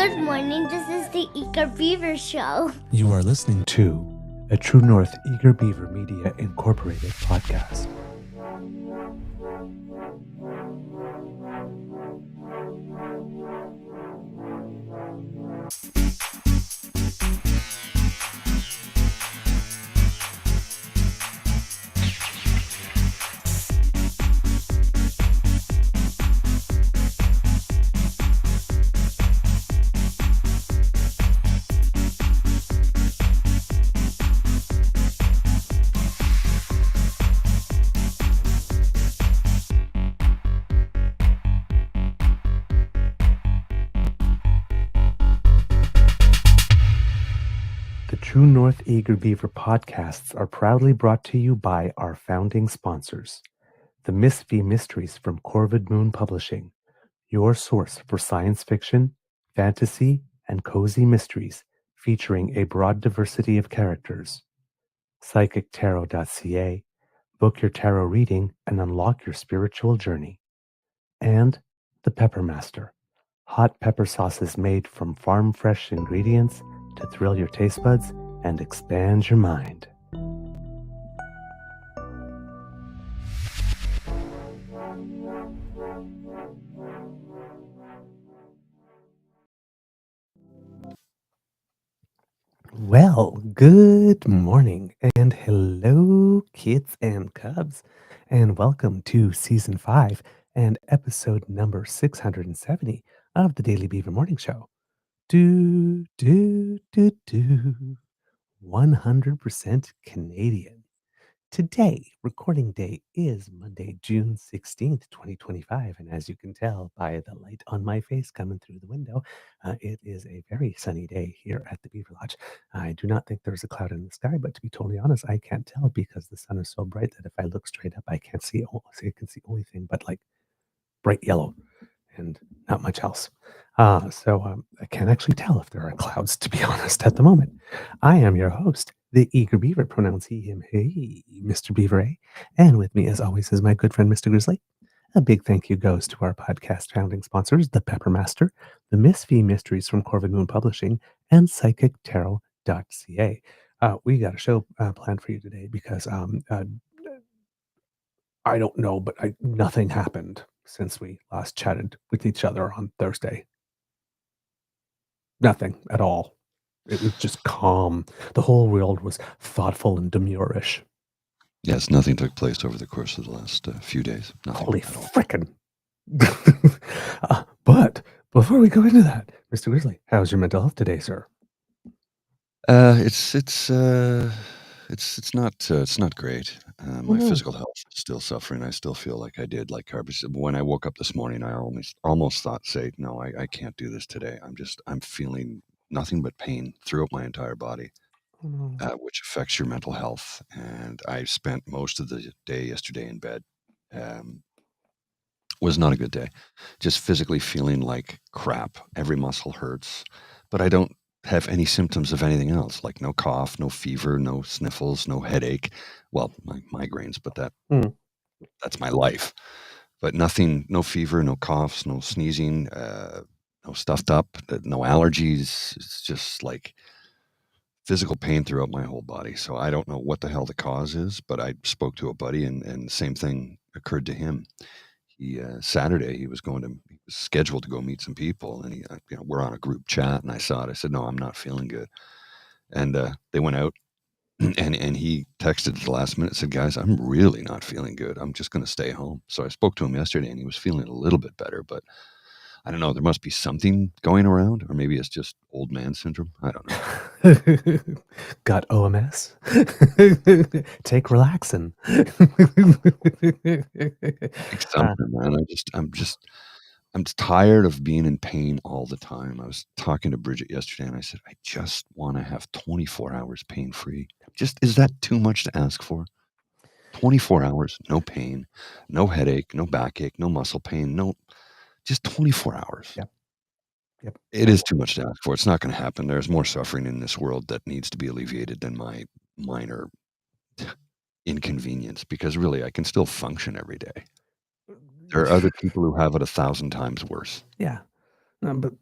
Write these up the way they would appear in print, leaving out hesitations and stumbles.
Good morning. This is the Eager Beaver Show. You are listening to a True North Eager Beaver Media Incorporated podcast. The True North Eager Beaver podcasts are proudly brought to you by our founding sponsors, the Miss V Mysteries from Corvid Moon Publishing, your source for science fiction, fantasy, and cozy mysteries featuring a broad diversity of characters. PsychicTarot.ca, book your tarot reading and unlock your spiritual journey. And the Pepper Master, hot pepper sauces made from farm-fresh ingredients to thrill your taste buds and expand your mind. Well, good morning and hello, kids and cubs, and welcome to Season 5 and episode number 670 of the Daily Beaver Morning Show. 100% Canadian. Today, recording day is Monday, June 16th, 2025. And as you can tell by the light on my face coming through the window, it is a very sunny day here at the Beaver Lodge. I do not think there's a cloud in the sky, but to be totally honest, I can't tell because the sun is so bright that if I look straight up, I can't see, I can see only thing but like bright yellow and not much else. So I can't actually tell if there are clouds, to be honest, at the moment. I am your host, the Eager Beaver, pronounce he, him, hey, Mr. Beaver A. And with me, as always, is my good friend, Mr. Grizzly. A big thank you goes to our podcast founding sponsors, the Pepper Master, the Miss V Mysteries from Corvid Moon Publishing, and PsychicTarot.ca. We got a show planned for you today because I don't know, but nothing happened since we last chatted with each other on Thursday. Nothing at all. It was just calm. The whole world was thoughtful and demurish. Yes, nothing took place over the course of the last few days. Nothing. Holy frickin'. But before we go into that, Mr. Grizzly, how's your mental health today, sir? It's not great. My physical health is still suffering. I still feel like I did like garbage. When I woke up this morning, I almost thought, say, no, I can't do this today. I'm feeling nothing but pain throughout my entire body, which affects your mental health. And I spent most of the day yesterday in bed. Was not a good day. Just physically feeling like crap. Every muscle hurts, but I don't have any symptoms of anything else, like no cough, no fever, no sniffles, no headache. Well, my migraines, but that's my life. But nothing, no fever, no coughs, no sneezing, no stuffed up, no allergies. It's just like physical pain throughout my whole body. So I don't know what the hell the cause is, but I spoke to a buddy and the same thing occurred to him. Saturday he was scheduled to go meet some people, and we're on a group chat, and I saw it. I said, no, I'm not feeling good. And they went out, and he texted at the last minute, said, guys, I'm really not feeling good. I'm just going to stay home. So I spoke to him yesterday, and he was feeling a little bit better, but I don't know. There must be something going around, or maybe it's just old man syndrome. I don't know. Got OMS? Take relaxin'. Like something, man. I'm tired of being in pain all the time. I was talking to Bridget yesterday, and I said, I just want to have 24 hours pain-free. Is that too much to ask for? 24 hours, no pain, no headache, no backache, no muscle pain, just 24 hours. Yep. It is too much to ask for. It's not going to happen. There's more suffering in this world that needs to be alleviated than my minor inconvenience, because really I can still function every day. There are other people who have it 1,000 times worse. Yeah. But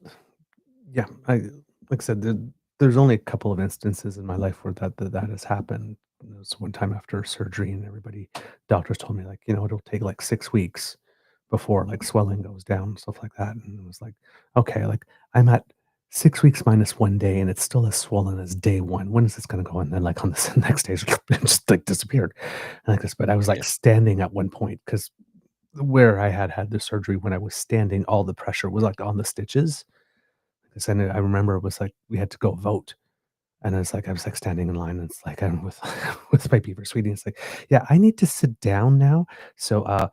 Yeah, like I said, there's only a couple of instances in my life where that has happened. There was one time after surgery, and doctors told me, like, it'll take like 6 weeks before like swelling goes down, stuff like that. And it was like, okay, like I'm at 6 weeks minus 1 day, and it's still as swollen as day one. When is this going to go? And then like on the next day, it just like disappeared. And like this, but I was Yeah. like standing at one point because where I had the surgery, when I was standing, all the pressure was like on the stitches. 'Cause then I remember it was like we had to go vote, and I was like standing in line, and it's like I'm with with my beaver sweetie. It's like, "Yeah, I need to sit down now, so,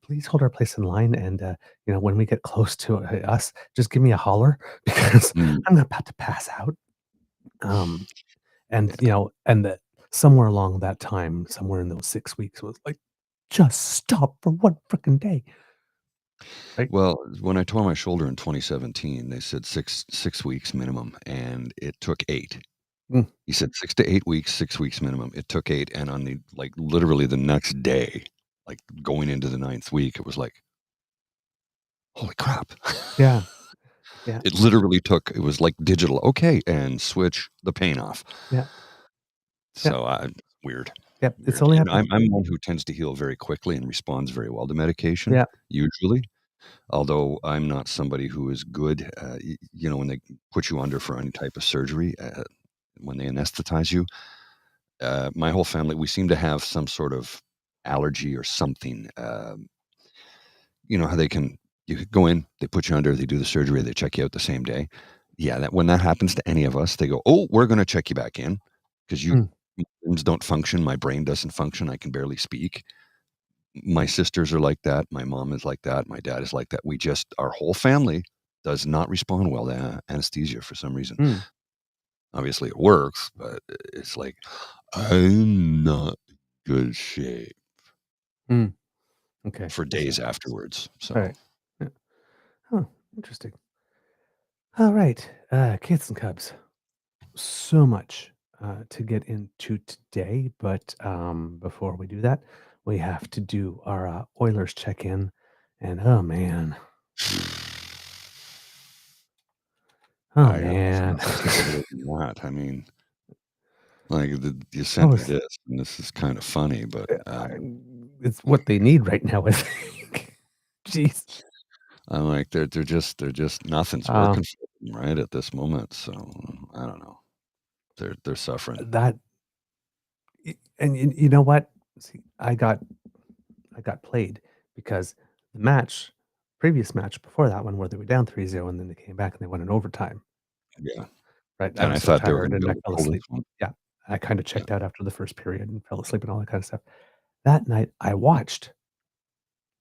please hold our place in line, and, when we get close to, us, just give me a holler because Mm, I'm about to pass out." Um, and, yeah. and that somewhere along that time, somewhere in those 6 weeks was like, "Just stop for one fricking day." Right? Well, when I tore my shoulder in 2017, they said 6 weeks minimum, and it took 8. Mm, He said 6 to 8 weeks, 6 weeks minimum. It took 8, and on the like, literally the next day, like, going into the 9th week, it was like, "Holy crap." yeah, yeah, It literally took it was like digital, "Okay, and switch the pain off." yeah, yeah, So, weird, yeah, it's weird, only and happened. I'm one who tends to heal very quickly and responds very well to medication, Yeah, usually. Although I'm not somebody who is good, when they put you under for any type of surgery, when they anesthetize you, my whole family, we seem to have some sort of allergy or something. How you could go in, they put you under, they do the surgery, they check you out the same day. Yeah, that when that happens to any of us, they go, "Oh, we're going to check you back in because mm, my limbs don't function, my brain doesn't function, I can barely speak." My sisters are like that. My mom is like that. My dad is like that. Our whole family does not respond well to anesthesia for some reason. mm, Obviously, it works, but it's like, I'm not in good shape mm. Okay, for I see. days afterwards. So, Alright. Yeah. Huh, interesting. Alright, kids and cubs. So much, to get into today, but, before we do that, we have to do our, Oilers check-in, and, oh, man. Oh, I got nothing man. else to say other than that. I mean, like, you I sent me was this, and this is kind of funny, but I it's what they need right now, I think. Jeez. I'm like, they're just nothing's Uh, working for them right at this moment. So I don't know. They're suffering. that and you know what? See, I got played because the previous match before that one where they were down 3-0 and then they came back and they won in overtime, Yeah. right? I And I was so thought they were tired gonna be and I able to fell pull this asleep. one. Yeah. I kinda Yeah. checked out after the first period and fell asleep and all that kind of stuff. That night, I watched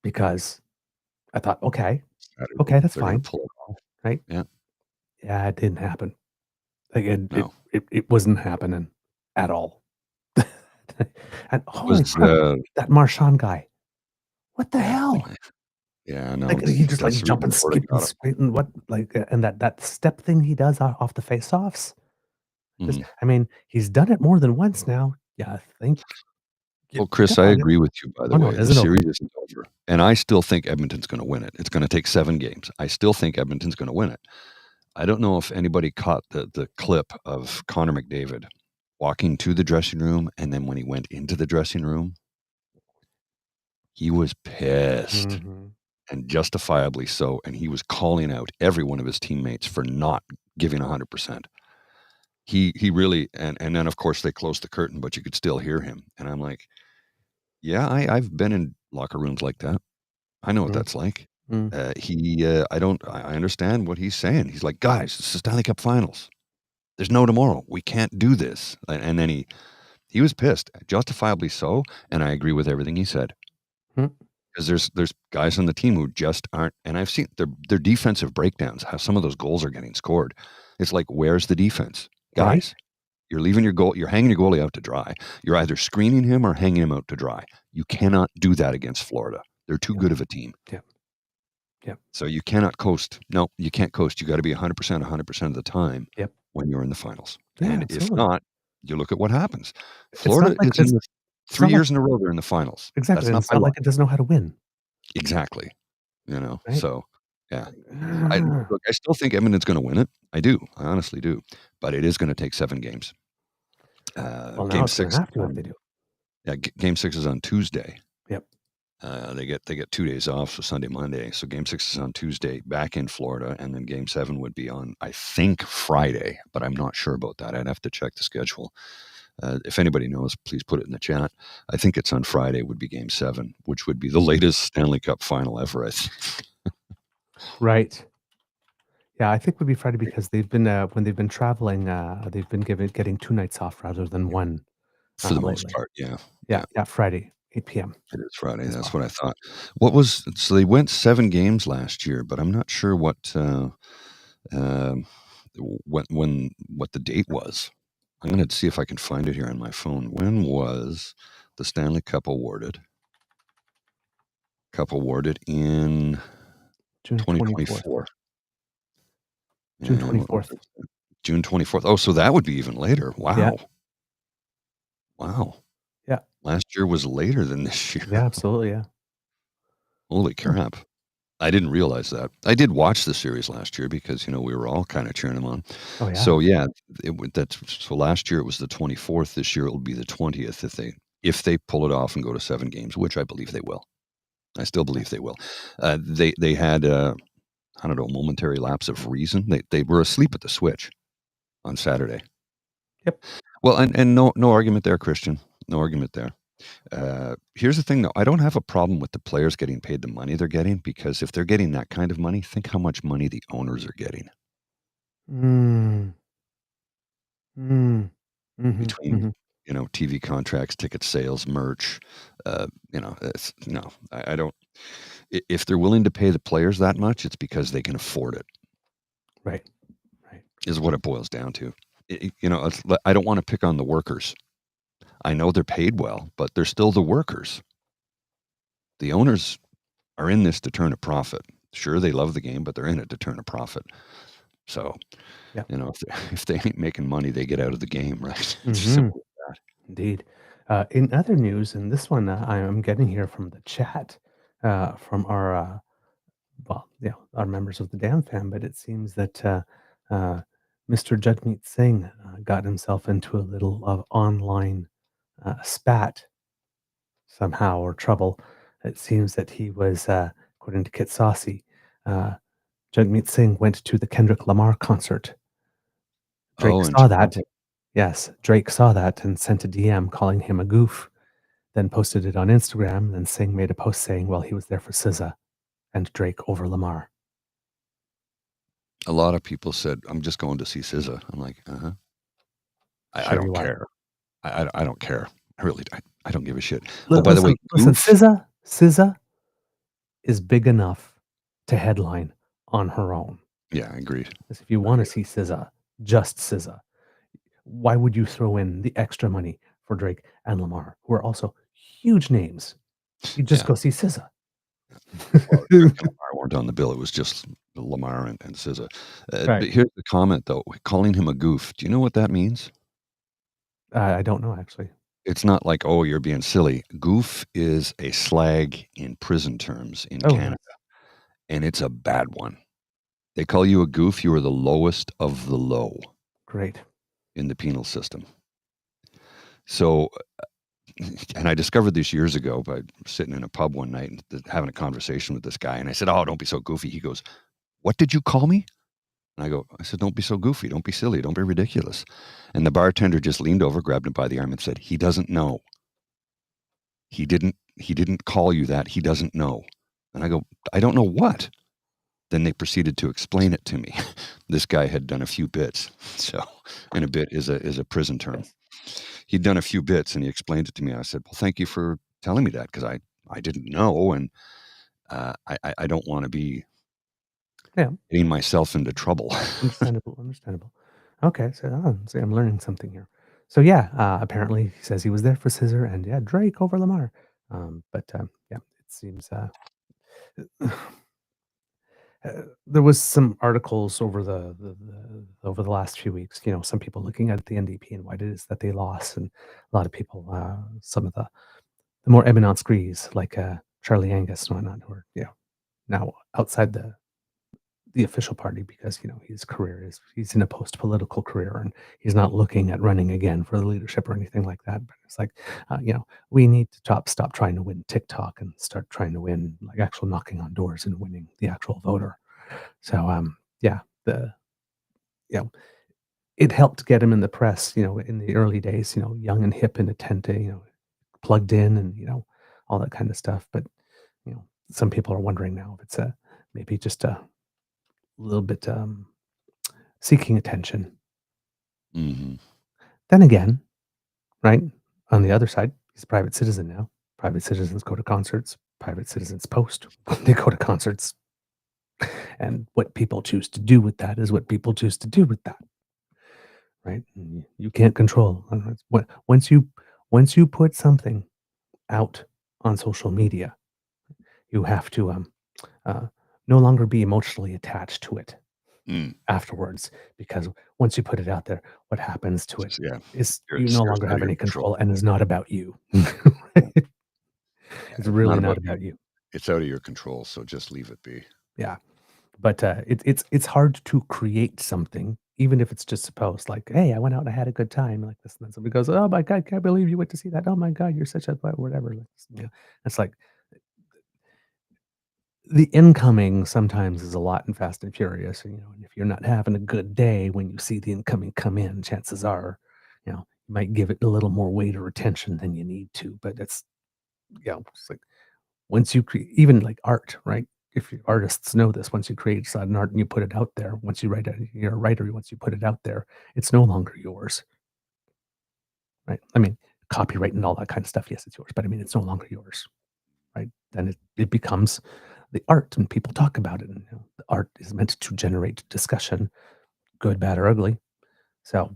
because I thought, "Okay, Saturday, okay, that's they're gonna fine," pull it off. right? Yeah. Yeah, it didn't happen. Like, No. it wasn't happening at all. And holy Was, crap, that Marchand guy, what the yeah. hell? Yeah, no, Like, he just, like, that's the reason jumping, Florida skipping, got him. skating, what like, and that step thing he does off the faceoffs, just Mhm. I mean, he's done it more than once now. Yeah, I think you Well, you Chris, I gotta get agree with you, by oh, the no, way. it The isn't over. series isn't over, and I still think Edmonton's gonna win it. It's gonna take 7 games. I still think Edmonton's gonna win it. I don't know if anybody caught the clip of Connor McDavid walking to the dressing room, and then when he went into the dressing room, he was pissed. Mhm. And justifiably so, and he was calling out every one of his teammates for not giving 100%. He really and then, of course, they closed the curtain, but you could still hear him, and I'm like, "Yeah, I've been in locker rooms like that. I know what Mm, that's like." mm, I understand what he's saying. He's like, "Guys, it's the Stanley Cup Finals. There's no tomorrow. We can't do this." And then he was pissed, justifiably so, and I agree with everything he said. mm, 'Cause there's guys on the team who just aren't and I've seen their defensive breakdowns, how some of those goals are getting scored. It's like, where's the defense? right? Guys, you're hanging your goalie out to dry. You're either screening him or hanging him out to dry. You cannot do that against Florida. They're too Yep, good of a team. yep, yep, So you cannot coast. No, you can't coast. You gotta be 100%, 100% of the time yep. when you're in the finals. Yeah, And if absolutely. not, you look at what happens. It's not Florida like is in the it's 3 not like years in a row, they're in the finals. exactly, That's and not it's by not like luck. it doesn't know how to win, Exactly. right? So Yeah. Look, I still think Edmonton's gonna win it. I do. I honestly do. But it is gonna take 7 games. Well, now Game it's going to 6 have to if they do. yeah, game 6 is on Tuesday. Yep. They get 2 days off, so Sunday, Monday. So game 6 is on Tuesday back in Florida, and then game 7 would be on, I think, Friday, but I'm not sure about that. I'd have to check the schedule. If anybody knows, please put it in the chat. I think it's on Friday would be game 7, which would be the latest Stanley Cup final ever, I think. Right. Yeah, I think it would be Friday because they've been when they've been traveling, they've been getting 2 nights off rather than 1 For the most lately. part, yeah. Yeah, Friday, 8 PM. It is Friday. Is That's off. what I thought. So they went 7 games last year, but I'm not sure what the date was. I'm gonna see if I can find it here on my phone. When was the Stanley Cup awarded? In June 24th. 2024. June And what 24th. was it? June 24th. Oh, so that would be even later. Yeah. Wow. Wow. Yeah. Last year was later than this year. Yeah, absolutely, yeah. Holy crap. I didn't realize that. I did watch the series last year because, we were all kind of cheering them on. Oh, yeah. So, yeah, so last year it was the 24th. This year it'll be the 20th if they pull it off and go to 7 games, which I believe they will. I still believe they will. They had a momentary lapse of reason. They were asleep at the switch on Saturday. Yep. Well, and no argument there, Christian. No argument there. Here's the thing, though. I don't have a problem with the players getting paid the money they're getting, because if they're getting that kind of money, think how much money the owners are getting. Between TV contracts, ticket sales, merch. I don't. If they're willing to pay the players that much, it's because they can afford it. Right. Is what it boils down to. I don't want to pick on the workers. I know they're paid well, but they're still the workers. The owners are in this to turn a profit. Sure, they love the game, but they're in it to turn a profit. So, Yeah. if they ain't making money, they get out of the game, right? It's Mhm. simple as that. Indeed. In other news, and this one I am getting here from the chat, from our our members of the Dam fam, but it seems that Mr. Jagmeet Singh got himself into a little online spat somehow, or trouble. It seems that he was, according to Kit Saucy, Jagmeet Singh went to the Kendrick Lamar concert. Drake in saw that. Chicago. Yes, Drake saw that and sent a DM calling him a goof, then posted it on Instagram. Then Singh made a post saying, well, he was there for SZA and Drake over Lamar. A lot of people said, "I'm just going to see SZA." I'm like, Sure I don't you are. care. I don't care. I really, I don't give a shit. Li- Oh, by the way, listen, Goof. SZA is big enough to headline on her own. Yeah, agreed. If you want to see SZA, just SZA, why would you throw in the extra money for Drake and Lamar, who are also huge names? You just Yeah. go see SZA. Well, Drake and Lamar weren't on the bill. It was just Lamar and SZA. Right. But here's the comment, though. Calling him a goof. Do you know what that means? I don't know, actually. It's not like, "Oh, you're being silly." Goof is a slag in prison terms in Canada, and it's a bad one. They call you a goof, you are the lowest of the low. Great. In the penal system. So, and I discovered this years ago by sitting in a pub one night and having a conversation with this guy, and I said, "Oh, don't be so goofy." He goes, "What did you call me?" And I said, "Don't be so goofy. Don't be silly. Don't be ridiculous." And the bartender just leaned over, grabbed him by the arm and said, "He doesn't know. He didn't call you that. He doesn't know." And I go, "I don't know what?" Then they proceeded to explain it to me. This guy had done a few bits. So, and a bit is a prison term. He'd done a few bits and he explained it to me. I said, "Well, thank you for telling me that, because I didn't know, and I don't want to be getting myself into trouble." Understandable. Okay, so see, I'm learning something here. So yeah, apparently he says he was there for Scissor and Drake over Lamar. It seems there was some articles over over the last few weeks. Some people looking at the NDP and what it is that they lost, and a lot of people, some of the more eminent screes like Charlie Angus and whatnot, who are now outside the the official party because his career he's in a post-political career and he's not looking at running again for the leadership or anything like that. But it's like, we need to stop trying to win TikTok and start trying to win like actual knocking on doors and winning the actual voter. So yeah, you know, it helped get him in the press, in the early days, young and hip and attentive, plugged in and, all that kind of stuff. But, some people are wondering now if it's maybe just a little bit seeking attention. Hmm. Then again, right, on the other side, he's a private citizen now. Private citizens go to concerts. Private citizens post when they go to concerts. And what people choose to do with that is what people choose to do with that. Right? And you can't control. Once you put something out on social media, you have to uh, no longer be emotionally attached to it Mm. afterwards, because once you put it out there, what happens to it Yeah, is you it's no longer out of have your any control. control and is not about you. Yeah, It's it's not really not about about you. you. It's out of your control, so just leave it be. Yeah. But it's hard to create something, even if it's just a post like, "Hey, I went out and I had a good time," like this, and then somebody goes, "Oh my god, can't believe you went to see that. Oh my god, you're such a whatever." Like, it's like the incoming sometimes is a lot in Fast and Furious, and if you're not having a good day when you see the incoming come in, chances are, you might give it a little more weight or attention than you need to. But it's like once you create, even like art, right? If artists know this, once you create an art and you put it out there, once you write it, you're a writer, once you put it out there, it's no longer yours, right? I mean, copyright and all that kind of stuff, yes, it's yours, but I mean, it's no longer yours, right? Then it becomes the art and people talk about it. And the art is meant to generate discussion, good, bad, or ugly. So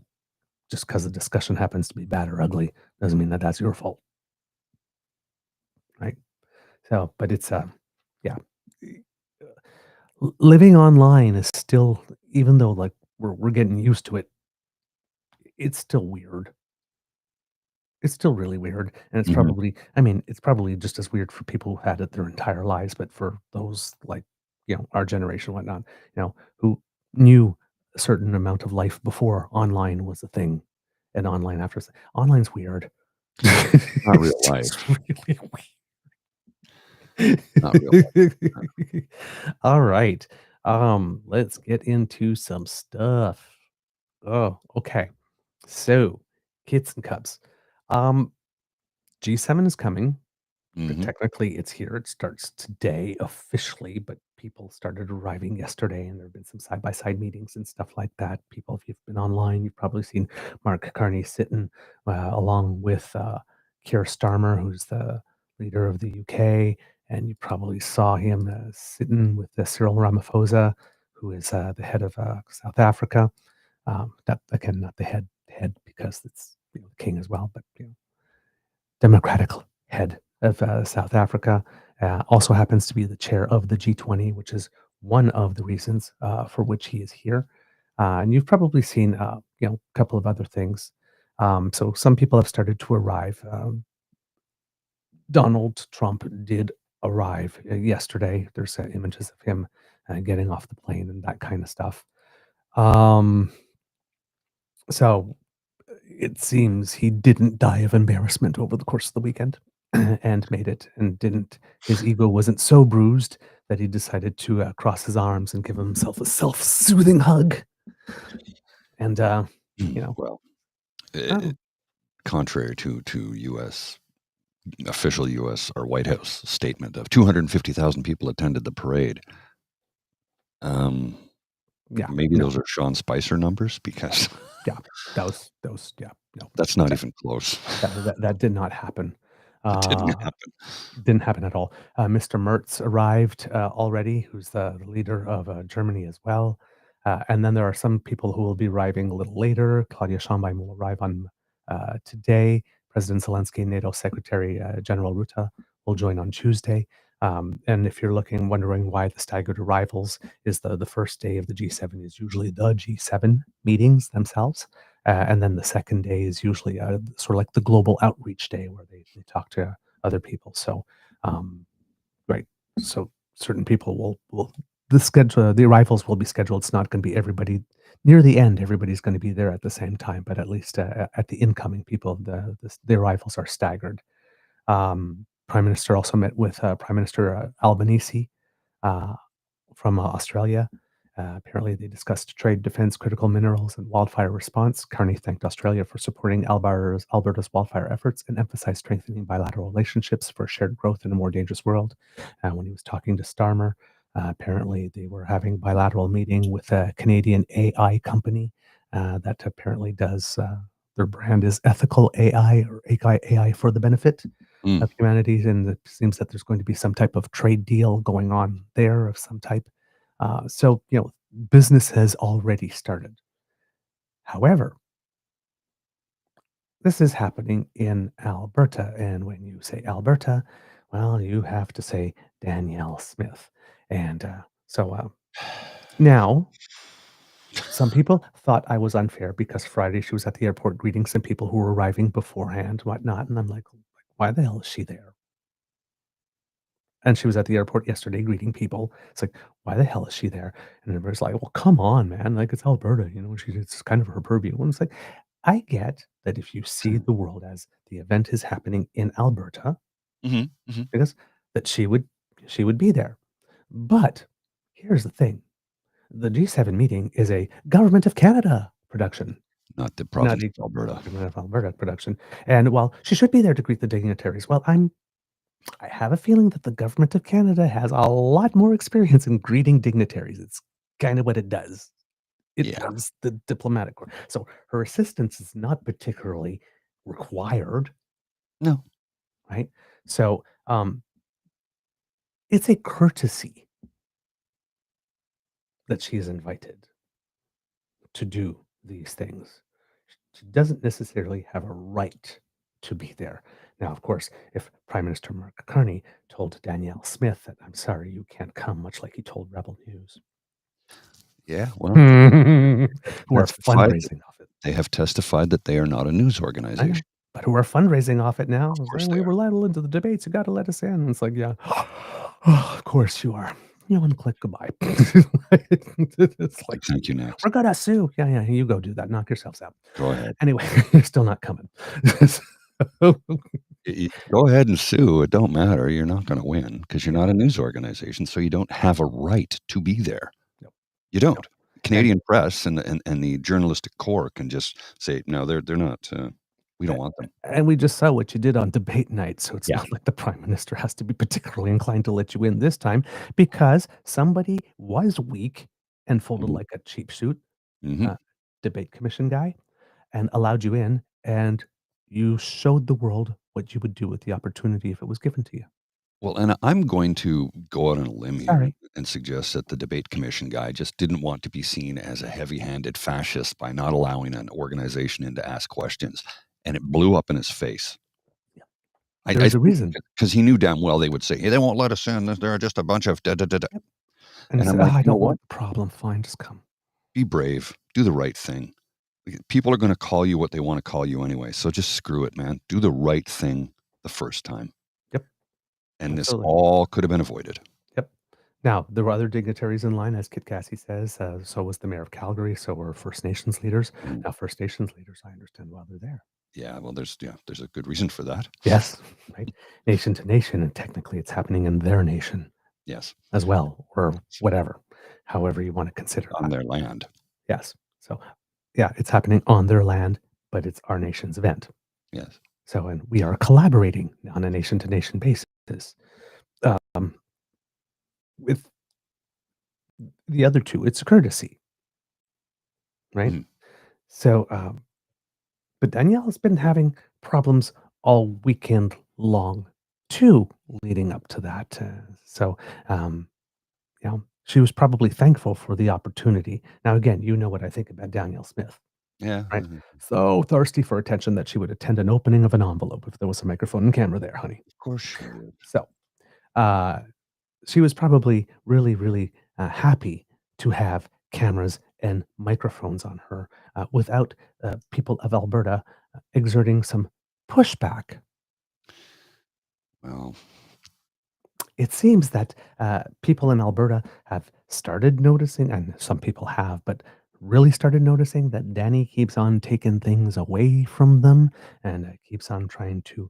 just because the discussion happens to be bad or ugly doesn't mean that that's your fault, right? So, but it's yeah, living online is still, even though like we're getting used to it, it's still weird. It's still really weird, and it's Mhm. probably, I mean, it's probably just as weird for people who had it their entire lives, but for those like, our generation, whatnot, who knew a certain amount of life before online was a thing, and online after, online's weird. Not real It's just life. really Not real life. weird. All right, let's get into some stuff. Oh, okay. So, kids and cubs. Um, G7 is coming. Mhm. Technically, it's here. It starts today officially, but people started arriving yesterday, and there have been some side-by-side meetings and stuff like that. People, if you've been online, you've probably seen Mark Carney sitting along with Keir Starmer, who's the leader of the UK, and you probably saw him sitting with Cyril Ramaphosa, who is the head of South Africa. That again, not the head because it's the king as well, but democratic head of South Africa. Also happens to be the chair of the G20, which is one of the reasons for which he is here. And you've probably seen, a couple of other things. So some people have started to arrive. Donald Trump did arrive yesterday. There's images of him getting off the plane and that kind of stuff. Um, so it seems he didn't die of embarrassment over the course of the weekend and made it, and didn't, his ego wasn't so bruised that he decided to cross his arms and give himself a self-soothing hug. And, Well, oh, contrary to U.S. official U.S. or White House statement of 250,000 people attended the parade. Um, yeah, Maybe no, those are Sean Spicer numbers because yeah, those, yeah, no, that's not that, even close. that did not happen. It didn't Uh, happen. Didn't happen at all. Mr. Merz arrived already, who's the leader of Germany as well. And then there are some people who will be arriving a little later. Claudia Schonbein will arrive on today. President Zelensky, NATO Secretary General Rutte will join on Tuesday. And if you're wondering why the staggered arrivals is the first day of the G7 is usually the G7 meetings themselves. And then the second day is usually sort of like the global outreach day where they talk to other people. So, right. So certain people will the arrivals will be scheduled. It's not going to be everybody near the end. Everybody's going to be there at the same time, but at least at the incoming people, the arrivals are staggered. Prime Minister also met with Prime Minister Albanese uh, from Australia. Apparently, they discussed trade, defense, critical minerals, and wildfire response. Carney thanked Australia for supporting Alberta's wildfire efforts and emphasized strengthening bilateral relationships for shared growth in a more dangerous world. When he was talking to Starmer, apparently they were having bilateral meeting with a Canadian AI company that apparently does. Their brand is ethical AI or AI for the benefit Mm. of humanity, and it seems that there's going to be some type of trade deal going on there of some type. So, business has already started. However, this is happening in Alberta. And when you say Alberta, well, you have to say Danielle Smith. And now, some people thought I was unfair because Friday she was at the airport greeting some people who were arriving beforehand, whatnot. And I'm like, why the hell is she there? And she was at the airport yesterday greeting people. It's like, why the hell is she there? And everybody's like, well, come on, man. Like, it's Alberta, it's kind of her purview. And it's like, I get that if you see the world as the event is happening in Alberta, Hmm. Hmm. because that she would be there. But here's the thing. The G7 meeting is a Government of Canada production, Not the not province a of Alberta. Government of Alberta production. And while she should be there to greet the dignitaries, well, I have a feeling that the Government of Canada has a lot more experience in greeting dignitaries. It's kind of what it does. It Yeah. does the diplomatic work. So her assistance is not particularly required, No. right? So it's a courtesy that she is invited to do these things. She doesn't necessarily have a right to be there. Now, of course, if Prime Minister Mark Carney told Danielle Smith that, I'm sorry, you can't come, much like he told Rebel News, Yeah. Well, who are testified that fundraising off it. they have testified that they are not a news I organization. know, but who are fundraising off it now, Of course saying, they "We are. were let into the debates, you gotta let us in." It's like, yeah, oh, of course you are. Unclick goodbye. It's like, Thank you. Next. "We're gonna sue." Yeah, yeah, you go do that, knock yourselves out. Go ahead. Anyway, you're still not coming. So Go ahead and sue. It don't matter. You're not going to win because you're yeah, not a news organization, so you don't have a right to be there. no, You no, don't. and Canadian press and the journalistic corps can just say, no, they're not. We don't want them. and we just saw what you did on debate night, so it's Yeah. not like the Prime Minister has to be particularly inclined to let you in this time because somebody was weak and folded Hmm. like a cheap suit, Hmm. debate commission guy, and allowed you in, and you showed the world what you would do with the opportunity if it was given to you. Well, and I'm going to go out on a limb here Sorry. and suggest that the debate commission guy just didn't want to be seen as a heavy-handed fascist by not allowing an organization in to ask questions, and it blew up in his face. Yeah. I There's a think reason. because he knew damn well they would say, "Hey, they won't let us in. They're just a bunch of da da da da." Yep. And he And I'm said, "Oh, like, I you know don't what? want the problem. Fine, just come." Be brave. Do the right thing. People are going to call you what they want to call you anyway. So just screw it, man. Do the right thing the first time, Yep, and this absolutely. all could have been avoided. Yep. Now, there were other dignitaries in line, as Kit Cassie says. So was the mayor of Calgary. So were First Nations leaders. Mm. Now, First Nations leaders, I understand why they're there. Yeah, well, there's a good reason for that. Yes, right? Nation to nation, and technically it's happening in their nation Yes, as well, or whatever, however you want to consider on that. their land. Yes. So, yeah, it's happening on their land, but it's our nation's event. Yes. So, and we are collaborating on a nation to nation basis. Um, with the other two, it's courtesy, right? Mhm. So, but Danielle has been having problems all weekend long too, leading up to that. Um, she was probably thankful for the opportunity. Now, again, you know what I think about Danielle Smith, Yeah. right? So thirsty for attention that she would attend an opening of an envelope if there was a microphone and camera there, honey. Of course she would. So, uh, she was probably really, really happy to have cameras and microphones on her without people of Alberta exerting some pushback. Well, It seems that people in Alberta have started noticing, and some people have, but really started noticing that Danny keeps on taking things away from them and keeps on trying to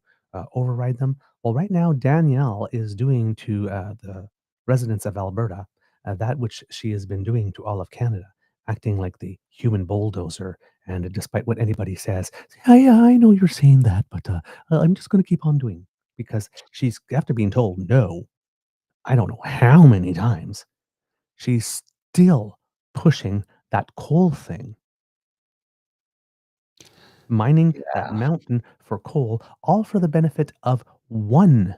override them. Well, right now, Danielle is doing to the residents of Alberta that which she has been doing to all of Canada, acting like the human bulldozer. And despite what anybody says, yeah, I know you're saying that, but I'm just going to keep on doing because she's after being told no, I don't know how many times, she's still pushing that coal thing, mining that Yeah. mountain for coal, all for the benefit of one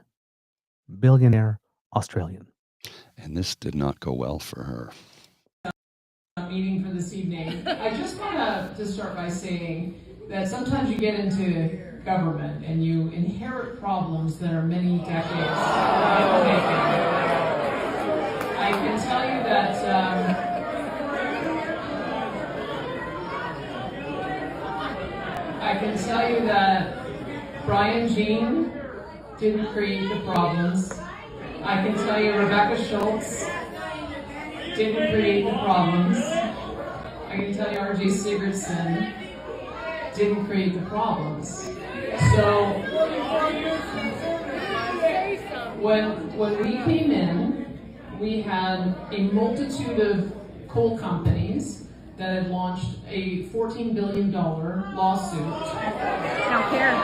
billionaire Australian. And this did not go well for her. Meeting for this evening. I just want to start by saying that sometimes you get into government and you inherit problems that are many decades in the making. I can tell you that Brian Jean didn't create the problems. I can tell you Rebecca Schultz didn't create the problems. I can tell you R.J. Sigurdsson didn't create the problems. So when we came in, we had a multitude of coal companies that had launched a $14 billion lawsuit. Don't care.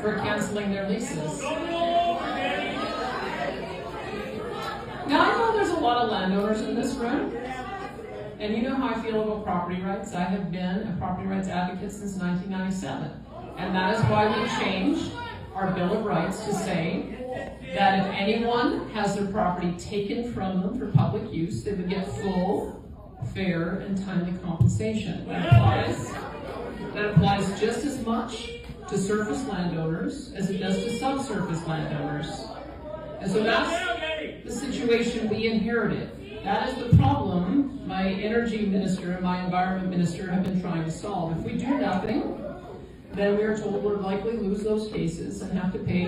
For canceling their leases. Now I know there's a lot of landowners in this room, and you know how I feel about property rights. I have been a property rights advocate since 1997, and that is why we changed our Bill of Rights to say that if anyone has their property taken from them for public use, they would get full, fair, and timely compensation. That applies just as much to surface landowners as it does to subsurface landowners. And so that's the situation we inherited. That is the problem my energy minister and my environment minister have been trying to solve. If we do nothing, then we are told we'll likely lose those cases and have to pay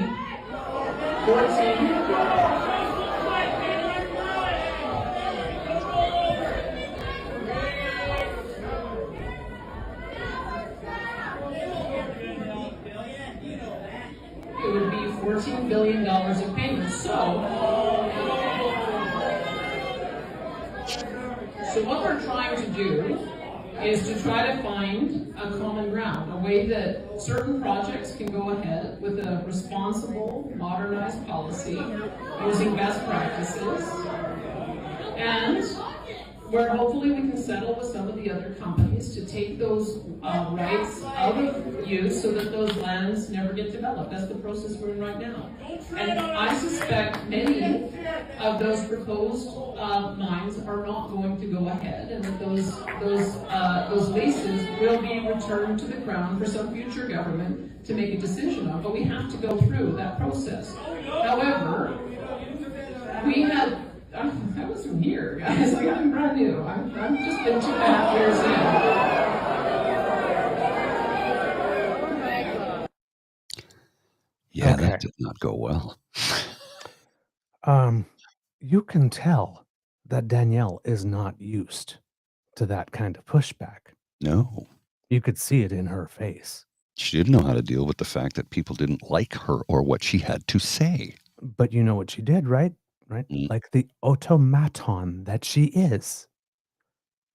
14. It would be $14 billion of payments. So what we're trying to do is to try to find a common ground, a way that certain projects can go ahead with a responsible, modernized policy using best practices, and where hopefully we can settle with some of the other companies to take those rights out of use so that those lands never get developed. That's the process we're in right now. And I suspect many of those proposed mines are not going to go ahead, and that those leases will be returned to the Crown for some future government to make a decision on. But we have to go through that process. However, we had I wasn't here, guys. Like, I'm brand new. I've just been 2.5 years in. Yeah, Okay. that did not go well. You can tell that Danielle is not used to that kind of pushback. No, You could see it in her face. she didn't know how to deal with the fact that people didn't like her or what she had to say. But you know what she did, right? Right? Mm. Like the automaton that she is.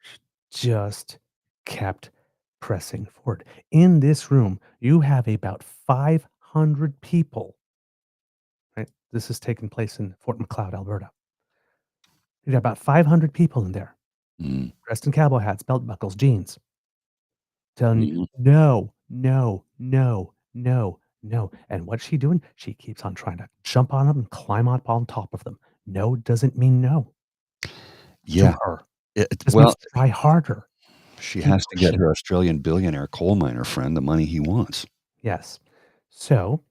She just kept pressing forward. In this room, you have about 500 people. Right? This is taking place in Fort Macleod, Alberta. You got about 500 people in there, Mm. dressed in cowboy hats, belt buckles, jeans, telling you, Mhm. no, no, no, no, no. And what's she doing? She keeps on trying to jump on them and climb up on top of them. No doesn't mean no Yeah. to her. It, Just well, means try harder. she Keep has to get pushing. her Australian billionaire coal miner friend the money he wants. Yes. So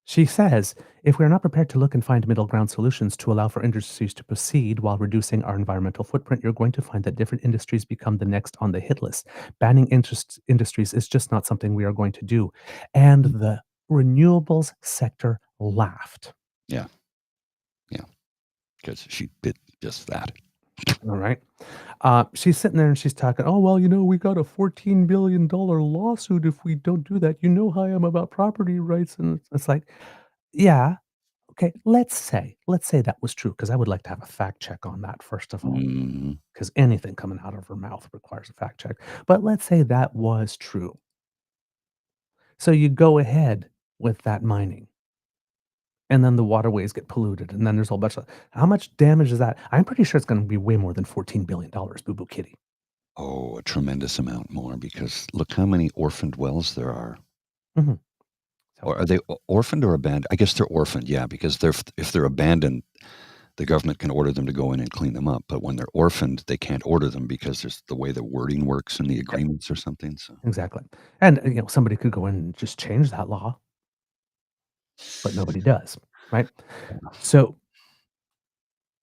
She says, if we are not prepared to look and find middle ground solutions to allow for industries to proceed while reducing our environmental footprint, you're going to find that different industries become the next on the hit list. Banning industries is just not something we are going to do. And the renewables sector laughed. Yeah. Yeah. Because she did just that. All right. She's sitting there and she's talking, oh, well, we got a $14 billion lawsuit if we don't do that. You know how I am about property rights. And it's like, yeah, okay, let's say that was true, because I would like to have a fact check on that, first of all, Mhm. because anything coming out of her mouth requires a fact check. But let's say that was true. So you go ahead with that mining, and then the waterways get polluted, and then there's a whole bunch of how much damage is that? I'm pretty sure it's gonna be way more than $14 billion, boo boo kitty. Oh, a tremendous amount more, because look how many orphaned wells there are. Mhm. So Or are they orphaned or abandoned? I guess they're orphaned, yeah, because if they're abandoned, the government can order them to go in and clean them up. But when they're orphaned, they can't order them because there's the way the wording works in the Yep, agreements or something. So, exactly. And, somebody could go in and just change that law, but nobody does, right? So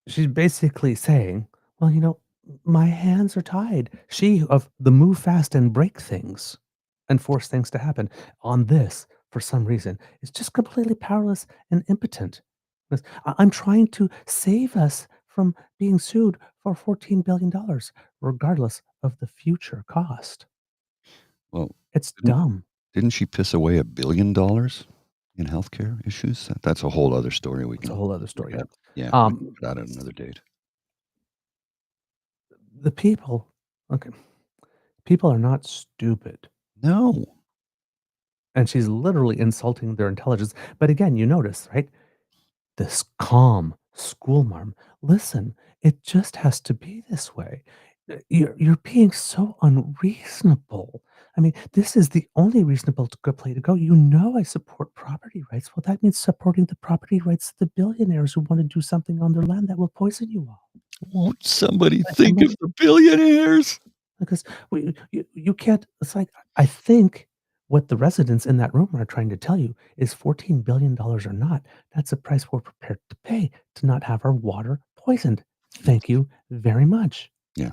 she's basically saying, "Well, my hands are tied." She of the move fast and break things and force things to happen on this, for some reason, is just completely powerless and impotent. Because I'm trying to save us from being sued for $14 billion, regardless of the future cost. well, It's didn't, dumb. didn't she piss away $1 billion in healthcare issues? That's a whole other story we It's a can whole other look story. at. Yeah, we can Um, look at that at another date. the people, okay, people are not stupid. No. And she's literally insulting their intelligence. But again, you notice, right? This calm school marm. Listen, it just has to be this way. You're being so unreasonable. I mean, this is the only reasonable good play to go. You know I support property rights. Well, that means supporting the property rights of the billionaires who want to do something on their land that will poison you all. Won't somebody Like, think of the billionaires? because you can't. It's like, I think what the residents in that room are trying to tell you is $14 billion or not, that's a price we're prepared to pay to not have our water poisoned. Thank you very much. Yeah,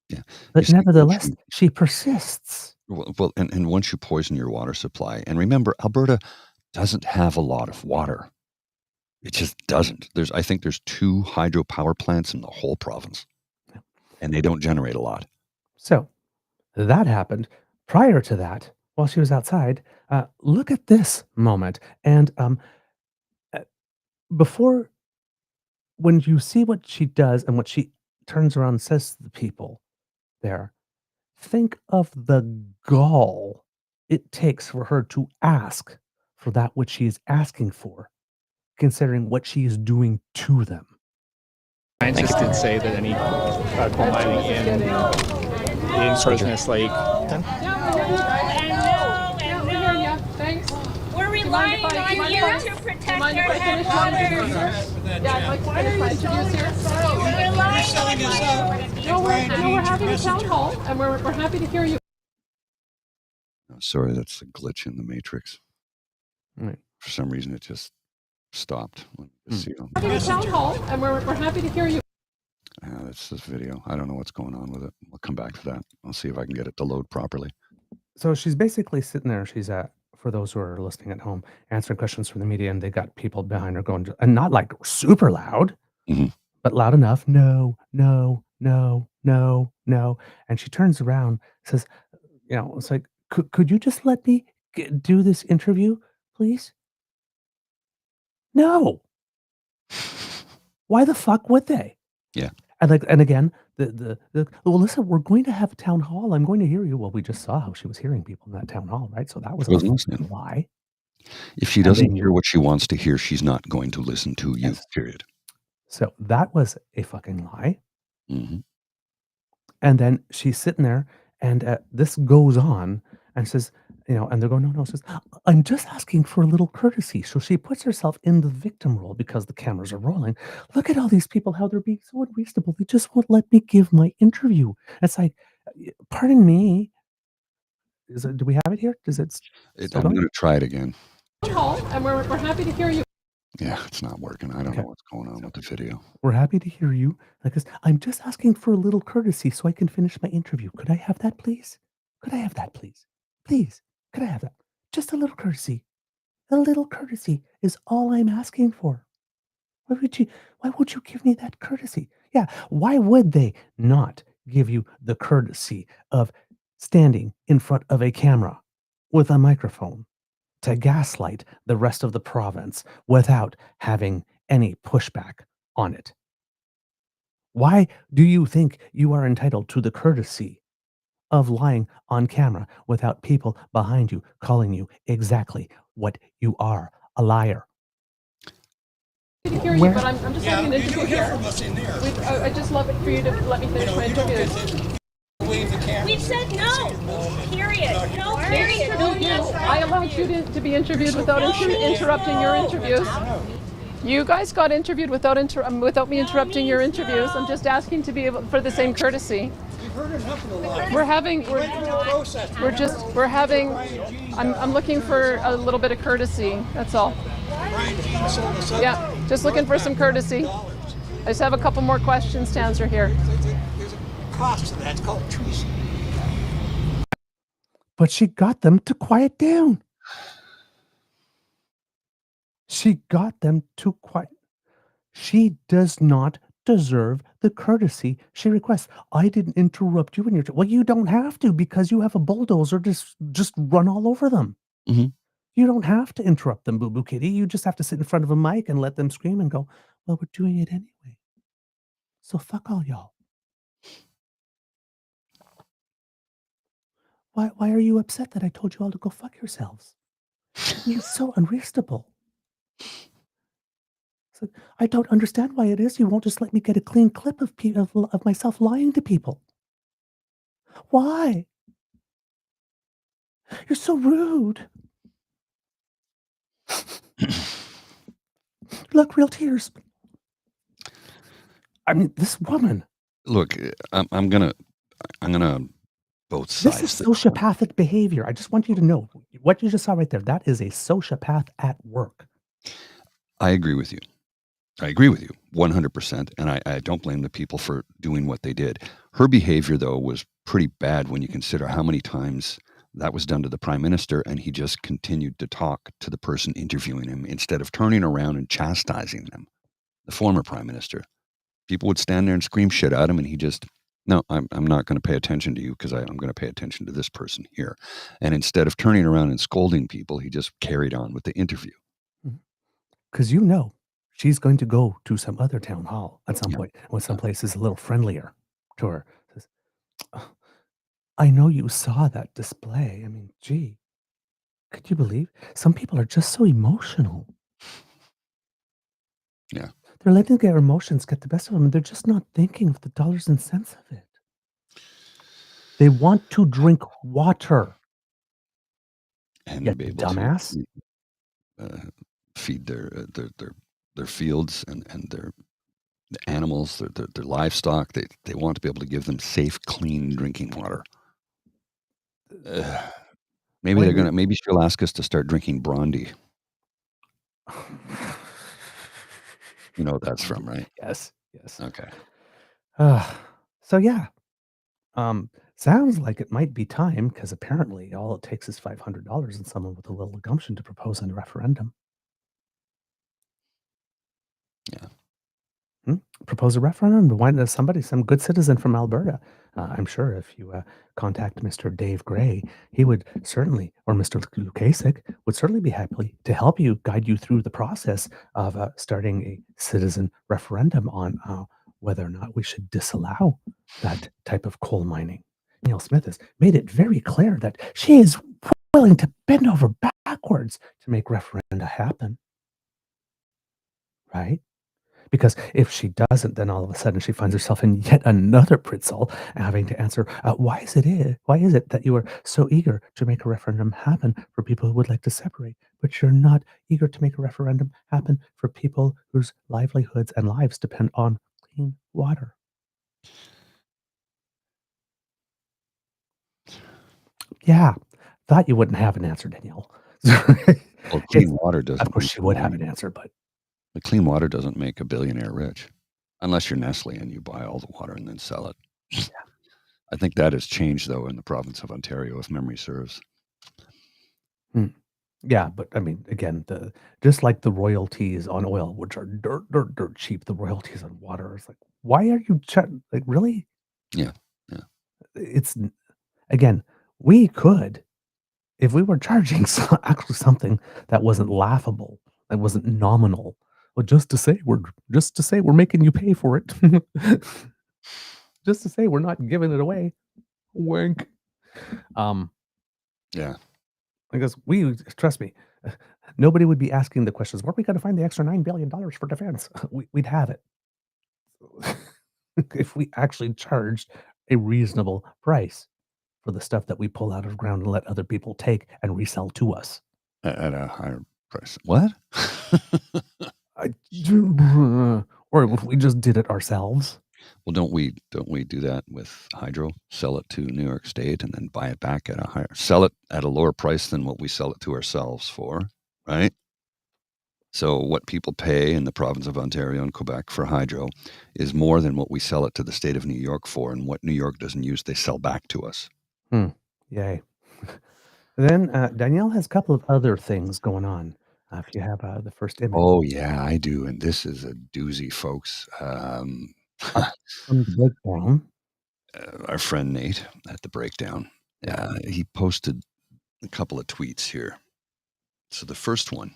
yeah. You But see, once nevertheless, you she persists. and once you poison your water supply, and remember, Alberta doesn't have a lot of water. It just doesn't. I think there's 2 hydropower plants in the whole province, and they don't generate a lot. So that happened. Prior to that, while she was outside, look at this moment. And uh, before, when you see what she does and what she turns around and says to the people there, think of the gall it takes for her to ask for that which she is asking for, considering what she is doing to them. Scientists did say that any coal mining in Poisonous Lake. Thanks. We're relying on you to protect our headwaters. Why are you introduced here? We're relying on you. No, we're having a town hall, and we're happy to hear you. Oh, sorry, that's a glitch in the matrix. Right. For some reason, it just stopped. Let me just see. Having a town hall, and we're happy to hear you. That's this video. I don't know what's going on with it. We'll come back to that. I'll see if I can get it to load properly. So she's basically sitting there. She's for those who are listening at home, answering questions from the media, and they got people behind her going, and not like super loud, Mhm. but loud enough. No, no, no, no, no. And she turns around, says, it's like, could you just let me do this interview, please? No. Why the fuck would they? Yeah. And again, well, listen, we're going to have a town hall. I'm going to hear you. Well, we just saw how she was hearing people in that town hall, right? So that was She wasn't a listening. lie. If she And doesn't then hear what she wants to hear, she's not going to listen to you, Yes. period. So that was a fucking lie. hmm And then she's sitting there, and this goes on, and says, and they're going, no, no, says, I'm just asking for a little courtesy. So she puts herself in the victim role because the cameras are rolling. Look at all these people, how they're being so unreasonable. They just won't let me give my interview. It's like, pardon me. Do we have it here? Does it still I'm going? going to try it again. hall, and we're happy to hear you. Yeah, it's not working. I don't Okay. know what's going on with the video. We're happy to hear you. Like this, I'm just asking for a little courtesy so I can finish my interview. Could I have that, please? Could I have that, please? Please, could I have that? Just a little courtesy. A little courtesy is all I'm asking for. Why would you give me that courtesy? Yeah, why would they not give you the courtesy of standing in front of a camera with a microphone to gaslight the rest of the province without having any pushback on it? Why do you think you are entitled to the courtesy of lying on camera without people behind you calling you exactly what you are, a liar? To hear you, but I'm just having an interview here. I'd just love it for you to let me finish my interview. We said no. Period. No, period. I allowed you to be interviewed without interrupting your interviews. You guys got interviewed without me interrupting your interviews. I'm just asking to be able for the same courtesy. I'm looking for a little bit of courtesy. That's all. Yeah, just looking for some courtesy. I just have a couple more questions to answer here. There's a cost to that. It's called treason. But she got them to quiet down. She got them to quiet. She does not deserve the courtesy she requests. I didn't interrupt you when you're. Well, you don't have to because you have a bulldozer to just run all over them. Mhm. You don't have to interrupt them, Boo Boo Kitty. You just have to sit in front of a mic and let them scream and go, well, we're doing it anyway. So fuck all y'all. Why are you upset that I told you all to go fuck yourselves? You're so unreasonable. So I don't understand why it is you won't just let me get a clean clip of myself lying to people. Why? You're so rude. Look, real tears. I mean, this woman. Look, I'm gonna both sides. This is sociopathic behavior. I just want you to know what you just saw right there. That is a sociopath at work. I agree with you. I agree with you 100%. And I don't blame the people for doing what they did. Her behavior, though, was pretty bad when you consider how many times that was done to the prime minister, and he just continued to talk to the person interviewing him instead of turning around and chastising them. The former prime minister. People would stand there and scream shit at him, and he just, no, I'm not going to pay attention to you because I'm going to pay attention to this person here. And instead of turning around and scolding people, he just carried on with the interview. Because you know she's going to go to some other town hall at some point when some place is a little friendlier to her. Says, "Oh, I know you saw that display. I mean, gee, could you believe some people are just so emotional? Yeah. They're letting their emotions get the best of them, and they're just not thinking of the dollars and cents of it. They want to drink water. And You be able dumbass. to feed their fields and their animals, their livestock. They want to be able to give them safe, clean drinking water. Maybe she'll ask us to start drinking brandy. You know what that's from, right? Yes. Okay. So yeah, sounds like it might be time because apparently all it takes is $500 and someone with a little gumption to propose a referendum. Yeah. Propose a referendum to find some good citizen from Alberta. I'm sure if you contact Mr. Dave Gray, he would certainly, or Mr. Lukasik would certainly be happy to help you, guide you through the process of starting a citizen referendum on whether or not we should disallow that type of coal mining. Neil Smith has made it very clear that she is willing to bend over backwards to make referenda happen. Right? Because if she doesn't, then all of a sudden she finds herself in yet another pretzel, having to answer, why is it that you are so eager to make a referendum happen for people who would like to separate, but you're not eager to make a referendum happen for people whose livelihoods and lives depend on clean water? Yeah, thought you wouldn't have an answer, Danielle. Well, It's, clean water of doesn't course, make she you would have money. an answer, but The clean water doesn't make a billionaire rich, unless you're Nestle and you buy all the water and then sell it. I think that has changed though in the province of Ontario, if memory serves. yeah, but I mean, again, just like the royalties on oil, which are dirt cheap, the royalties on water is like, why are you like really? Yeah, yeah. It's again, we could if we were charging actually something that wasn't laughable, that wasn't nominal, but just to say we're making you pay for it, just to say we're not giving it away. Wink. Yeah. I guess trust me, nobody would be asking the questions. Where are we going to find the extra $9 billion for defense? We'd have it if we actually charged a reasonable price for the stuff that we pull out of the ground and let other people take and resell to us. At a higher price. What? I, or if we just did it ourselves. Well, don't we do that with hydro? Sell it to New York State and then buy it back at sell it at a lower price than what we sell it to ourselves for, right? So what people pay in the province of Ontario and Quebec for hydro is more than what we sell it to the state of New York for, and what New York doesn't use, they sell back to us. Yay. Then Danielle has a couple of other things going on. If you have the first image. Oh yeah, I do, and this is a doozy, folks. From the breakdown. Our friend Nate at the breakdown, he posted a couple of tweets here. So the first one,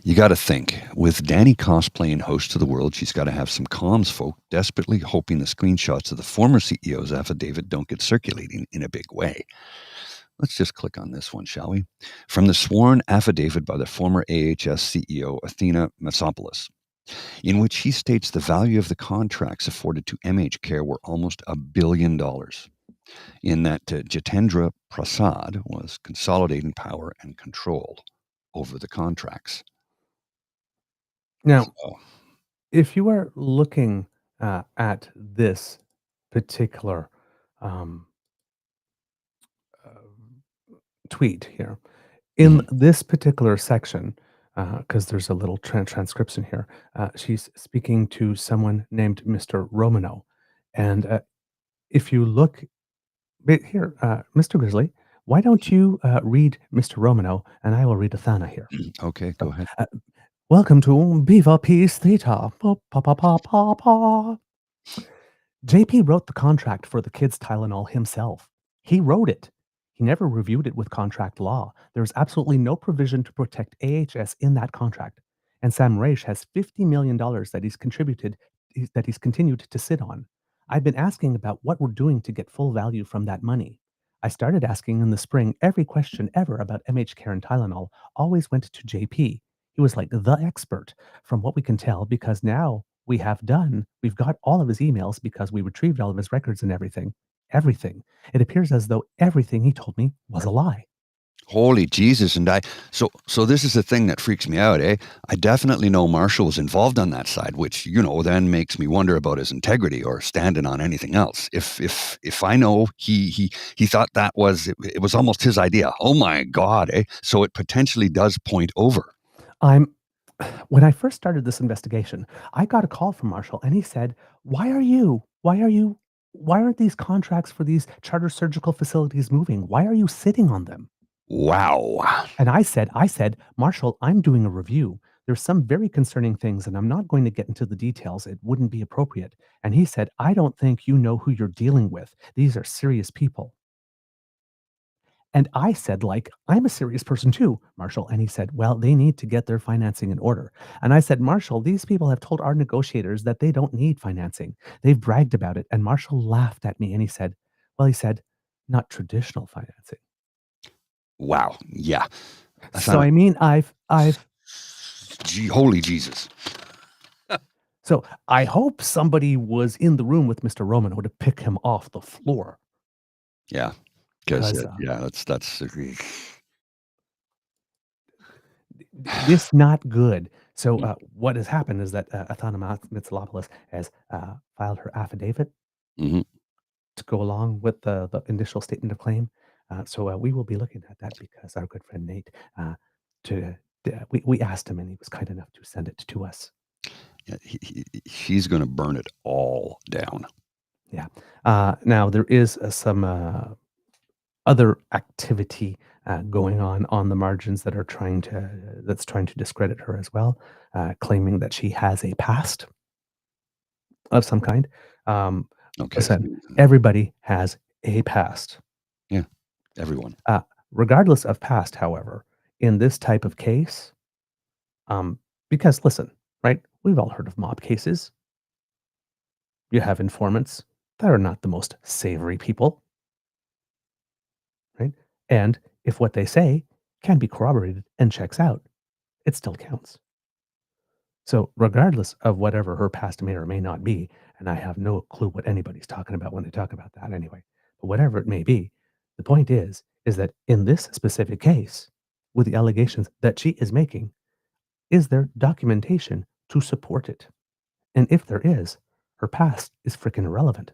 you got to think, with Danny cosplaying host of the world, she's got to have some comms folk desperately hoping the screenshots of the former CEO's affidavit don't get circulating in a big way. Let's just click on this one, shall we? From the sworn affidavit by the former AHS CEO, Athena Matsopoulos, in which he states the value of the contracts afforded to MH Care were almost $1 billion, in that Jitendra Prasad was consolidating power and control over the contracts. Now, if you are looking at this particular tweet here, in this particular section, because there's a little transcription here, she's speaking to someone named Mr. Romano. And if you look here, Mr. Grizzly, why don't you read Mr. Romano and I will read Athana here. Okay, go ahead. Welcome to Beaver Peace Theta. Pa, pa, pa, pa, pa, pa. JP wrote the contract for the kids' Tylenol himself. He wrote it. He never reviewed it with contract law. There's absolutely no provision to protect AHS in that contract. And Sam Raish has $50 million that he's continued to sit on. I've been asking about what we're doing to get full value from that money. I started asking in the spring every question ever about MH Care and Tylenol always went to JP. He was like the expert, from what we can tell, because now we've got all of his emails because we retrieved all of his records and everything. Everything. It appears as though everything he told me was a lie. Holy Jesus. And so this is the thing that freaks me out, eh? I definitely know Marshall was involved on that side, which, then makes me wonder about his integrity or standing on anything else. If I know he thought that it was almost his idea. Oh my God, eh? So it potentially does point over. When I first started this investigation, I got a call from Marshall and he said, why aren't these contracts for these charter surgical facilities moving? Why are you sitting on them? Wow. And I said, Marshall, I'm doing a review. There's some very concerning things and I'm not going to get into the details. It wouldn't be appropriate. And he said, I don't think you know who you're dealing with. These are serious people. And I said, I'm a serious person too, Marshall. And he said, well, they need to get their financing in order. And I said, Marshall, these people have told our negotiators that they don't need financing. They've bragged about it. And Marshall laughed at me and he said, not traditional financing. Wow. Yeah. So, I mean, I've holy Jesus. So I hope somebody was in the room with Mr. Romano to pick him off the floor. Yeah. Because that's this not good. So what has happened is that Athana Mitsalopoulos has filed her affidavit to go along with the initial statement of claim. So we will be looking at that because our good friend Nate we asked him, and he was kind enough to send it to us. Yeah, she's going to burn it all down. Yeah. Now there is some other activity going on the margins that's trying to discredit her as well, claiming that she has a past of some kind. Okay. Listen, everybody has a past. Yeah, everyone. Regardless of past, however, in this type of case, because listen, right? We've all heard of mob cases. You have informants that are not the most savory people, right? And if what they say can be corroborated and checks out, it still counts. So, regardless of whatever her past may or may not be, and I have no clue what anybody's talking about when they talk about that anyway, but whatever it may be, the point is that in this specific case, with the allegations that she is making, is there documentation to support it? And if there is, her past is freaking irrelevant.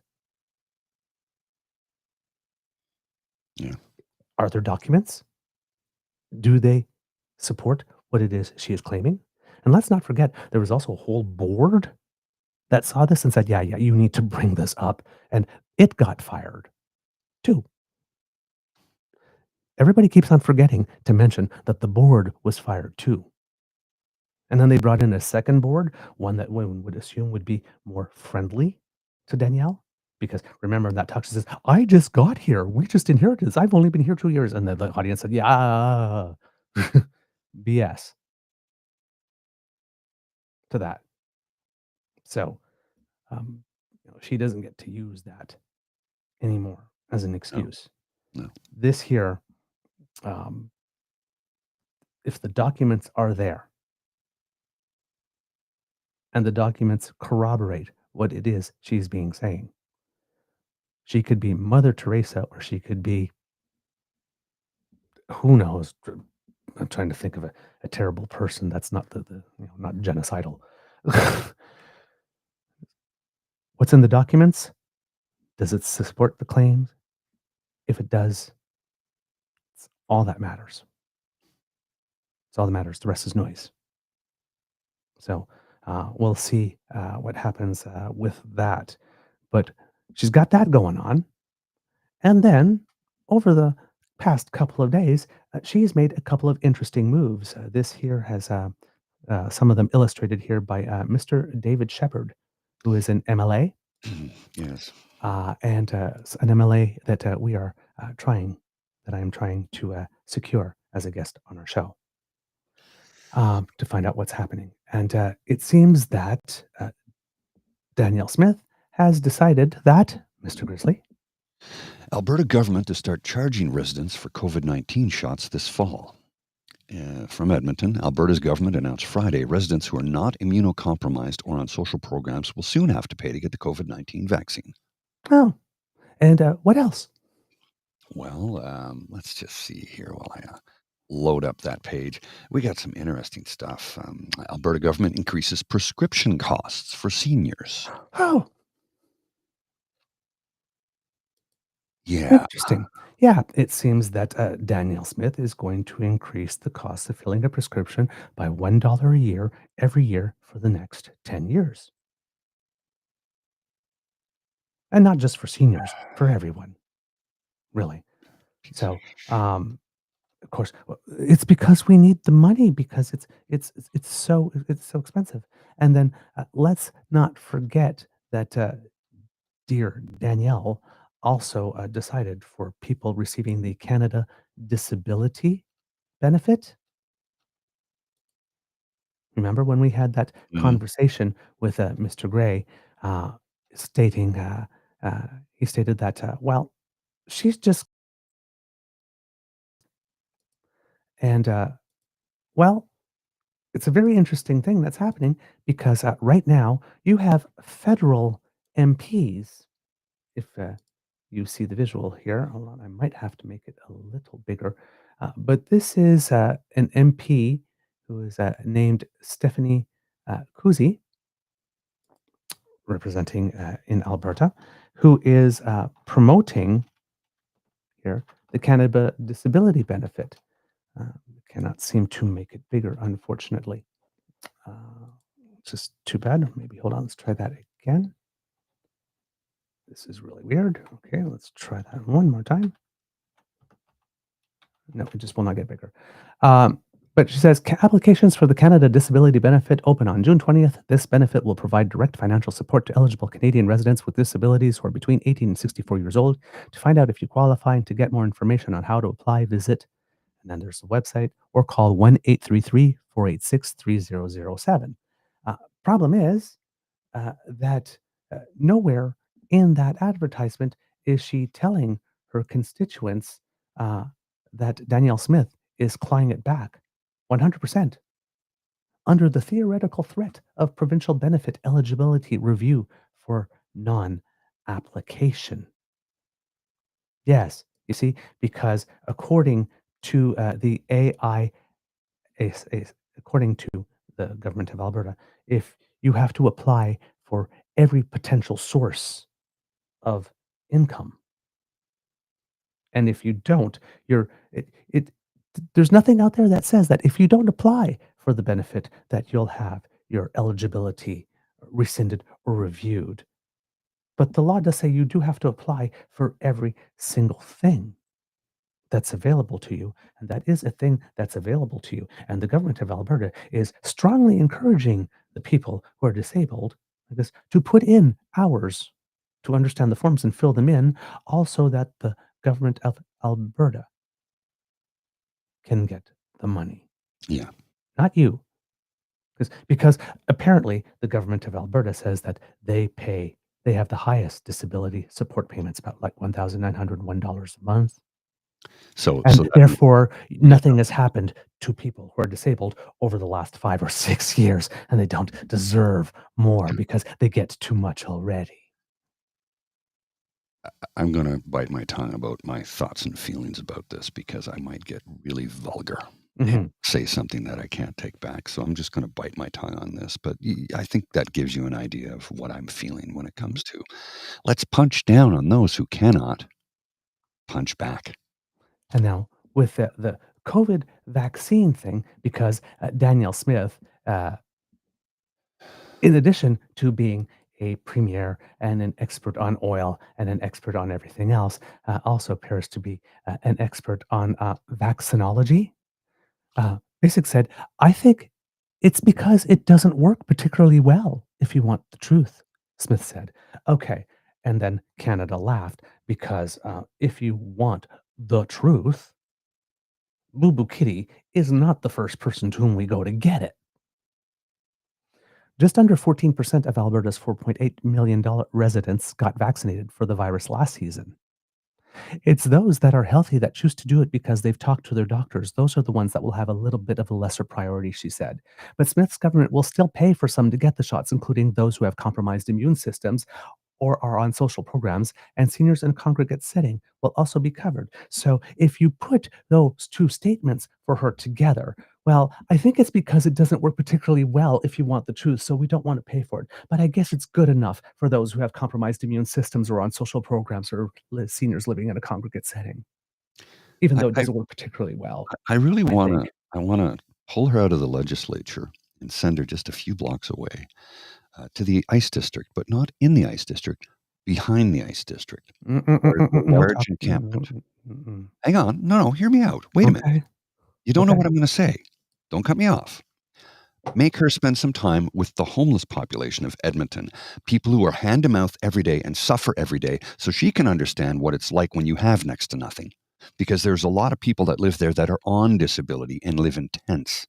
Yeah. Are there documents? Do they support what it is she is claiming? And let's not forget, there was also a whole board that saw this and said, yeah, you need to bring this up. And it got fired too. Everybody keeps on forgetting to mention that the board was fired too. And then they brought in a second board, one that one would assume would be more friendly to Danielle. Because remember, that talk, she says, I just got here. We just inherited this. I've only been here 2 years. And the audience said, yeah, BS to that. So she doesn't get to use that anymore as an excuse. No. This here, if the documents are there and the documents corroborate what it is she's being saying, she could be Mother Teresa or she could be, who knows? I'm trying to think of a terrible person that's not not genocidal. What's in the documents? Does it support the claims? If it does, it's all that matters. It's all that matters. The rest is noise. So we'll see what happens with that. But she's got that going on. And then over the past couple of days, she's made a couple of interesting moves. This here has some of them illustrated here by Mr. David Shepard, who is an MLA. Yes. And an MLA that I am trying to secure as a guest on our show to find out what's happening. And it seems that Danielle Smith has decided that, Mr. Grizzly, Alberta government to start charging residents for COVID-19 shots this fall. From Edmonton, Alberta's government announced Friday residents who are not immunocompromised or on social programs will soon have to pay to get the COVID-19 vaccine. Oh, and what else? Well, let's just see here while I load up that page. We got some interesting stuff. Alberta government increases prescription costs for seniors. Oh, yeah. Interesting. Yeah, it seems that Danielle Smith is going to increase the cost of filling a prescription by $1 a year every year for the next 10 years. And not just for seniors, for everyone. Really. So, of course, it's because we need the money because it's so expensive. And then let's not forget that dear Danielle also decided for people receiving the Canada Disability Benefit. Remember when we had that conversation with Mr. Gray, stating he stated that she's just and it's a very interesting thing that's happening because right now you have federal MPs. If you see the visual here, hold on, I might have to make it a little bigger. But this is an MP who is named Stephanie Kuzi, representing in Alberta, who is promoting here the Canada Disability Benefit. cannot seem to make it bigger, unfortunately. Just too bad. Maybe, hold on, let's try that again. This is really weird. Okay, let's try that one more time. No, it just will not get bigger. But she says, applications for the Canada Disability Benefit open on June 20th. This benefit will provide direct financial support to eligible Canadian residents with disabilities who are between 18 and 64 years old. To find out if you qualify and to get more information on how to apply, visit, and then there's the website, or call 1-833-486-3007. Problem is that nowhere in that advertisement is she telling her constituents that Danielle Smith is clawing it back 100% under the theoretical threat of provincial benefit eligibility review for non-application. Yes, you see, because according to the according to the government of Alberta, if you have to apply for every potential source of income, and if you don't, there's nothing out there that says that if you don't apply for the benefit that you'll have your eligibility rescinded or reviewed. But the law does say you do have to apply for every single thing that's available to you, and that is a thing that's available to you. And the government of Alberta is strongly encouraging the people who are disabled, I guess, to put in hours to understand the forms and fill them in, also that the government of Alberta can get the money. Yeah. Not you. Because apparently the government of Alberta says that they have the highest disability support payments, about like $1,901 a month. So therefore, nothing has happened to people who are disabled over the last 5 or 6 years, and they don't deserve more because they get too much already. I'm going to bite my tongue about my thoughts and feelings about this because I might get really vulgar and say something that I can't take back. So I'm just going to bite my tongue on this. But I think that gives you an idea of what I'm feeling when it comes to let's punch down on those who cannot punch back. And now with the COVID vaccine thing, because Danielle Smith, in addition to being a premier and an expert on oil and an expert on everything else, also appears to be an expert on vaccinology. Basic said, I think it's because it doesn't work particularly well, if you want the truth, Smith said. Okay. And then Canada laughed because if you want the truth, Boo Boo Kitty is not the first person to whom we go to get it. Just under 14% of Alberta's $4.8 million residents got vaccinated for the virus last season. It's those that are healthy that choose to do it because they've talked to their doctors. Those are the ones that will have a little bit of a lesser priority, she said. But Smith's government will still pay for some to get the shots, including those who have compromised immune systems or are on social programs, and seniors in congregate setting will also be covered. So if you put those two statements for her together, well, I think it's because it doesn't work particularly well if you want the truth, so we don't want to pay for it. But I guess it's good enough for those who have compromised immune systems or on social programs or seniors living in a congregate setting, even though it doesn't work particularly well. I really want to pull her out of the legislature and send her just a few blocks away to the ice district, but not in the ice district, behind the ice district. Large encampment. Hang on. No, hear me out. Wait a minute. You don't know what I'm going to say. Don't cut me off. Make her spend some time with the homeless population of Edmonton, people who are hand to mouth every day and suffer every day, so she can understand what it's like when you have next to nothing. Because there's a lot of people that live there that are on disability and live in tents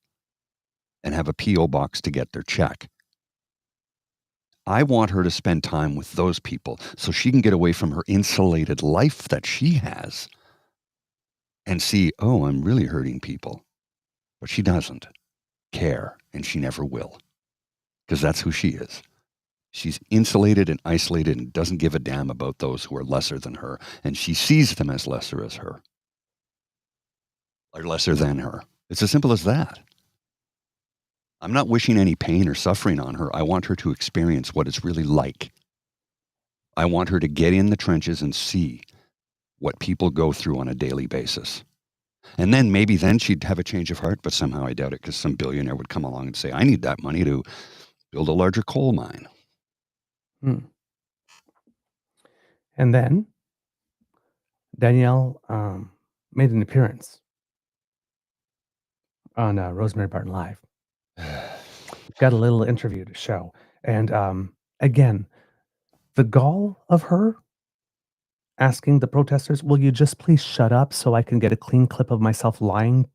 and have a P.O. box to get their check. I want her to spend time with those people so she can get away from her insulated life that she has and see, oh, I'm really hurting people. But she doesn't care, and she never will, because that's who she is. She's insulated and isolated and doesn't give a damn about those who are lesser than her, and she sees them as lesser as her, or lesser than her. It's as simple as that. I'm not wishing any pain or suffering on her. I want her to experience what it's really like. I want her to get in the trenches and see what people go through on a daily basis. And then maybe then she'd have a change of heart, but somehow I doubt it because some billionaire would come along and say, I need that money to build a larger coal mine. Hmm. And then Danielle made an appearance on Rosemary Barton Live. Got a little interview to show. And again, the gall of her asking the protesters, will you just please shut up so I can get a clean clip of myself lying?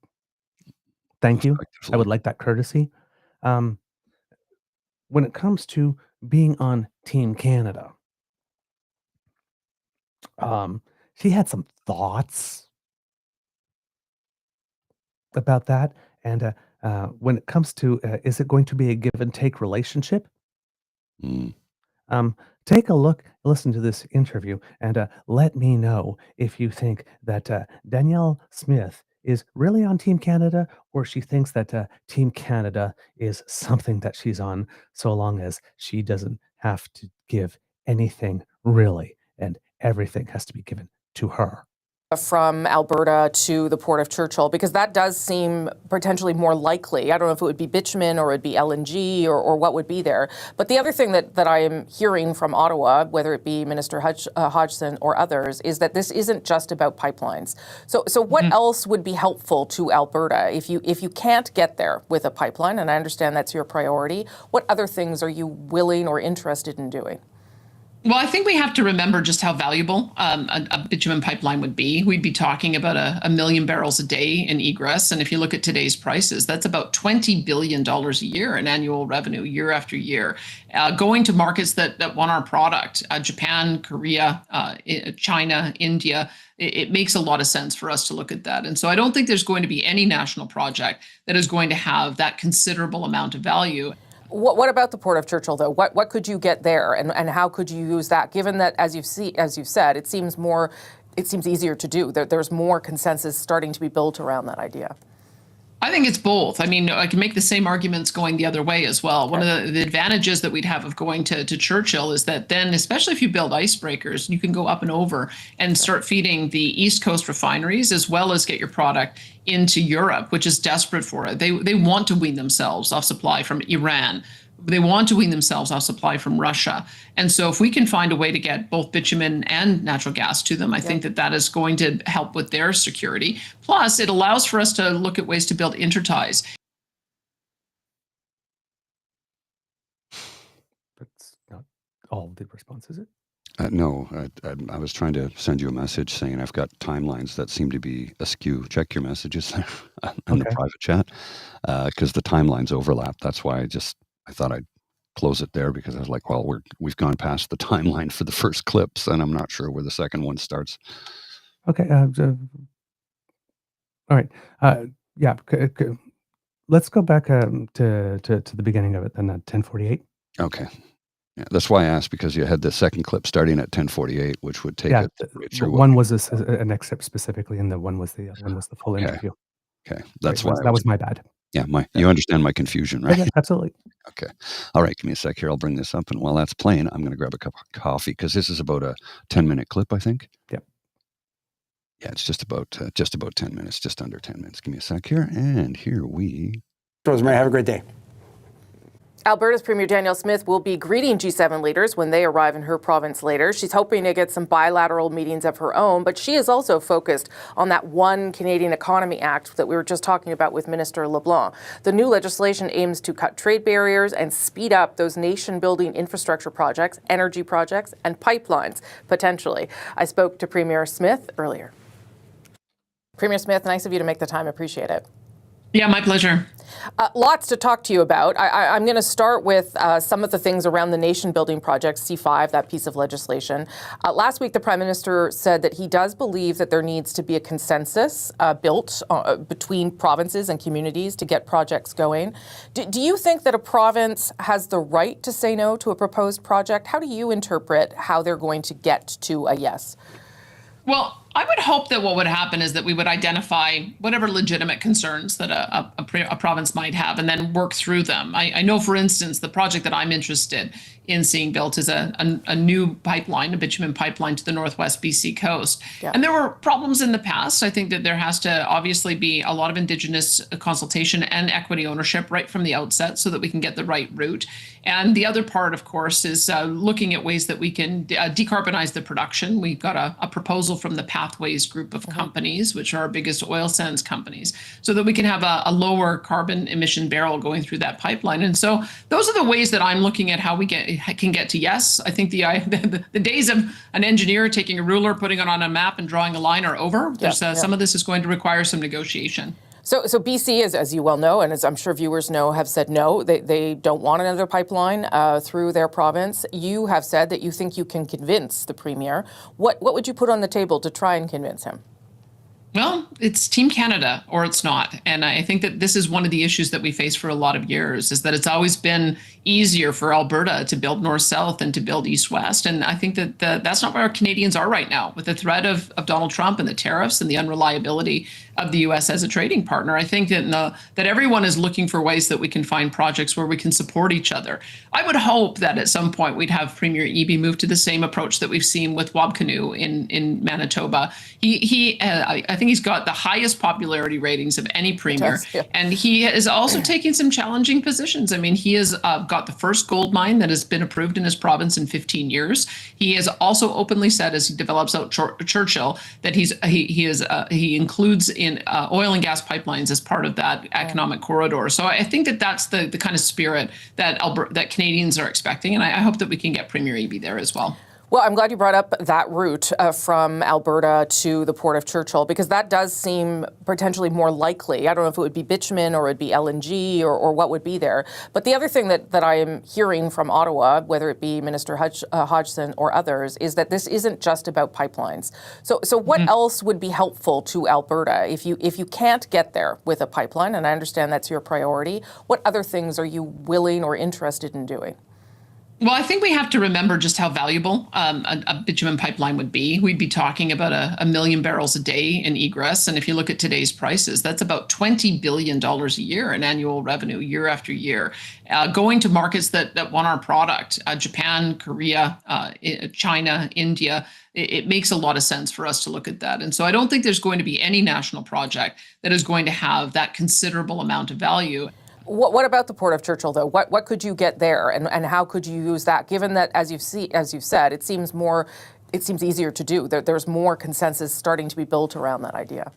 Thank you. I would like that courtesy. When it comes to being on Team Canada, she had some thoughts about that. And when it comes to, is it going to be a give and take relationship? Mm. Take a look, listen to this interview, and let me know if you think that Danielle Smith is really on Team Canada, or she thinks that Team Canada is something that she's on, so long as she doesn't have to give anything really, and everything has to be given to her. From Alberta to the Port of Churchill, because that does seem potentially more likely. I don't know if it would be bitumen or it would be LNG or what would be there. But the other thing that I am hearing from Ottawa, whether it be Minister Hodgson or others, is that this isn't just about pipelines. So what else would be helpful to Alberta if you can't get there with a pipeline? And I understand that's your priority. What other things are you willing or interested in doing? Well, I think we have to remember just how valuable a bitumen pipeline would be. We'd be talking about a million barrels a day in egress. And if you look at today's prices, that's about $20 billion a year in annual revenue year after year, going to markets that want our product, Japan, Korea, China, India. It makes a lot of sense for us to look at that. And so I don't think there's going to be any national project that is going to have that considerable amount of value. What about the Port of Churchill, though? What could you get there, and how could you use that? Given that, as you've said, it seems easier to do. There's more consensus starting to be built around that idea. I think it's both. I mean, I can make the same arguments going the other way as well. One of the advantages that we'd have of going to Churchill is that then, especially if you build icebreakers, you can go up and over and start feeding the East Coast refineries as well as get your product into Europe, which is desperate for it. They want to wean themselves off supply from Iran. They want to wean themselves off supply from Russia. And so if we can find a way to get both bitumen and natural gas to them, I think that is going to help with their security. Plus, it allows for us to look at ways to build interties. That's not all the response, is it? No, I was trying to send you a message saying I've got timelines that seem to be askew. Check your messages there on the private chat because the timelines overlap. That's why I thought I'd close it there because I was like, well, we've gone past the timeline for the first clips, and I'm not sure where the second one starts. Okay. All right. Yeah. Let's go back to the beginning of it then, 10:48. Okay. Yeah, that's why I asked, because you had the second clip starting at 10:48, which would take it right through. One was an excerpt specifically, and the one was the full interview. Okay, that's why that was my bad. Yeah, you understand my confusion, right? Yeah, absolutely. Okay. All right, give me a sec here. I'll bring this up, and while that's playing, I'm going to grab a cup of coffee because this is about a 10-minute clip, I think. Yep. Yeah, it's just about 10 minutes, just under 10 minutes. Give me a sec here, and here we. Rosemary, have a great day. Alberta's Premier Danielle Smith will be greeting G7 leaders when they arrive in her province later. She's hoping to get some bilateral meetings of her own, but she is also focused on that One Canadian Economy Act that we were just talking about with Minister LeBlanc. The new legislation aims to cut trade barriers and speed up those nation-building infrastructure projects, energy projects, and pipelines, potentially. I spoke to Premier Smith earlier. Premier Smith, nice of you to make the time. Appreciate it. Yeah, my pleasure. Lots to talk to you about. I'm going to start with some of the things around the nation-building project, C5, that piece of legislation. Last week, the Prime Minister said that he does believe that there needs to be a consensus built between provinces and communities to get projects going. Do you think that a province has the right to say no to a proposed project? How do you interpret how they're going to get to a yes? Well, I would hope that what would happen is that we would identify whatever legitimate concerns that a province might have and then work through them. I know, for instance, the project that I'm interested in seeing built is a new pipeline, a bitumen pipeline to the northwest BC coast. Yeah. And there were problems in the past. I think that there has to obviously be a lot of Indigenous consultation and equity ownership right from the outset so that we can get the right route. And the other part, of course, is looking at ways that we can decarbonize the production. We've got a proposal from the Pathways group of companies, which are our biggest oil sands companies, so that we can have a lower carbon emission barrel going through that pipeline. And so those are the ways that I'm looking at how we can get to yes. I think the days of an engineer taking a ruler, putting it on a map and drawing a line are over. Some of this is going to require some negotiation. So BC, as you well know, and as I'm sure viewers know, have said no. They don't want another pipeline through their province. You have said that you think you can convince the Premier. What would you put on the table to try and convince him? Well, it's Team Canada or it's not. And I think that this is one of the issues that we face for a lot of years, is that it's always been easier for Alberta to build north-south than to build east-west. And I think that that's not where our Canadians are right now. With the threat of Donald Trump and the tariffs and the unreliability of the U.S. as a trading partner, I think that everyone is looking for ways that we can find projects where we can support each other. I would hope that at some point we'd have Premier Eby move to the same approach that we've seen with Wabkanu in Manitoba. I think he's got the highest popularity ratings of any premier, and he is also taking some challenging positions. I mean, he has got the first gold mine that has been approved in his province in 15 years. He has also openly said, as he develops out Churchill, that he includes in oil and gas pipelines as part of that economic corridor. So I think that that's the kind of spirit that Canadians are expecting, and I hope that we can get Premier Eby there as well. Well, I'm glad you brought up that route from Alberta to the Port of Churchill, because that does seem potentially more likely. I don't know if it would be bitumen or it would be LNG or what would be there. But the other thing that I am hearing from Ottawa, whether it be Minister Hodgson or others, is that this isn't just about pipelines. So what else would be helpful to Alberta if you can't get there with a pipeline? And I understand that's your priority. What other things are you willing or interested in doing? Well, I think we have to remember just how valuable a bitumen pipeline would be. We'd be talking about a million barrels a day in egress. And if you look at today's prices, that's about $20 billion a year in annual revenue year after year, going to markets that want our product, Japan, Korea, China, India. It makes a lot of sense for us to look at that. And so I don't think there's going to be any national project that is going to have that considerable amount of value. What about the Port of Churchill, though? What could you get there, and how could you use that? Given that, as you've said, it seems easier to do. There's more consensus starting to be built around that idea.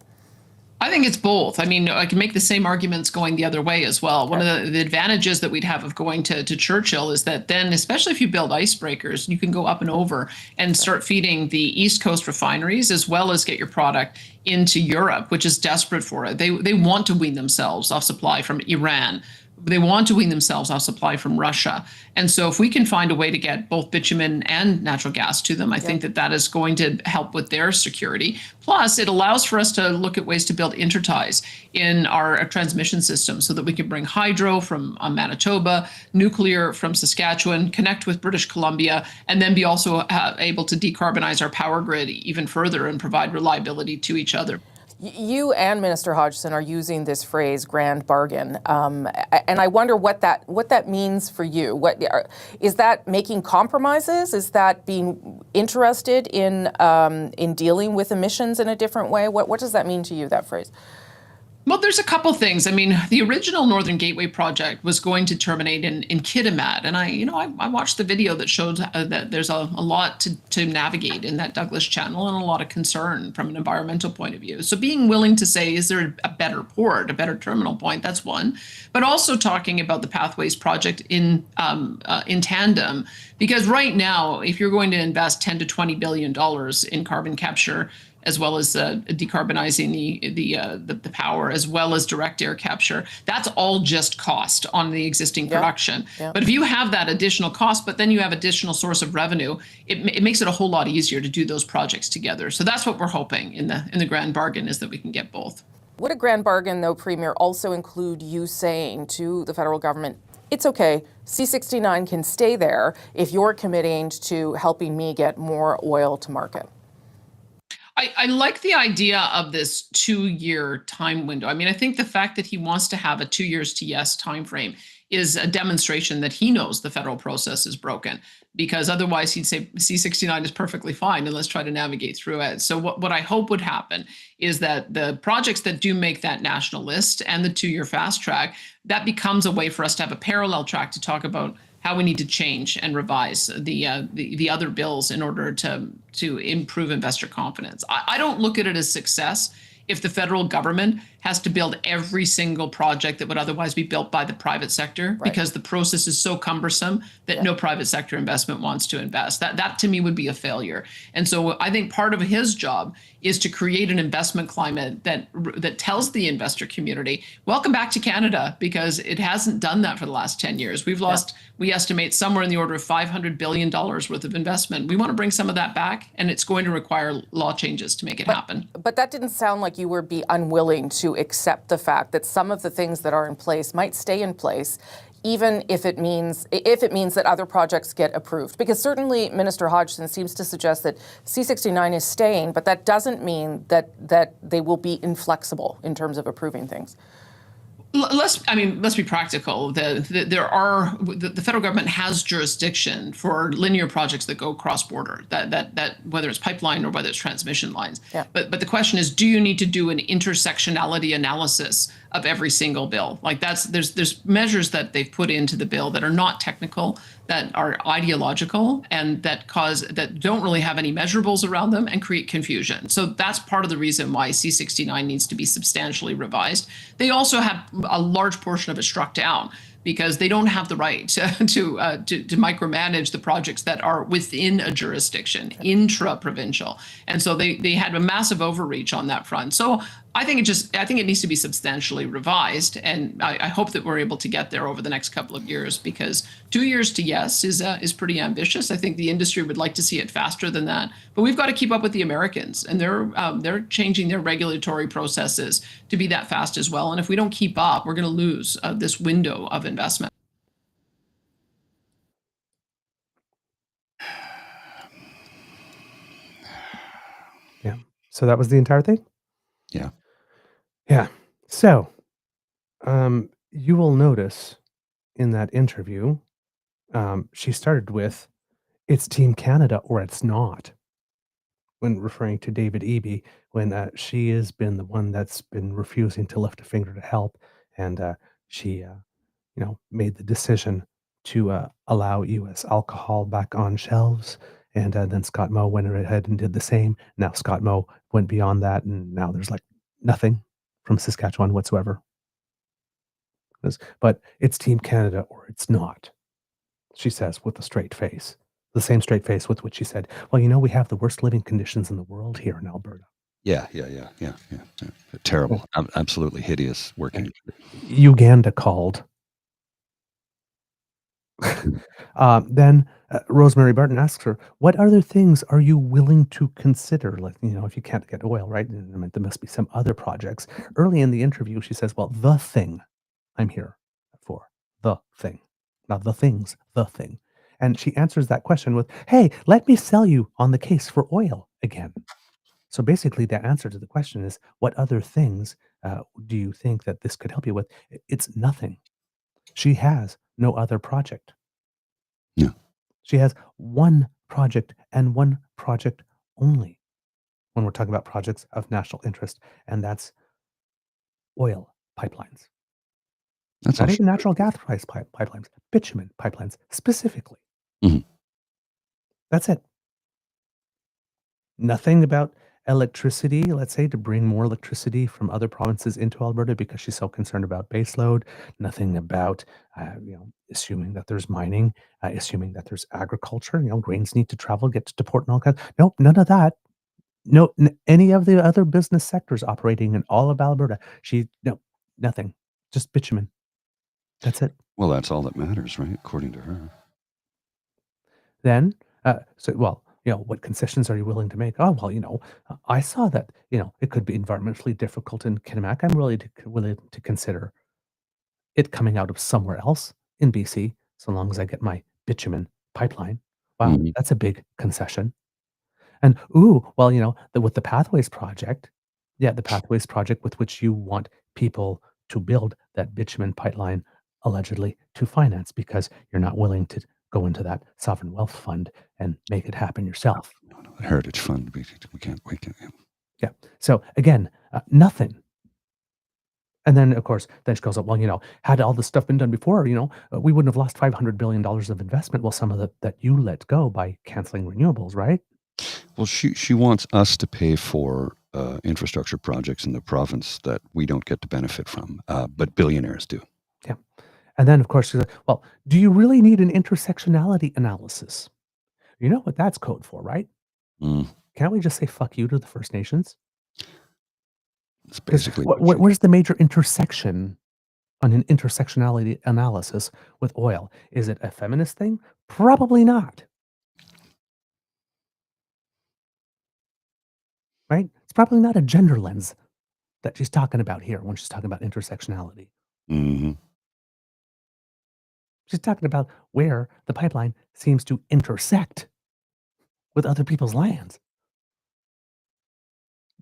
I think it's both. I mean, I can make the same arguments going the other way as well. One of the advantages that we'd have of going to Churchill is that then, especially if you build icebreakers, you can go up and over and start feeding the East Coast refineries, as well as get your product into Europe, which is desperate for it. They want to wean themselves off supply from Iran. They want to wean themselves off supply from Russia. And so if we can find a way to get both bitumen and natural gas to them, I think that is going to help with their security. Plus, it allows for us to look at ways to build interties in our transmission system so that we can bring hydro from Manitoba, nuclear from Saskatchewan, connect with British Columbia, and then be also able to decarbonize our power grid even further and provide reliability to each other. You and Minister Hodgson are using this phrase "grand bargain," and I wonder what that means for you. Is that making compromises? Is that being interested in dealing with emissions in a different way? What does that mean to you, that phrase? Well, there's a couple things. I mean, the original Northern Gateway project was going to terminate in Kitimat, and I watched the video that showed that there's a lot to navigate in that Douglas Channel and a lot of concern from an environmental point of view. So being willing to say, is there a better port, a better terminal point? That's one. But also talking about the Pathways project in tandem, because right now, if you're going to invest $10 to $20 billion in carbon capture, as well as decarbonizing the power, as well as direct air capture. That's all just cost on the existing production. Yeah. But if you have that additional cost, but then you have additional source of revenue, it makes it a whole lot easier to do those projects together. So that's what we're hoping in the grand bargain, is that we can get both. Would a grand bargain, though, Premier, also include you saying to the federal government, it's okay, C-69 can stay there if you're committing to helping me get more oil to market? I like the idea of this 2-year time window. I mean, I think the fact that he wants to have a 2 years to yes timeframe is a demonstration that he knows the federal process is broken, because otherwise he'd say C69 is perfectly fine and let's try to navigate through it. So what I hope would happen is that the projects that do make that national list and the 2-year fast track, that becomes a way for us to have a parallel track to talk about how we need to change and revise the other bills in order to improve investor confidence. I don't look at it as success if the federal government has to build every single project that would otherwise be built by the private sector, because the process is so cumbersome that no private sector investment wants to invest. That to me would be a failure. And so I think part of his job is to create an investment climate that tells the investor community, welcome back to Canada, because it hasn't done that for the last 10 years. We've lost, we estimate, somewhere in the order of $500 billion worth of investment. We want to bring some of that back, and it's going to require law changes to make it happen. But that didn't sound like you would be unwilling to accept the fact that some of the things that are in place might stay in place, even if it means that other projects get approved. Because certainly Minister Hodgson seems to suggest that C69 is staying, but that doesn't mean that they will be inflexible in terms of approving things. Let's be practical. The federal government has jurisdiction for linear projects that go cross-border, that whether it's pipeline or whether it's transmission lines. But the question is, do you need to do an intersectionality analysis of every single bill? Like there's measures that they've put into the bill that are not technical, that are ideological, and that don't really have any measurables around them and create confusion. So that's part of the reason why C69 needs to be substantially revised. They also have a large portion of it struck down because they don't have the right to micromanage the projects that are within a jurisdiction, intra-provincial. And so they had a massive overreach on that front. So I think it needs to be substantially revised, and I hope that we're able to get there over the next couple of years, because 2 years to yes is pretty ambitious. I think the industry would like to see it faster than that, but we've got to keep up with the Americans, and they're changing their regulatory processes to be that fast as well. And if we don't keep up, we're going to lose this window of investment. Yeah. So that was the entire thing? Yeah. Yeah. So, you will notice in that interview, she started with, it's Team Canada or it's not, when referring to David Eby, when she has been the one that's been refusing to lift a finger to help. And she, made the decision to allow U.S. alcohol back on shelves. And then Scott Moe went ahead and did the same. Now Scott Moe went beyond that, and now there's like nothing from Saskatchewan whatsoever. But it's Team Canada or it's not, she says with a straight face. The same straight face with which she said, well, we have the worst living conditions in the world here in Alberta. Yeah. Terrible. Absolutely hideous working. Uganda called. Then Rosemary Barton asks her, what other things are you willing to consider? Like, if you can't get oil, right? There must be some other projects. Early in the interview, she says, well, the thing I'm here for, the thing. Not the things, the thing. And she answers that question with, hey, let me sell you on the case for oil again. So basically, the answer to the question is, what other things do you think that this could help you with? It's nothing. She has no other project. Yeah. She has one project and one project only when we're talking about projects of national interest, and that's oil pipelines. That's not even natural gas price pipelines, bitumen pipelines specifically. Mm-hmm. That's it. Nothing about electricity, let's say, to bring more electricity from other provinces into Alberta because she's so concerned about baseload. Nothing about, assuming that there's mining, assuming that there's agriculture. Grains need to travel, get to port and all that. Nope, none of that. No, any of the other business sectors operating in all of Alberta. Nothing. Just bitumen. That's it. Well, that's all that matters, right? According to her. Then, what concessions are you willing to make? Oh, well, I saw that, it could be environmentally difficult in Kitimat. I'm willing to consider it coming out of somewhere else in BC, so long as I get my bitumen pipeline. Wow, that's a big concession. And ooh, well, with the Pathways Project, the Pathways Project with which you want people to build that bitumen pipeline allegedly to finance because you're not willing to go into that sovereign wealth fund and make it happen yourself. No, the Heritage Fund. We can't. Yeah. So again, nothing. And then, of course, then she goes up, well, had all this stuff been done before, we wouldn't have lost $500 billion of investment. Well, some of that you let go by canceling renewables, right? Well, she wants us to pay for infrastructure projects in the province that we don't get to benefit from, but billionaires do. Yeah. And then, of course, she's like, well, do you really need an intersectionality analysis? You know what that's code for, right? Mm, Can't we just say fuck you to the First Nations? it's basically Where's the major intersection on an intersectionality analysis with oil? Is it a feminist thing? Probably not. Right? It's probably not a gender lens that she's talking about here when she's talking about intersectionality. Mm-hmm. She's talking about where the pipeline seems to intersect with other people's lands.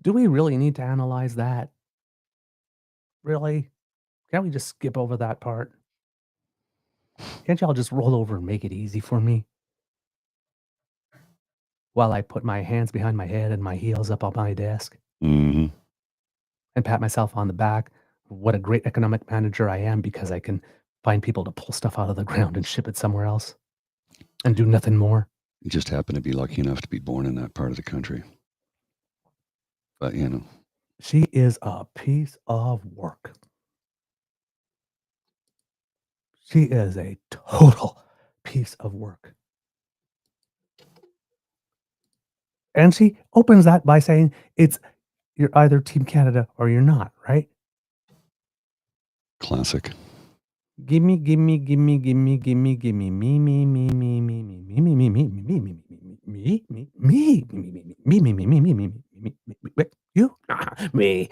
Do we really need to analyze that? Really? Can't we just skip over that part? Can't y'all just roll over and make it easy for me? While I put my hands behind my head and my heels up on my desk Mm-hmm. and pat myself on the back. What a great economic manager I am because I can find people to pull stuff out of the ground and ship it somewhere else and do nothing more. You just happen to be lucky enough to be born in that part of the country. But, She is a piece of work. She is a total piece of work. And she opens that by saying you're either Team Canada or you're not, right? classic. Gimme, gimme, gimme, gimme, gimme, gimme, me, me, me, me, me, me, me, me, me, me, me, me, me, me, me, me, me, you, me.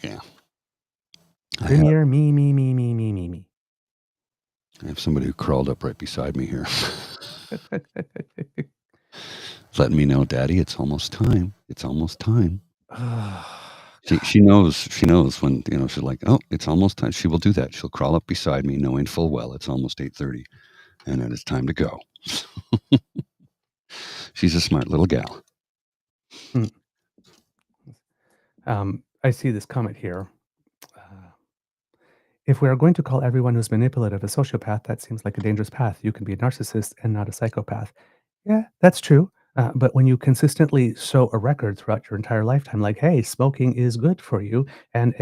Yeah. Premier, me, me, me, me, me, me, me. I have somebody who crawled up right beside me here. Letting me know, Daddy, it's almost time. It's almost time. She knows when, she's like, oh, it's almost time. She will do that. She'll crawl up beside me knowing full well it's almost 8:30 and then it's time to go. She's a smart little gal. I see this comment here. If we are going to call everyone who's manipulative a sociopath, that seems like a dangerous path. You can be a narcissist and not a psychopath. Yeah, that's true. But when you consistently show a record throughout your entire lifetime, like, hey, smoking is good for you. And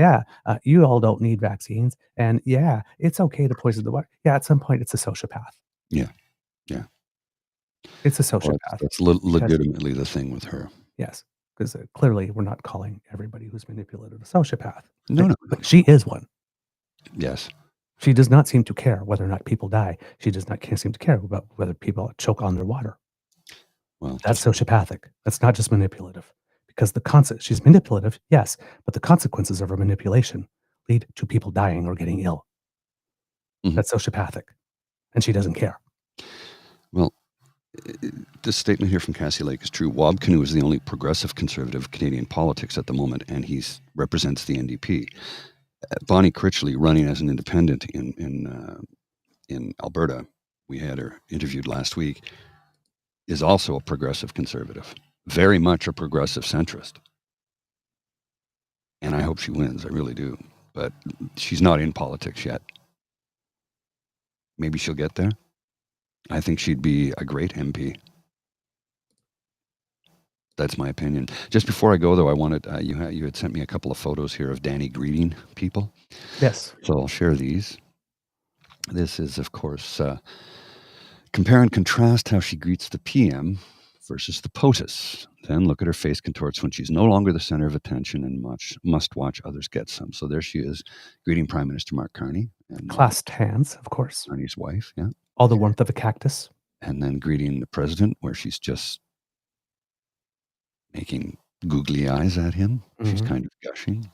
you all don't need vaccines. And it's okay to poison the water. Yeah, at some point, it's a sociopath. Yeah. It's a sociopath. That's legitimately the thing with her. Yes, because clearly we're not calling everybody who's manipulative a sociopath. No. But she is one. Yes. She does not seem to care whether or not people die. She does not seem to care about whether people choke on their water. Well, that's sociopathic. That's not just manipulative. Because she's manipulative, yes, but the consequences of her manipulation lead to people dying or getting ill. Mm-hmm. That's sociopathic. And she doesn't care. Well, this statement here from Cassie Lake is true. Wab Kinew is the only progressive conservative Canadian politics at the moment, and he represents the NDP. Bonnie Critchley, running as an independent in Alberta, we had her interviewed last week, is also a progressive conservative, very much a progressive centrist. And I hope she wins, I really do. But she's not in politics yet. Maybe she'll get there. I think she'd be a great MP. That's my opinion. Just before I go, though, I wanted you had sent me a couple of photos here of Danny greeting people. Yes. So I'll share these. This is, of course, compare and contrast how she greets the PM versus the POTUS. Then look at her face contorts when she's no longer the center of attention and must watch others get some. So there she is, greeting Prime Minister Mark Carney. And, clasped hands, of course. Carney's wife, yeah. All the warmth of a cactus. And then greeting the president, where she's just making googly eyes at him. Mm-hmm. She's kind of gushing.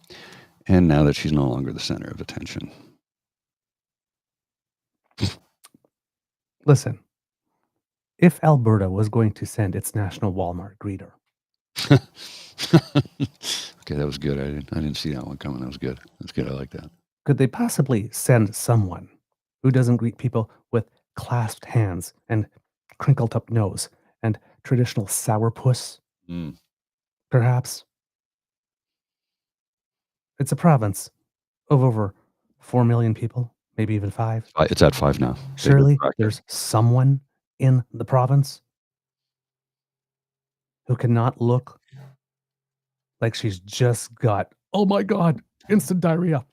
And now that she's no longer the center of attention. Listen, if Alberta was going to send its national Walmart greeter, Okay, that was good. I didn't see that one coming. That was good. That's good. I like that. could they possibly send someone who doesn't greet people with clasped hands and crinkled up nose and traditional sourpuss, Mm. perhaps? It's a province of over 4 million people, maybe even 5. It's at 5 now. They did Surely track it. there's someone in the province who cannot look like she's just got, oh my God, instant diarrhea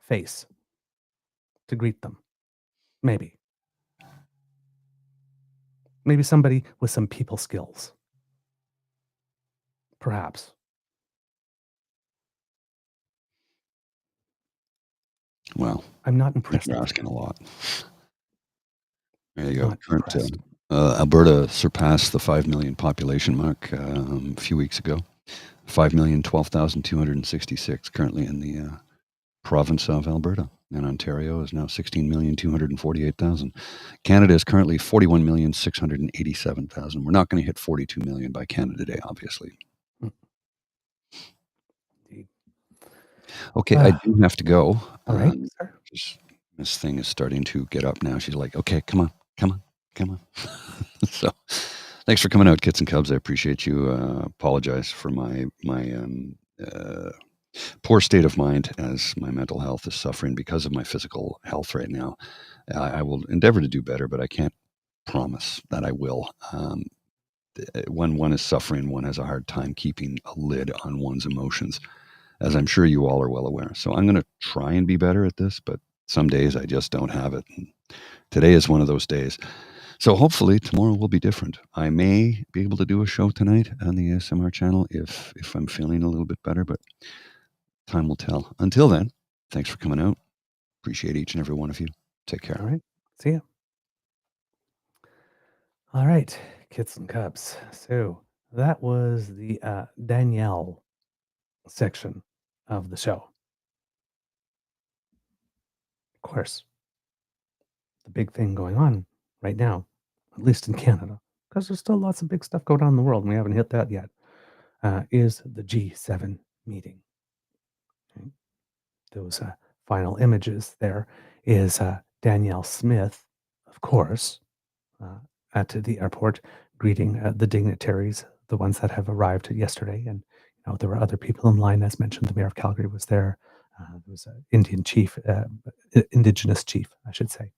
face to greet them. Maybe. Maybe somebody with some people skills. Perhaps. Well, I'm not I think impressed. you're asking a lot. There you Not go. Current, impressed. Alberta surpassed the 5 million population mark a few weeks ago. 5,012,266 currently in the province of Alberta. And Ontario is now 16,248,000. Canada is currently 41,687,000. We're not going to hit 42 million by Canada Day, obviously. Indeed. Okay, I do have to go. All right, sir. This thing is starting to get up now. She's like, okay, come on. So thanks for coming out, Kits and Cubs. I appreciate you. Apologize for my poor state of mind as my mental health is suffering because of my physical health right now. I will endeavor to do better, but I can't promise that I will. When one is suffering, one has a hard time keeping a lid on one's emotions, as I'm sure you all are well aware. So I'm going to try and be better at this, but some days I just don't have it. And today is one of those days. So hopefully tomorrow will be different. I may be able to do a show tonight on the ASMR channel if I'm feeling a little bit better, but time will tell. Until then, thanks for coming out. Appreciate each and every one of you. Take care. All right. See ya. All right, Kits and Cubs. So that was the Danielle section of the show. Of course, the big thing going on right now, at least in Canada, because there's still lots of big stuff going on in the world, and we haven't hit that yet, is the G7 meeting. Okay. Those final images there is Danielle Smith, of course, at the airport greeting the dignitaries, the ones that have arrived yesterday. And there were other people in line, as mentioned. The mayor of Calgary was there. There was an Indigenous chief, I should say,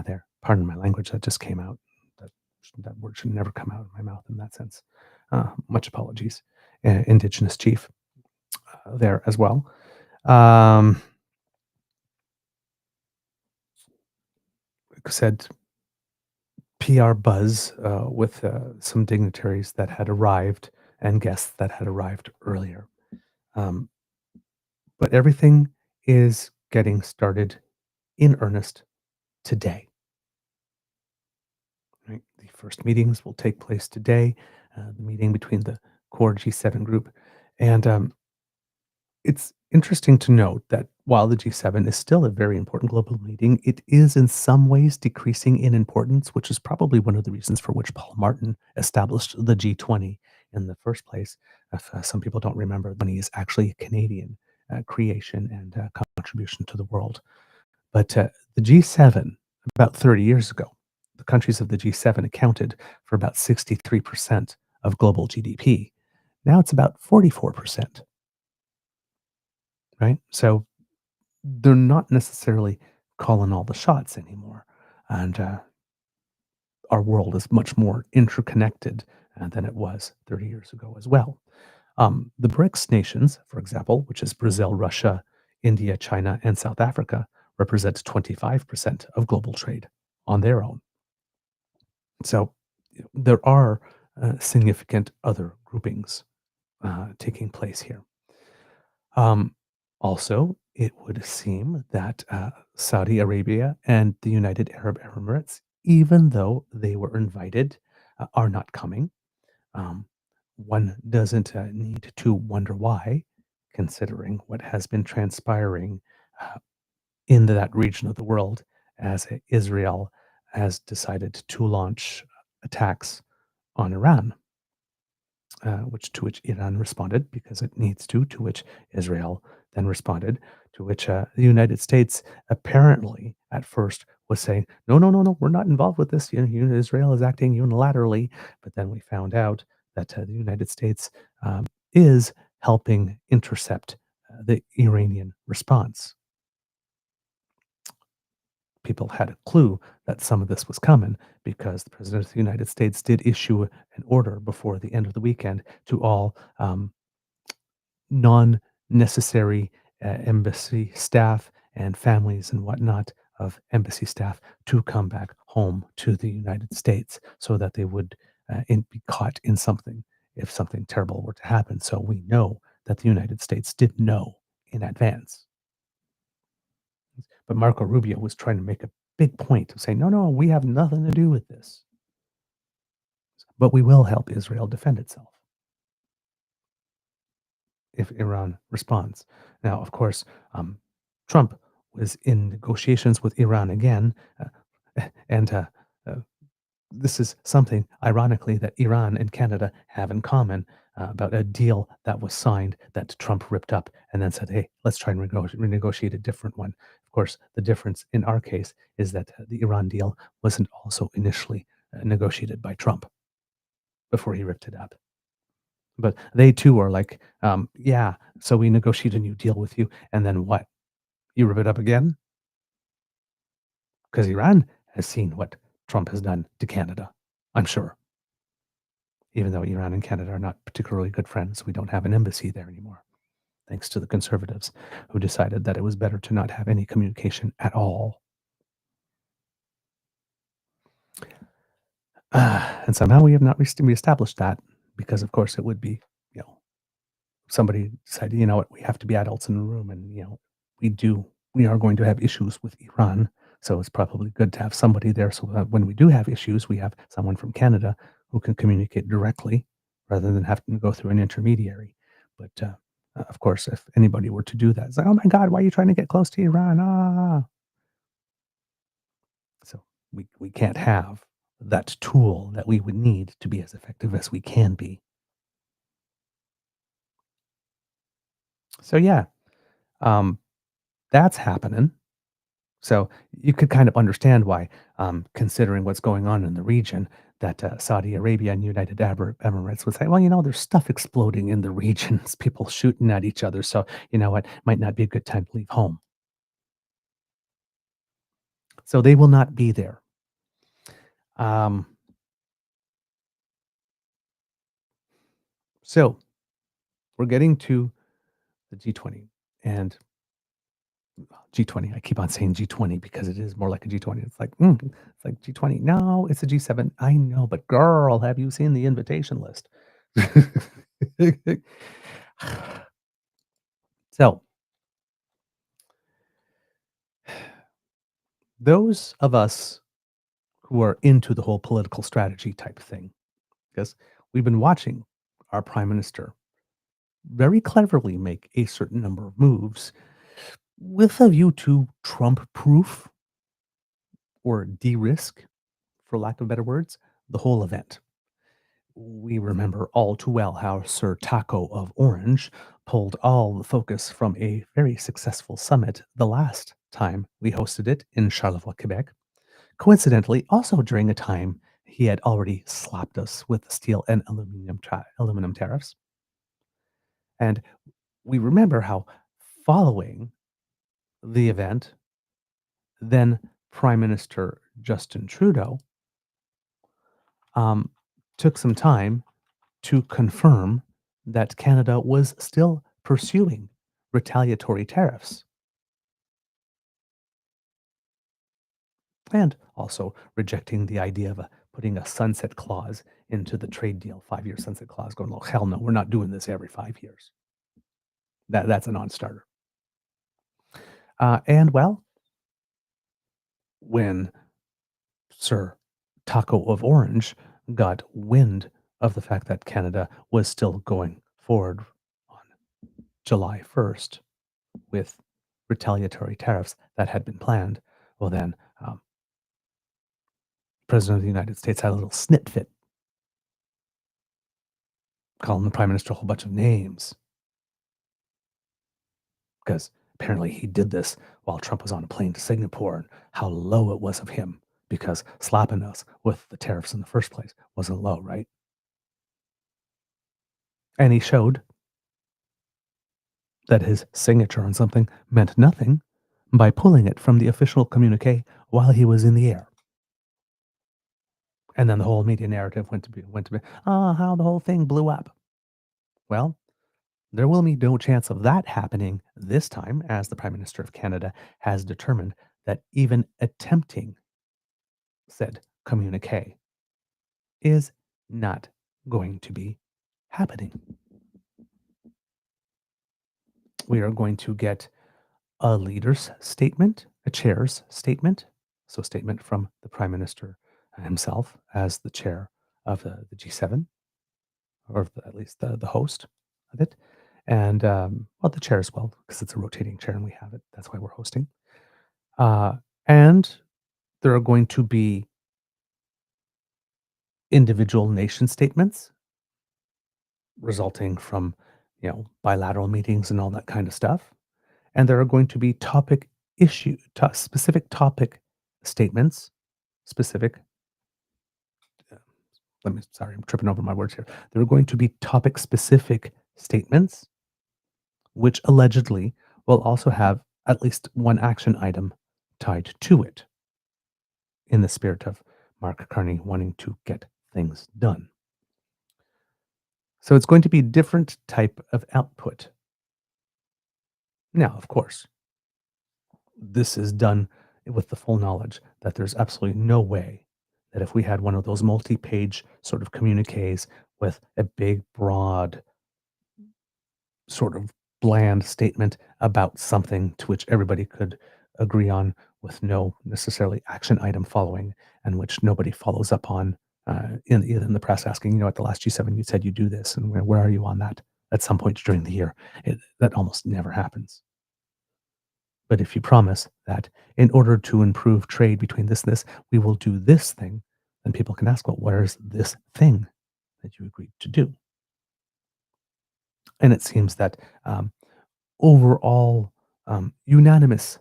there. Pardon my language, that just came out. That word should never come out of my mouth in that sense. Much apologies. Indigenous chief there as well. Said PR buzz with some dignitaries that had arrived and guests that had arrived earlier. But everything is getting started in earnest today. Right? The first meetings will take place today, the meeting between the core G7 group. And it's interesting to note that while the G7 is still a very important global meeting, it is in some ways decreasing in importance, which is probably one of the reasons for which Paul Martin established the G20 in the first place. If some people don't remember, the G20 is actually a Canadian creation and contribution to the world. But the G7, about 30 years ago, the countries of the G7 accounted for about 63% of global GDP. Now it's about 44%. Right? So they're not necessarily calling all the shots anymore. And our world is much more interconnected than it was 30 years ago as well. The BRICS nations, for example, which is Brazil, Russia, India, China, and South Africa, represent 25% of global trade on their own. So there are significant other groupings taking place here. Also, it would seem that Saudi Arabia and the United Arab Emirates, even though they were invited, are not coming. One doesn't need to wonder why, considering what has been transpiring in that region of the world as Israel has decided to launch attacks on Iran, to which Iran responded because it needs to which Israel then responded, to which the United States apparently at first was saying, no, no, no, no, we're not involved with this. Israel is acting unilaterally. But then we found out that the United States is helping intercept the Iranian response. People had a clue that some of this was coming because the President of the United States did issue an order before the end of the weekend to all non-necessary embassy staff and families and whatnot of embassy staff to come back home to the United States so that they would be caught in something if something terrible were to happen. So we know that the United States did know in advance. But Marco Rubio was trying to make a big point of saying, no, no, we have nothing to do with this. But we will help Israel defend itself if Iran responds. Now, of course, Trump was in negotiations with Iran again, and this is something, ironically, that Iran and Canada have in common about a deal that was signed that Trump ripped up and then said, hey, let's try and renegotiate a different one. Of course, the difference in our case is that the Iran deal wasn't also initially negotiated by Trump before he ripped it up. But they too are like, yeah, so we negotiate a new deal with you, and then what? You rip it up again? Because Iran has seen what Trump has done to Canada, I'm sure. Even though Iran and Canada are not particularly good friends, we don't have an embassy there anymore, thanks to the conservatives who decided that it was better to not have any communication at all. And somehow we have not reestablished that because, of course, it would be, somebody decided, you know what, we have to be adults in the room, and we are going to have issues with Iran, so it's probably good to have somebody there so that when we do have issues, we have someone from Canada who can communicate directly rather than having to go through an intermediary. But of course, if anybody were to do that, it's like, oh my God, why are you trying to get close to Iran? So we can't have that tool that we would need to be as effective as we can be. So yeah, that's happening. So you could kind of understand why, considering what's going on in the region, that Saudi Arabia and United Arab Emirates would say, well, there's stuff exploding in the regions, people shooting at each other. So you know what, might not be a good time to leave home. So they will not be there. So we're getting to the G20 and G20. I keep on saying G20 because it is more like a G20. It's like G20. No, it's a G7. I know, but girl, have you seen the invitation list? So, those of us who are into the whole political strategy type thing, because we've been watching our prime minister very cleverly make a certain number of moves with a view to Trump-proof or de-risk, for lack of better words, the whole event. We remember all too well how Sir Taco of Orange pulled all the focus from a very successful summit the last time we hosted it in Charlevoix, Quebec. Coincidentally, also during a time he had already slapped us with steel and aluminum tariffs. And we remember how following the event, then Prime Minister Justin Trudeau took some time to confirm that Canada was still pursuing retaliatory tariffs. And also rejecting the idea of putting a sunset clause into the trade deal, 5-year sunset clause, going, oh, hell no, we're not doing this every 5 years. That's a non-starter. And well, when Sir Taco of Orange got wind of the fact that Canada was still going forward on July 1st with retaliatory tariffs that had been planned, well then President of the United States had a little snit fit, calling the Prime Minister a whole bunch of names. Because apparently he did this while Trump was on a plane to Singapore, and how low it was of him, because slapping us with the tariffs in the first place wasn't low, right? And he showed that his signature on something meant nothing by pulling it from the official communique while he was in the air. And then the whole media narrative went to be how the whole thing blew up. Well, there will be no chance of that happening this time, as the Prime Minister of Canada has determined that even attempting said communique is not going to be happening. We are going to get a leader's statement, a chair's statement, so a statement from the Prime Minister himself as the chair of the G7, or at least the host of it. And well, the chair as well, because it's a rotating chair and we have it. That's why we're hosting. And there are going to be individual nation statements resulting from, bilateral meetings and all that kind of stuff. And there are going to be specific topic statements, specific. Sorry, I'm tripping over my words here. There are going to be topic specific statements, which allegedly will also have at least one action item tied to it, in the spirit of Mark Carney wanting to get things done. So it's going to be a different type of output. Now, of course, this is done with the full knowledge that there's absolutely no way that if we had one of those multi-page sort of communiques with a big, broad, sort of bland statement about something to which everybody could agree on with no necessarily action item following, and which nobody follows up on in the press asking, at the last G7 you said you do this, and where are you on that at some point during the year? That almost never happens. But if you promise that in order to improve trade between this and this, we will do this thing, then people can ask, well, where's this thing that you agreed to do? And it seems that overall unanimous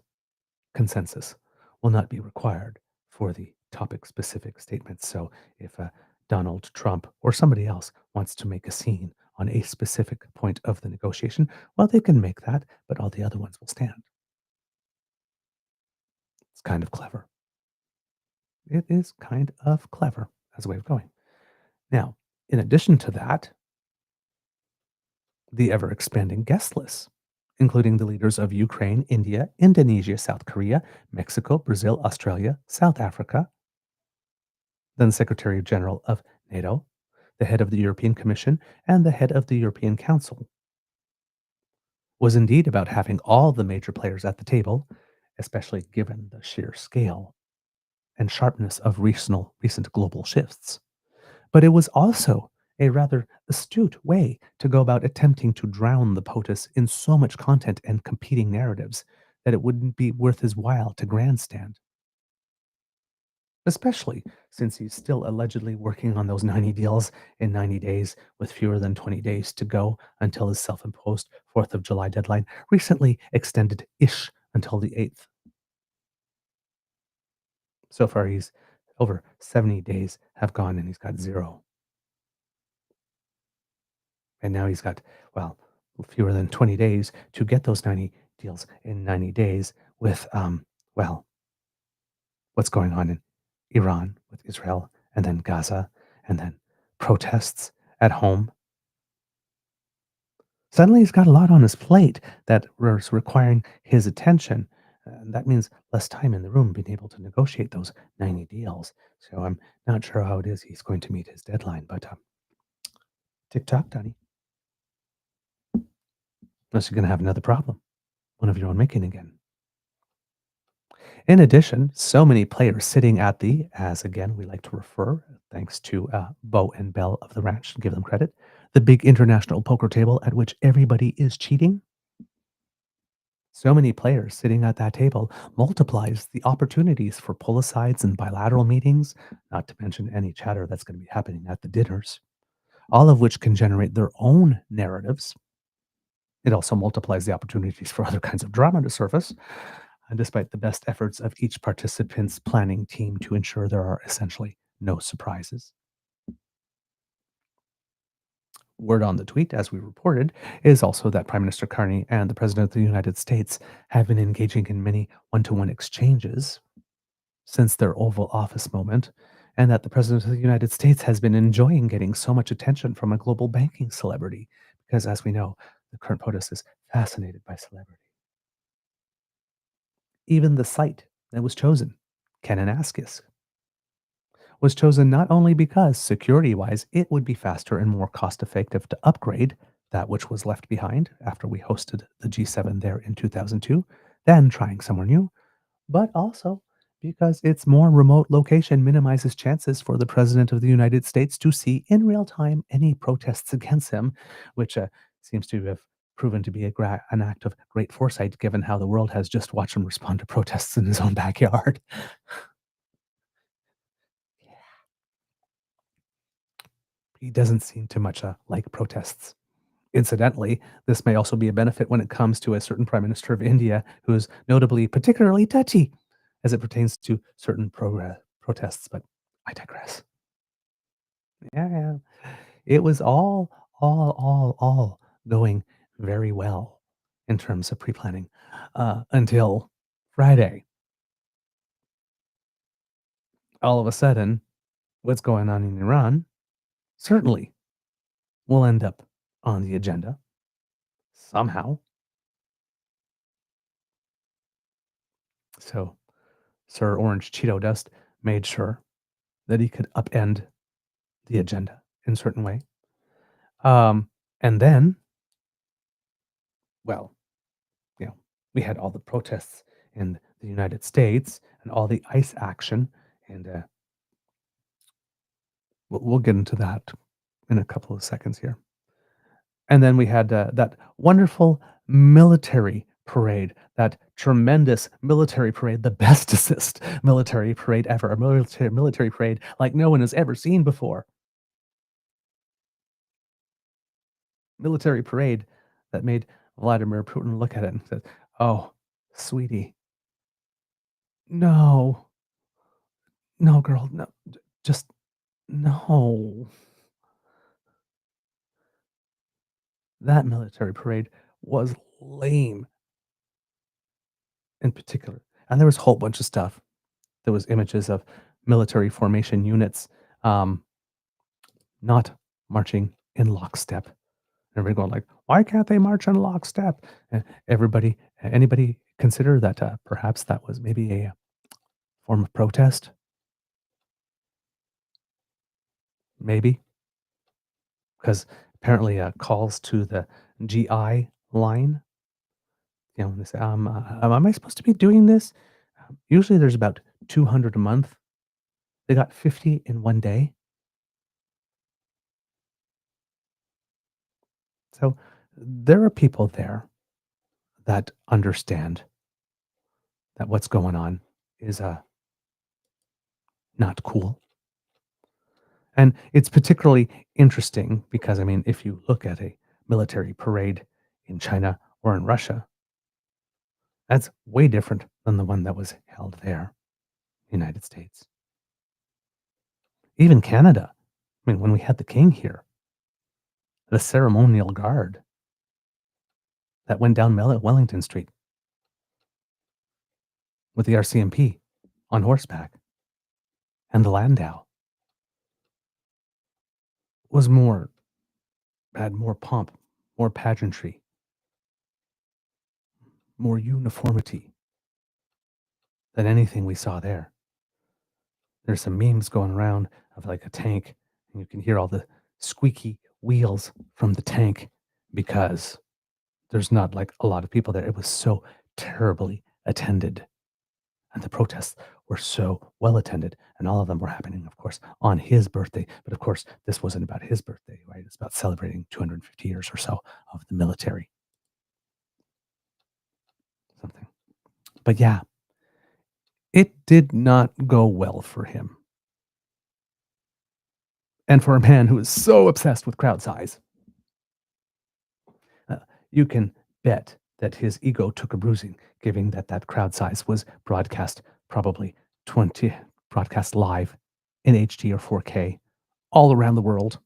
consensus will not be required for the topic-specific statements. So if Donald Trump or somebody else wants to make a scene on a specific point of the negotiation, well, they can make that, but all the other ones will stand. It's kind of clever. It is kind of clever as a way of going. Now, in addition to that, the ever-expanding guest list, including the leaders of Ukraine, India, Indonesia, South Korea, Mexico, Brazil, Australia, South Africa, then Secretary General of NATO, the head of the European Commission, and the head of the European Council, was indeed about having all the major players at the table, especially given the sheer scale and sharpness of recent global shifts. But it was also a rather astute way to go about attempting to drown the POTUS in so much content and competing narratives that it wouldn't be worth his while to grandstand. Especially since he's still allegedly working on those 90 deals in 90 days, with fewer than 20 days to go until his self-imposed 4th of July deadline, recently extended-ish until the 8th. So far, he's over 70 days have gone and he's got 0. And now he's got, fewer than 20 days to get those 90 deals in 90 days with, what's going on in Iran with Israel, and then Gaza, and then protests at home. Suddenly he's got a lot on his plate that was requiring his attention. That means less time in the room being able to negotiate those 90 deals. So I'm not sure how it is he's going to meet his deadline, but tick-tock, Donnie. Unless you're going to have another problem, one of your own making again. In addition, so many players sitting at the, as again we like to refer, thanks to Bo and Bell of the Ranch, give them credit, the big international poker table at which everybody is cheating. So many players sitting at that table multiplies the opportunities for pull-asides and bilateral meetings, not to mention any chatter that's going to be happening at the dinners, all of which can generate their own narratives. It also multiplies the opportunities for other kinds of drama to surface, despite the best efforts of each participant's planning team to ensure there are essentially no surprises. Word on the tweet, as we reported, is also that Prime Minister Carney and the President of the United States have been engaging in many one-to-one exchanges since their Oval Office moment, and that the President of the United States has been enjoying getting so much attention from a global banking celebrity, because as we know, the current POTUS is fascinated by celebrity. Even the site that was chosen, Kananaskis, was chosen not only because, security-wise, it would be faster and more cost-effective to upgrade that which was left behind after we hosted the G7 there in 2002 than trying somewhere new, but also because its more remote location minimizes chances for the President of the United States to see in real time any protests against him, which seems to have proven to be an act of great foresight given how the world has just watched him respond to protests in his own backyard. He doesn't seem to much like protests. Incidentally, this may also be a benefit when it comes to a certain Prime Minister of India who is notably particularly touchy as it pertains to certain protests, but I digress. Yeah, it was all going very well in terms of pre-planning until Friday. All of a sudden, what's going on in Iran certainly will end up on the agenda somehow. So Sir Orange Cheeto Dust made sure that he could upend the agenda in a certain way. And then, well, you know, we had all the protests in the United States and all the ICE action, and we'll get into that in a couple of seconds here. And then we had that wonderful military parade, that tremendous military parade, the bestest military parade ever, a military parade like no one has ever seen before. Military parade that made Vladimir Putin look at it and said, "Oh, sweetie, no, no, girl, no, just no." That military parade was lame in particular. And there was a whole bunch of stuff. There was images of military formation units not marching in lockstep. Everybody going like, why can't they march in lockstep? Anybody consider that perhaps that was maybe a form of protest? Maybe. Because apparently calls to the GI line, you know, they say, am I supposed to be doing this? Usually there's about 200 a month. They got 50 in one day. So there are people there that understand that what's going on is not cool. And it's particularly interesting because, I mean, if you look at a military parade in China or in Russia, that's way different than the one that was held there, United States. Even Canada. I mean, when we had the king here, the ceremonial guard that went down Wellington Street with the RCMP on horseback and the Landau had more pomp, more pageantry, more uniformity than anything we saw there. There's some memes going around of like a tank, and you can hear all the squeaky wheels from the tank because there's not like a lot of people there. It was so terribly attended. And the protests were so well attended, and all of them were happening, of course, on his birthday. But of course, this wasn't about his birthday, right? It's about celebrating 250 years or so of the military. something. But yeah, it did not go well for him. And for a man who is so obsessed with crowd size, you can bet that his ego took a bruising, given that crowd size was broadcast live in HD or 4K all around the world.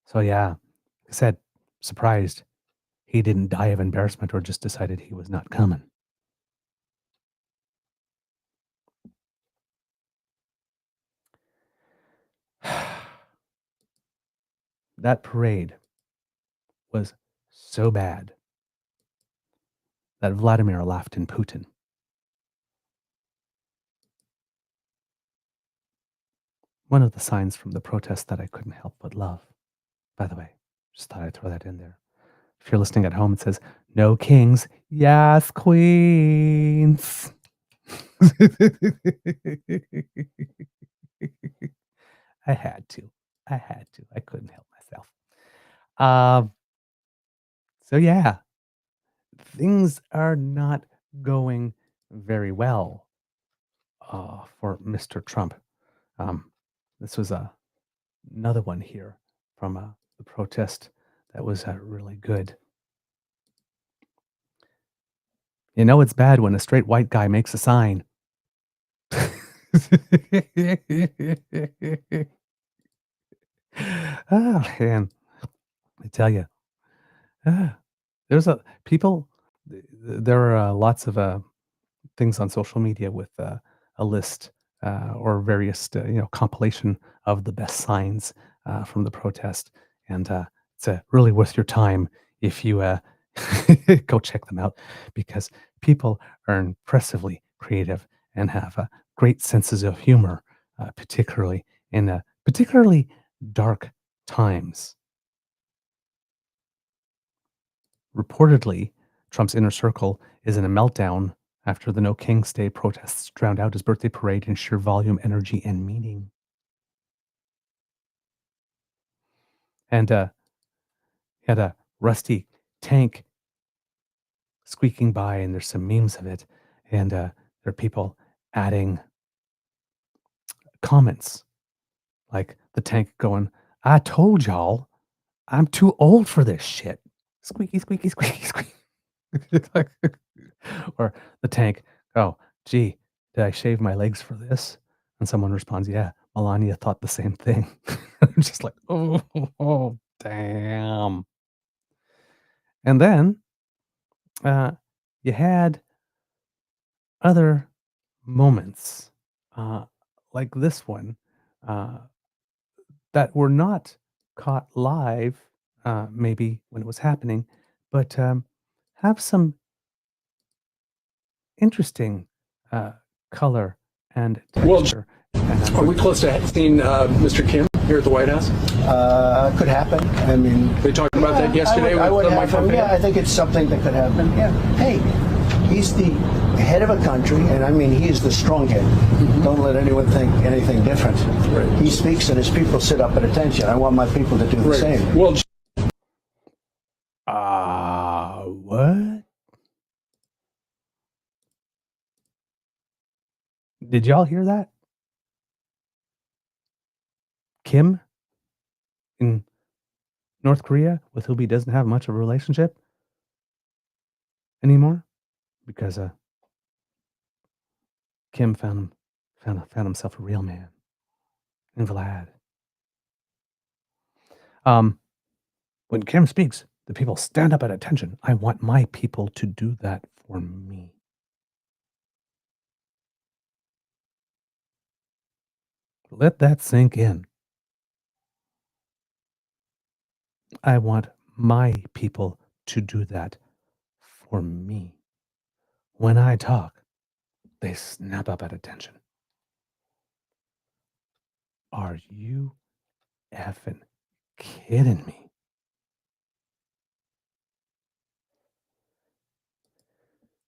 So yeah, I said, surprised he didn't die of embarrassment or just decided he was not coming. That parade was so bad that Vladimir laughed in Putin. One of the signs from the protest that I couldn't help but love. By the way, just thought I'd throw that in there. If you're listening at home, it says, "No kings, yes queens." I had to. I couldn't help myself. So yeah, things are not going very well for Mr. Trump. This was another one here from the protest that was really good. You know it's bad when a straight white guy makes a sign. Oh, man. I tell you. There's there are lots of things on social media with a list or various compilation of the best signs from the protest, and it's really worth your time if you go check them out, because people are impressively creative and have great senses of humor, particularly in particularly dark times. Reportedly, Trump's inner circle is in a meltdown after the No King's Day protests drowned out his birthday parade in sheer volume, energy, and meaning. And he had a rusty tank squeaking by, and there's some memes of it. And there are people adding comments like the tank going, "I told y'all, I'm too old for this shit." Squeaky, squeaky, squeaky, squeaky. Or the tank, "Oh, gee, did I shave my legs for this?" And someone responds, "Yeah, Melania thought the same thing." I'm just like, oh, damn. And then you had other moments like this one that were not caught live, maybe when it was happening, but have some interesting color and texture. Are we close to seeing Mr. Kim here at the White House? Could happen. I mean, they talked about that yesterday with Mike Pompeo. Yeah, I think it's something that could happen. Yeah. Hey, he's the head of a country, and I mean, he's the strong head. Mm-hmm. Don't let anyone think anything different. Right. He speaks, and his people sit up at attention. I want my people to do the same. Well, what? Did y'all hear that? Kim in North Korea, with whom he doesn't have much of a relationship anymore, because Kim found himself a real man in Vlad. When Kim speaks, the people stand up at attention. I want my people to do that for me. Let that sink in. I want my people to do that for me. When I talk, they snap up at attention. Are you effing kidding me?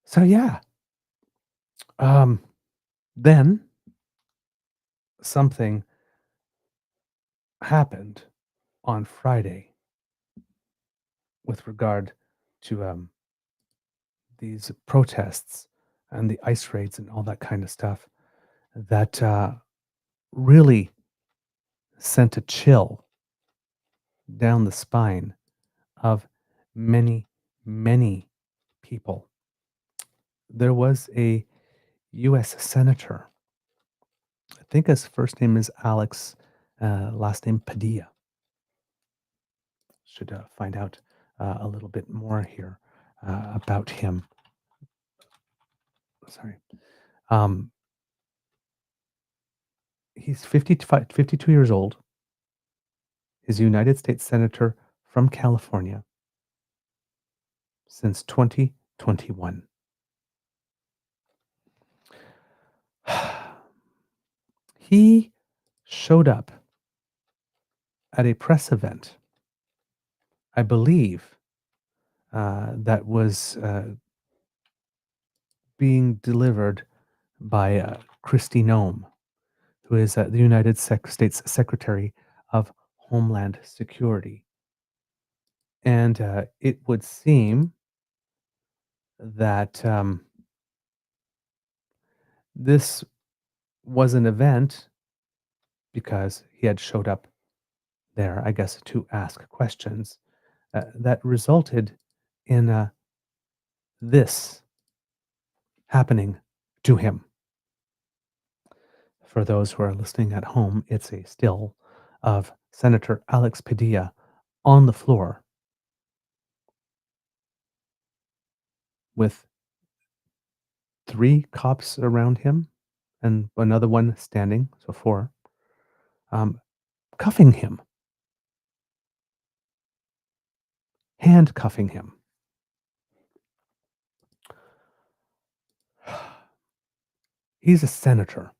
So yeah. Then something happened on Friday with regard to these protests and the ice raids and all that kind of stuff that really sent a chill down the spine of many, many people. There was a U.S. senator. I think his first name is Alex, last name Padilla. Should find out a little bit more here about him. Sorry. He's 52 years old. He's a United States Senator from California since 2021. He showed up at a press event, I believe, that was being delivered by Kristi Noem, who is the United States Secretary of Homeland Security. And it would seem that this was an event because he had showed up there, I guess, to ask questions that resulted in this happening to him. For those who are listening at home, it's a still of Senator Alex Padilla on the floor with 3 cops around him and another one standing, so 4, cuffing him, handcuffing him. He's a senator.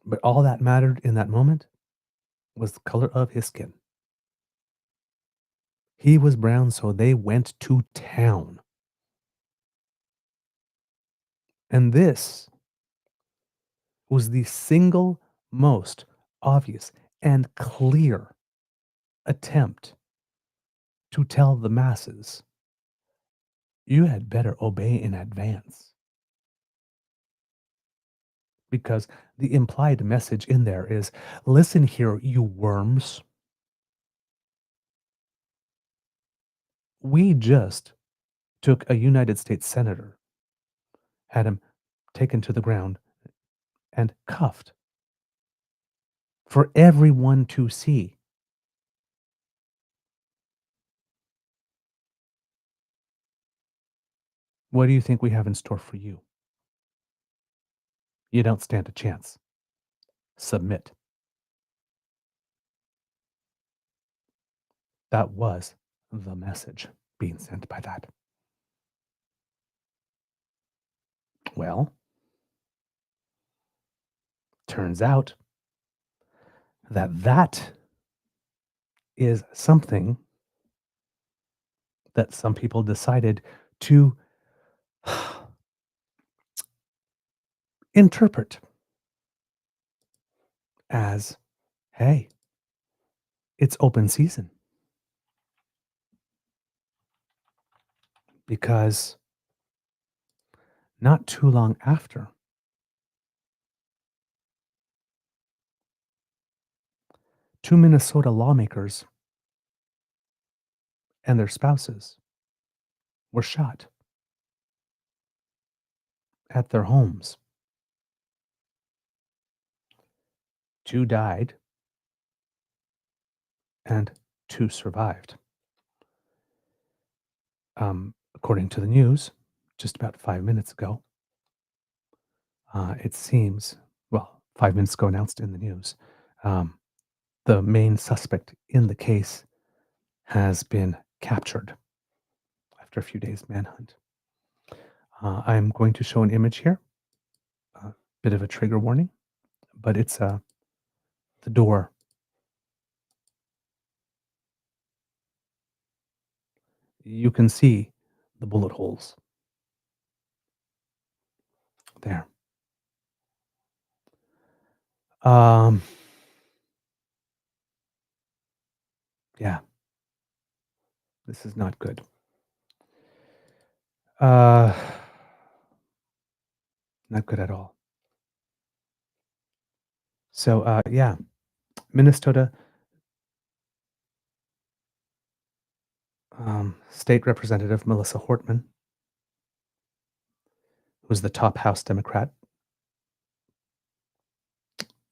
But all that mattered in that moment was the color of his skin. He was brown, so they went to town. And this was the single most obvious and clear attempt to tell the masses, you had better obey in advance. Because the implied message in there is, listen here, you worms. We just took a United States senator, had him taken to the ground and cuffed for everyone to see. What do you think we have in store for you? You don't stand a chance. Submit. That was the message being sent by that. Well, turns out that is something that some people decided to interpret as, hey, it's open season. Because not too long after, 2 Minnesota lawmakers and their spouses were shot at their homes. 2 died and 2 survived. According to the news, just about 5 minutes ago, it seems, 5 minutes ago announced in the news, the main suspect in the case has been captured after a few days manhunt. I'm going to show an image here, a bit of a trigger warning, but it's the door. You can see the bullet holes there. Yeah. This is not good. Not good at all. So, yeah, Minnesota State Representative Melissa Hortman, who's the top House Democrat.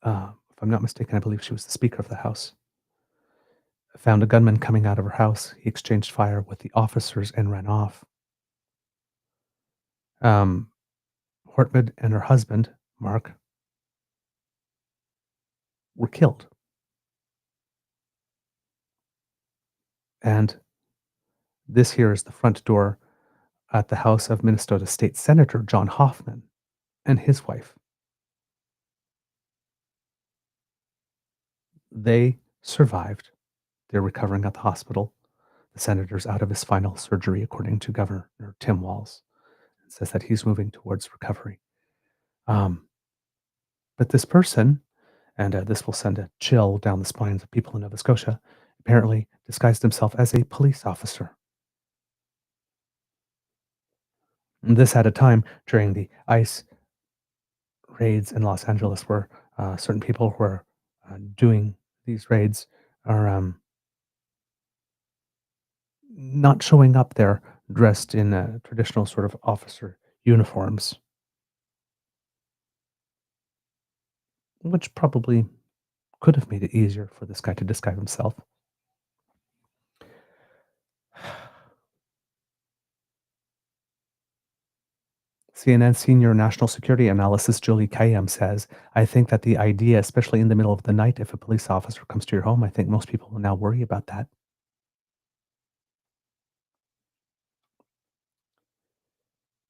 If I'm not mistaken, I believe she was the Speaker of the House. Found a gunman coming out of her house. He exchanged fire with the officers and ran off. Hortman and her husband, Mark, were killed. And this here is the front door at the house of Minnesota State Senator John Hoffman and his wife. They survived. They're recovering at the hospital. The senator's out of his final surgery, according to Governor Tim Walz. It says that he's moving towards recovery. But this person, and this will send a chill down the spines of people in Nova Scotia, apparently disguised himself as a police officer. And this at a time during the ICE raids in Los Angeles where certain people who are doing these raids are not showing up there dressed in traditional sort of officer uniforms, which probably could have made it easier for this guy to disguise himself. CNN senior national security analyst Julie Kayem says, I think that the idea, especially in the middle of the night, if a police officer comes to your home, I think most people will now worry about that.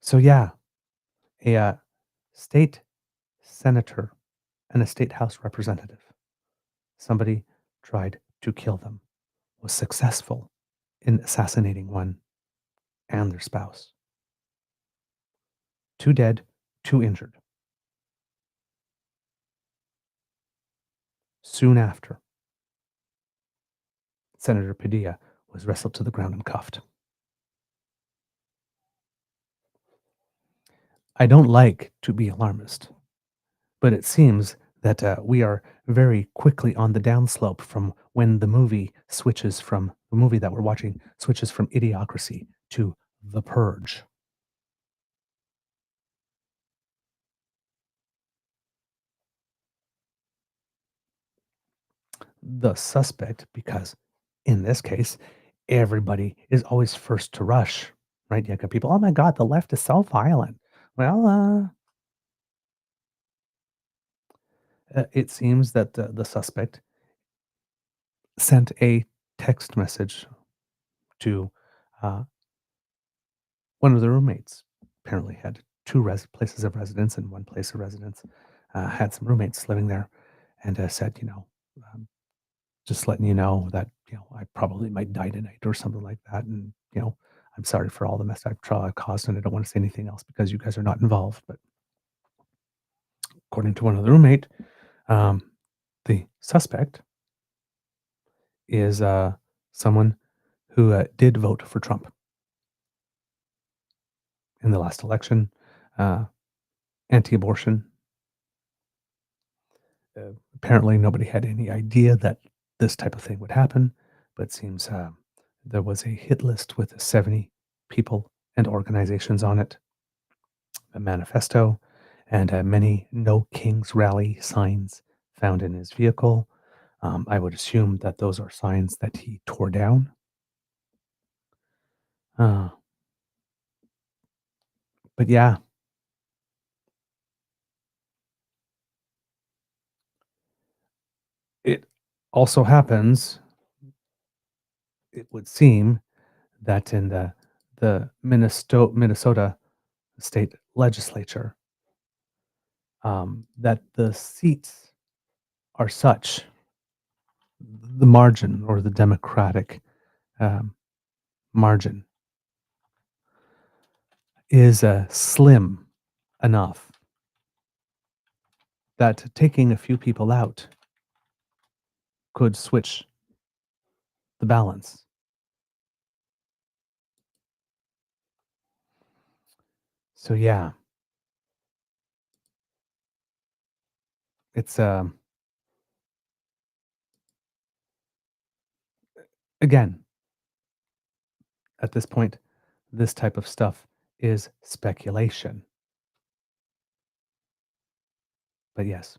So yeah, a state senator and a state house representative, somebody tried to kill them, was successful in assassinating one and their spouse. 2 dead, 2 injured. Soon after, Senator Padilla was wrestled to the ground and cuffed. I don't like to be alarmist, but it seems that we are very quickly on the downslope from when the movie that we're watching switches from Idiocracy to The Purge. The suspect, because in this case, everybody is always first to rush, right? You got people, oh my God, the left is so violent. Well, it seems that the suspect sent a text message to one of the roommates. Apparently had 2 places of residence and 1 place of residence. Had some roommates living there and said, just letting you know that, I probably might die tonight or something like that. And, I'm sorry for all the mess I've caused, and I don't want to say anything else because you guys are not involved. But according to one of the roommate, the suspect is someone who did vote for Trump in the last election, anti-abortion. Apparently, nobody had any idea that this type of thing would happen, but it seems there was a hit list with 70 people and organizations on it, a manifesto, and many No Kings Rally signs found in his vehicle. I would assume that those are signs that he tore down. But yeah. It also happens, it would seem, that in the Minnesota state legislature, that the seats are such, the margin or the Democratic margin is slim enough that taking a few people out could switch the balance. So yeah, it's again, at this point, this type of stuff is speculation. But yes,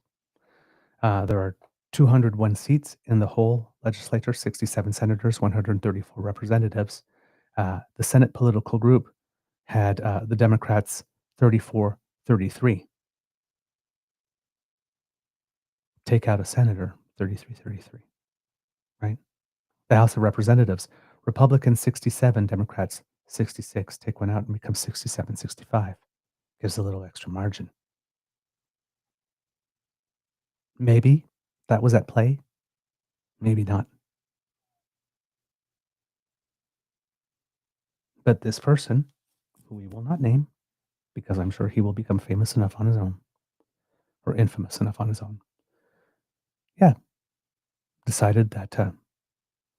there are 201 seats in the whole legislature, 67 senators, 134 representatives. The Senate political group had the Democrats 34-33. Take out a senator, 33-33, right? The House of Representatives, Republicans 67, Democrats 66. Take one out and become 67-65. Gives a little extra margin. Maybe that was at play. Maybe not. But this person, who we will not name, because I'm sure he will become famous enough on his own, or infamous enough on his own, decided that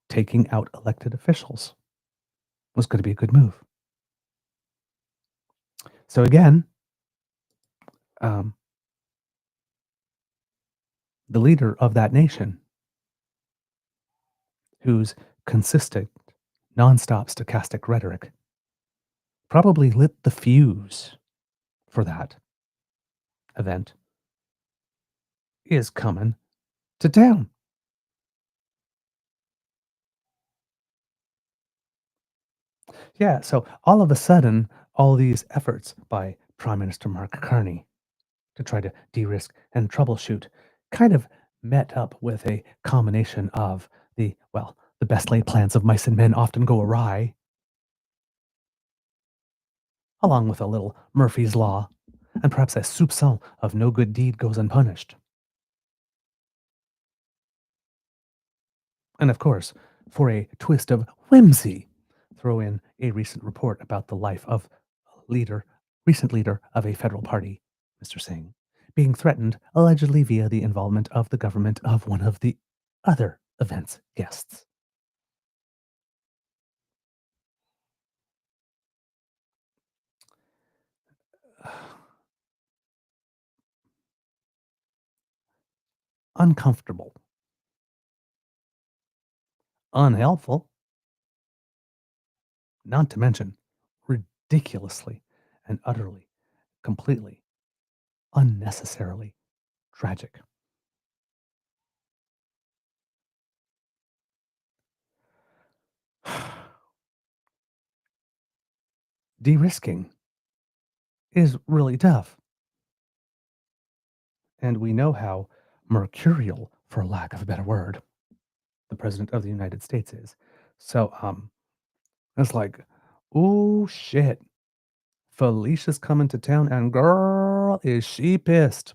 taking out elected officials was going to be a good move. So again, the leader of that nation, whose consistent, nonstop stochastic rhetoric probably lit the fuse for that event, is coming to town. Yeah, so all of a sudden, all these efforts by Prime Minister Mark Carney to try to de-risk and troubleshoot kind of met up with a combination of the best laid plans of mice and men often go awry, along with a little Murphy's Law, and perhaps a soupçon of no good deed goes unpunished. And of course, for a twist of whimsy, throw in a recent report about the life of recent leader of a federal party, Mr. Singh, being threatened allegedly via the involvement of the government of one of the other event's guests. Uncomfortable. Unhelpful. Not to mention ridiculously and utterly, completely, unnecessarily tragic. De-risking is really tough. And we know how mercurial, for lack of a better word, the President of the United States is. So, it's like, oh shit, Felicia's coming to town, and girl, is she pissed.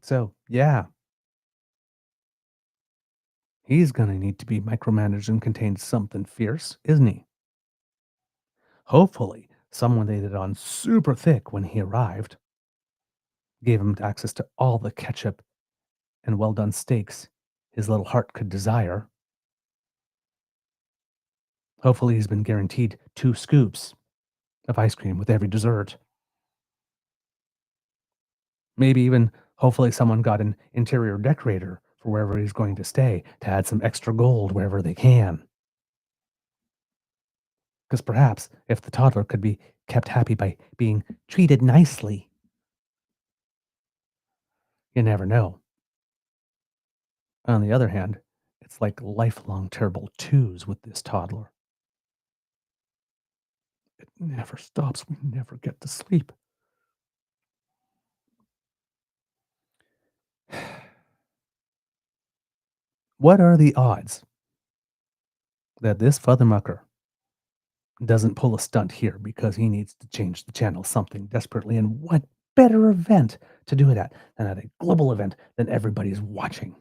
So, yeah, he's gonna need to be micromanaged and contained something fierce, isn't he? Hopefully, someone laid it on super thick when he arrived, gave him access to all the ketchup and well done steaks his little heart could desire. Hopefully, he's been guaranteed 2 scoops of ice cream with every dessert. Maybe even, hopefully, someone got an interior decorator for wherever he's going to stay to add some extra gold wherever they can. Because perhaps if the toddler could be kept happy by being treated nicely, you never know. On the other hand, it's like lifelong terrible twos with this toddler. It never stops. We never get to sleep. What are the odds that this fathermucker doesn't pull a stunt here because he needs to change the channel something desperately? And what better event to do it at than at a global event that everybody's watching?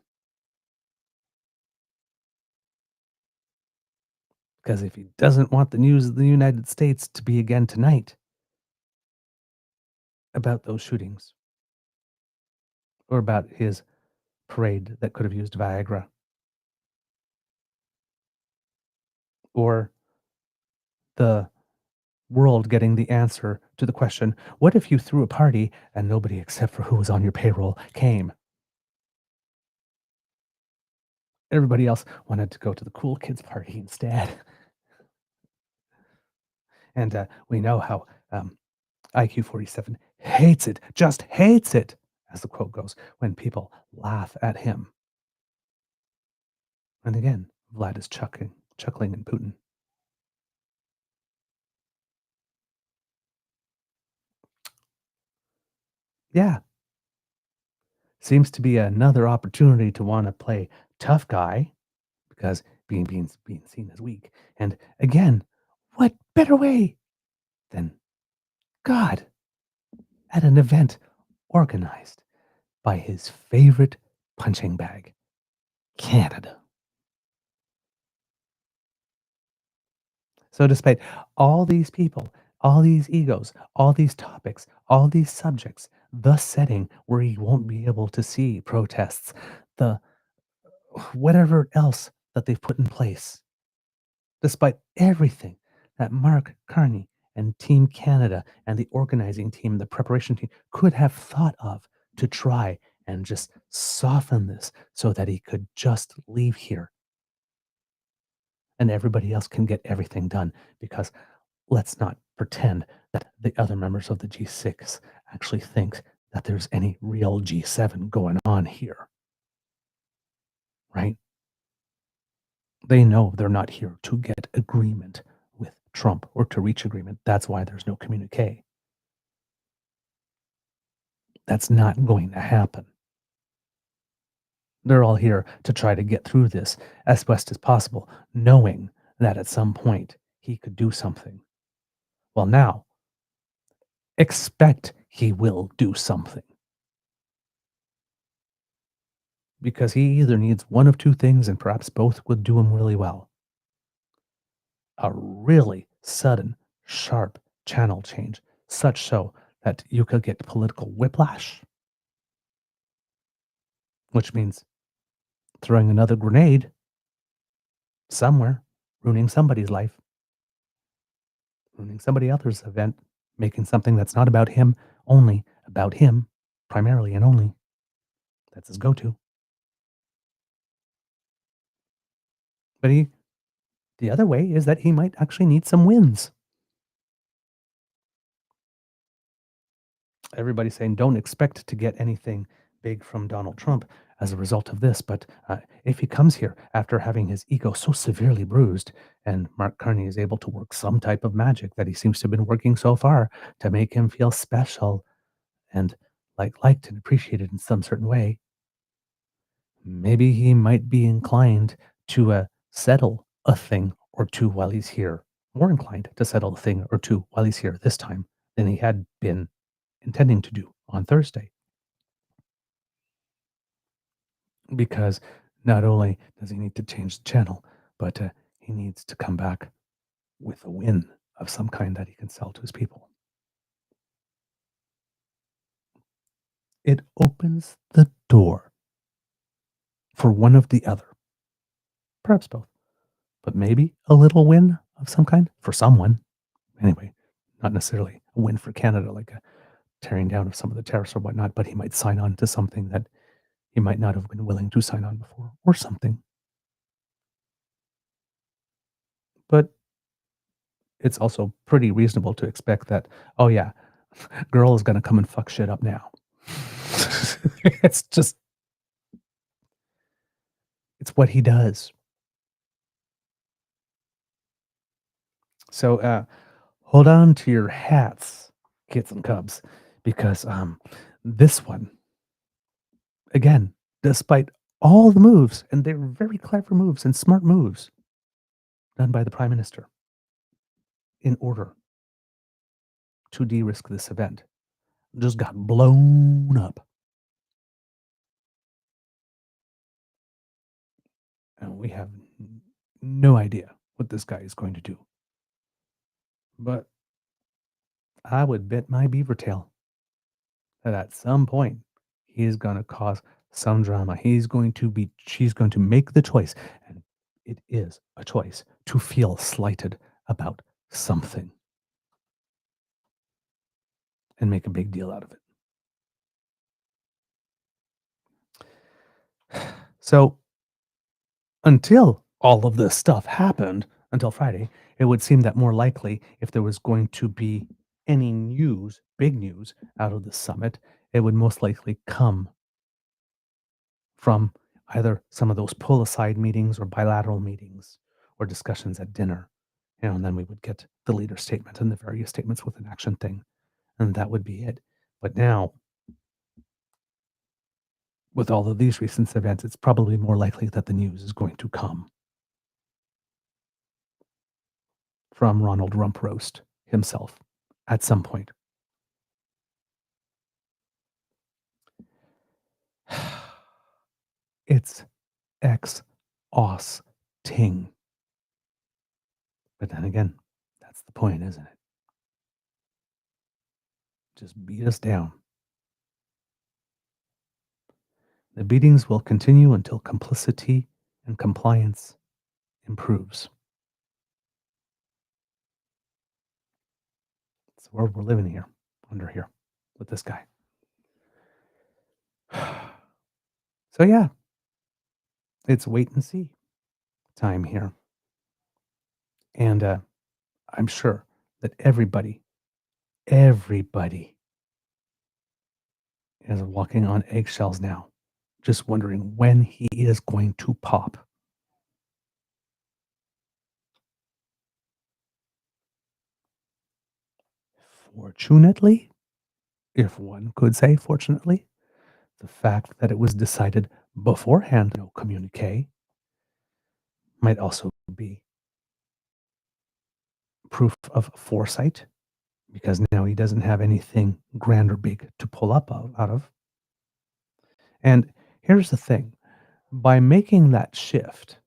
Because if he doesn't want the news of the United States to be again tonight about those shootings or about his parade that could have used Viagra or the world getting the answer to the question, what if you threw a party and nobody except for who was on your payroll came? Everybody else wanted to go to the cool kids party instead. And we know how IQ 47 hates it, just hates it, as the quote goes, when people laugh at him. And again, Vlad is chuckling in Putin. Yeah. Seems to be another opportunity to want to play tough guy because being seen as weak. And again, what better way than God at an event organized by his favorite punching bag, Canada. So despite all these people, all these egos, all these topics, all these subjects, the setting where he won't be able to see protests, the whatever else that they've put in place, despite everything that Mark Carney and Team Canada and the organizing team, the preparation team could have thought of to try and just soften this so that he could just leave here and everybody else can get everything done. Because let's not pretend that the other members of the G6 actually think that there's any real G7 going on here. Right? They know they're not here to get agreement with Trump or to reach agreement. That's why there's no communique. That's not going to happen. They're all here to try to get through this as best as possible, knowing that at some point he could do something. Well, now, expect he will do something. Because he either needs one of two things, and perhaps both would do him really well. A really sudden, sharp channel change, such so that you could get political whiplash, which means throwing another grenade somewhere, ruining somebody's life, ruining somebody else's event, making something that's not about him, only about him, primarily and only. That's his go-to. But the other way is that he might actually need some wins. Everybody's saying don't expect to get anything big from Donald Trump as a result of this. But if he comes here after having his ego so severely bruised, and Mark Carney is able to work some type of magic that he seems to have been working so far to make him feel special and liked and appreciated in some certain way, maybe he might be inclined to settle a thing or two while he's here. More inclined to settle a thing or two while he's here this time than he had been intending to do on Thursday. Because not only does he need to change the channel, but he needs to come back with a win of some kind that he can sell to his people. It opens the door for one of the other. Perhaps both. But maybe a little win of some kind for someone. Anyway, not necessarily a win for Canada, like a tearing down of some of the tariffs or whatnot, but he might sign on to something that he might not have been willing to sign on before, or something. But it's also pretty reasonable to expect that, oh yeah, girl is going to come and fuck shit up now. It's what he does. So hold on to your hats, kids and cubs, because this one, again, despite all the moves, and they're very clever moves and smart moves done by the Prime Minister in order to de-risk this event, just got blown up. And we have no idea what this guy is going to do. But I would bet my beaver tail that at some point he is going to cause some drama. She's going to make the choice. And It is a choice to feel slighted about something and make a big deal out of it. So until all of this stuff happened, until Friday, it would seem that more likely if there was going to be any news, big news out of the summit, it would most likely come from either some of those pull aside meetings or bilateral meetings or discussions at dinner. And then we would get the leader statement and the various statements with an action thing. And that would be it. But now, with all of these recent events, it's probably more likely that the news is going to come from Ronald Rump Roast himself at some point. It's exhausting. But then again, that's the point, isn't it? Just beat us down. The beatings will continue until complicity and compliance improves. That's the world we're living here, under here, with this guy. So yeah, it's wait and see time here. And I'm sure that everybody is walking on eggshells now, just wondering when he is going to pop. Fortunately, if one could say fortunately, the fact that it was decided beforehand, no communique, might also be proof of foresight, because now he doesn't have anything grand or big to pull up out of. And here's the thing, by making that shift,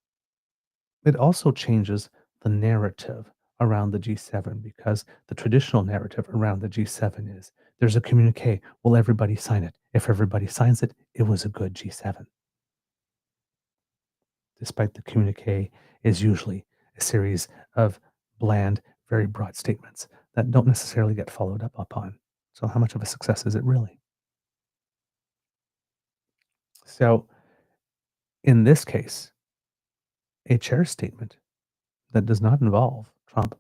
it also changes the narrative around the G7, because the traditional narrative around the G7 is there's a communique. Will everybody sign it? If everybody signs it, it was a good G7. Despite the communique is usually a series of bland, very broad statements that don't necessarily get followed up upon. So how much of a success is it really? So in this case, a chair statement that does not involve Trump.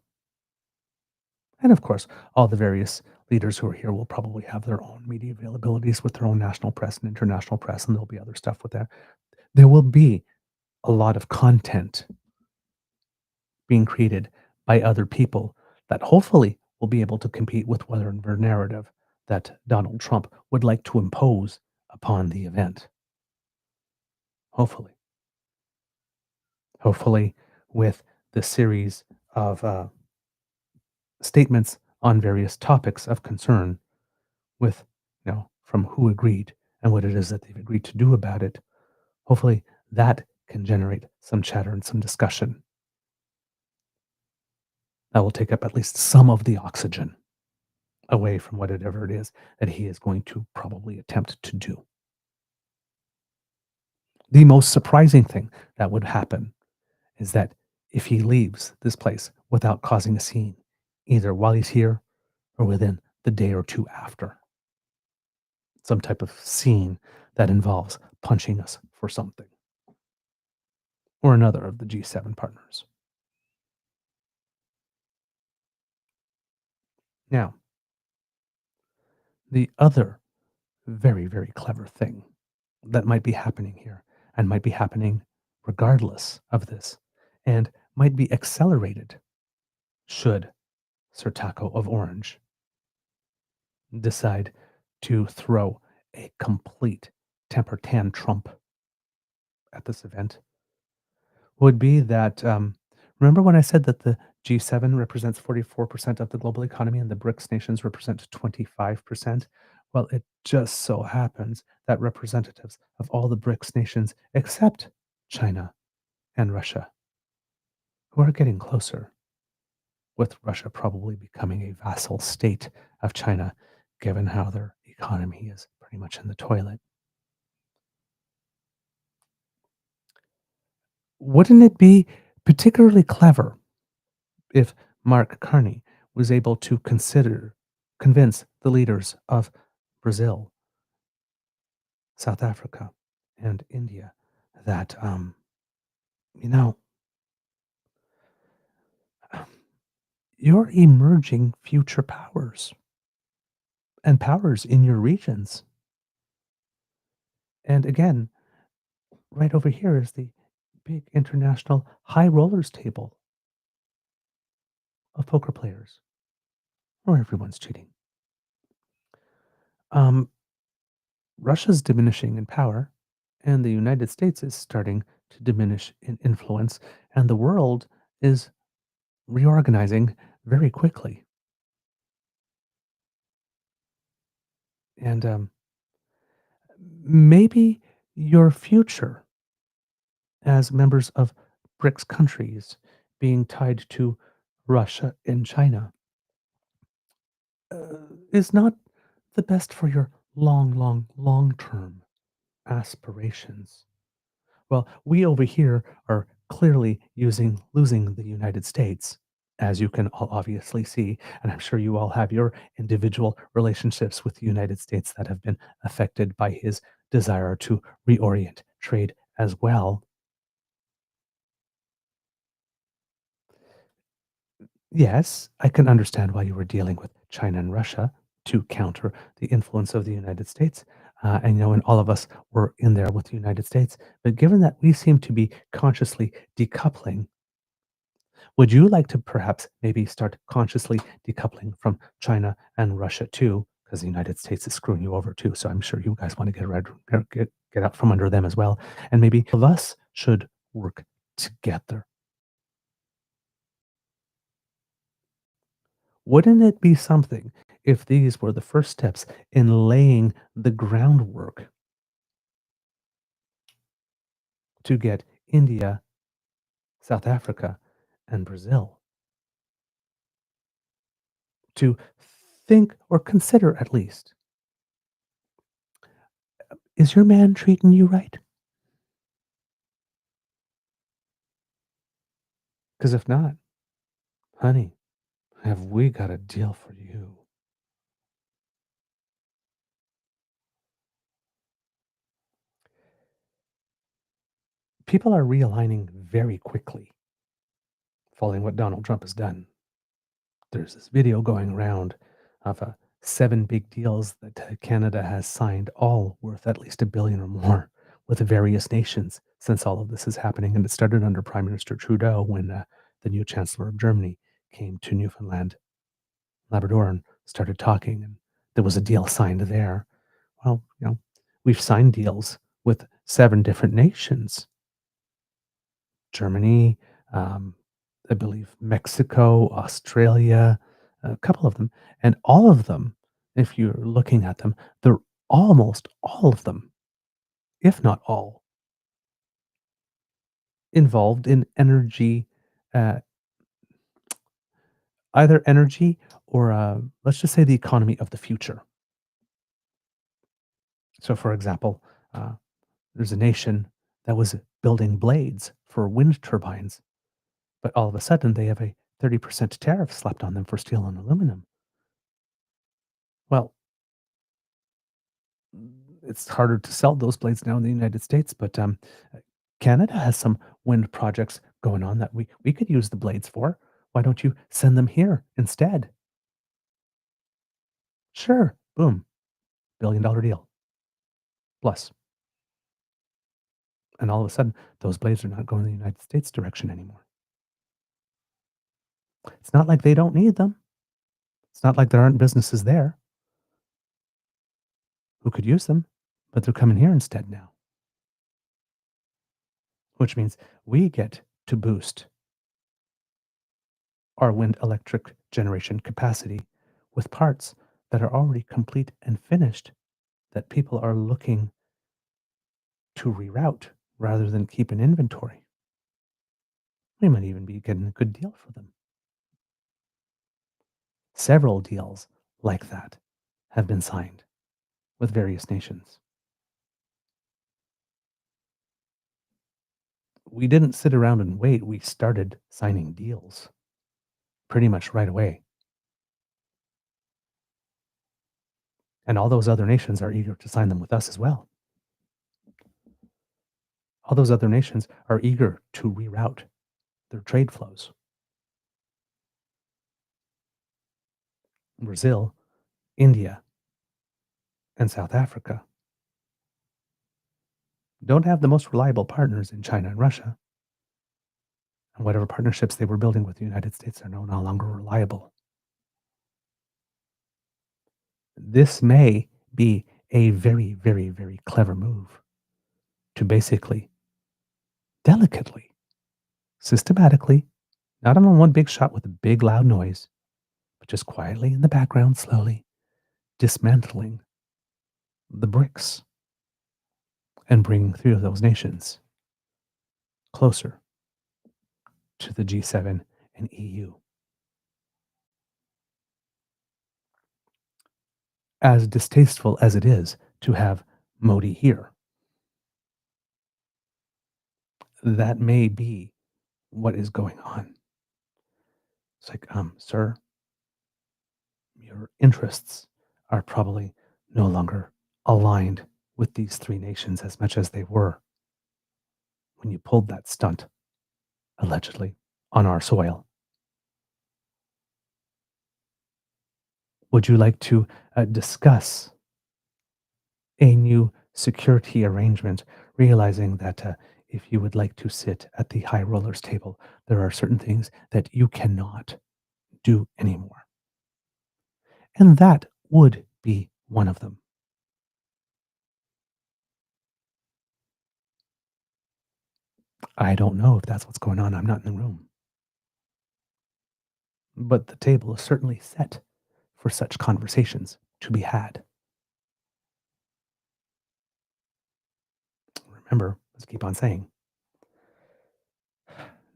And of course, all the various leaders who are here will probably have their own media availabilities with their own national press and international press, and there'll be other stuff with that. There will be a lot of content being created by other people that hopefully will be able to compete with whatever narrative that Donald Trump would like to impose upon the event. Hopefully. Hopefully, with the series of statements on various topics of concern, with, from who agreed and what it is that they've agreed to do about it, hopefully that can generate some chatter and some discussion. That will take up at least some of the oxygen away from whatever it is that he is going to probably attempt to do. The most surprising thing that would happen is that if he leaves this place without causing a scene, either while he's here or within the day or two after, some type of scene that involves punching us for something, or another of the G7 partners. Now, the other very, very clever thing that might be happening here, and might be happening regardless of this, and might be accelerated should Sir Taco of Orange decide to throw a complete temper tantrum at this event, would be that, remember when I said that the G7 represents 44% of the global economy and the BRICS nations represent 25%? Well, it just so happens that representatives of all the BRICS nations except China and Russia, who are getting closer, with Russia probably becoming a vassal state of China, given how their economy is pretty much in the toilet, Wouldn't it be particularly clever if Mark Carney was able to convince the leaders of Brazil, South Africa, and India that, you know, you're emerging future powers and powers in your regions. And again, right over here is the big international high rollers table of poker players where everyone's cheating. Um, Russia's diminishing in power, and the United States is starting to diminish in influence, and the world is reorganizing very quickly. And maybe your future as members of BRICS countries being tied to Russia and China is not the best for your long term aspirations. Well, we over here are clearly losing the United States, as you can all obviously see, and I'm sure you all have your individual relationships with the United States that have been affected by his desire to reorient trade as well. Yes, I can understand why you were dealing with China and Russia to counter the influence of the United States. And all of us were in there with the United States. But given that we seem to be consciously decoupling, would you like to perhaps maybe start consciously decoupling from China and Russia too? Because the United States is screwing you over too. So I'm sure you guys want to get out from under them as well. And maybe all of us should work together. Wouldn't it be something if these were the first steps in laying the groundwork to get India, South Africa, and Brazil to think or consider at least, is your man treating you right? Because if not, honey, have we got a deal for you? People are realigning very quickly, following what Donald Trump has done. There's this video going around of 7 big deals that Canada has signed, all worth at least $1 billion or more, with various nations since all of this is happening. And it started under Prime Minister Trudeau when the new Chancellor of Germany came to Newfoundland, Labrador, and started talking. And there was a deal signed there. Well, we've signed deals with 7 different nations: Germany, I believe Mexico, Australia, a couple of them. And all of them, if you're looking at them, they're almost all of them, if not all, involved in energy, uh, either energy or let's just say the economy of the future. So, for example, there's a nation that was building blades for wind turbines, but all of a sudden they have a 30% tariff slapped on them for steel and aluminum. Well, it's harder to sell those blades now in the United States, but Canada has some wind projects going on that we could use the blades for. Why don't you send them here instead? Sure. Boom. $1 billion deal. Plus. And all of a sudden, those blades are not going the United States direction anymore. It's not like they don't need them. It's not like there aren't businesses there who could use them, but they're coming here instead now. Which means we get to boost our wind electric generation capacity with parts that are already complete and finished that people are looking to reroute rather than keep in inventory. We might even be getting a good deal for them. Several deals like that have been signed with various nations. We didn't sit around and wait. We started signing deals pretty much right away. And all those other nations are eager to sign them with us as well. All those other nations are eager to reroute their trade flows. Brazil, India, and South Africa don't have the most reliable partners in China and Russia. And whatever partnerships they were building with the United States are no longer reliable. This may be a very, very, very clever move to basically, delicately, systematically, not on one big shot with a big loud noise, but just quietly in the background, slowly dismantling the BRICS and bringing three of those nations closer to the G7 and EU. As distasteful as it is to have Modi here, that may be what is going on. It's like, sir, your interests are probably no longer aligned with these three nations as much as they were when you pulled that stunt, allegedly, on our soil. Would you like to discuss a new security arrangement, realizing that if you would like to sit at the high rollers table, there are certain things that you cannot do anymore? And that would be one of them. I don't know if that's what's going on. I'm not in the room. But the table is certainly set for such conversations to be had. Remember, let's keep on saying,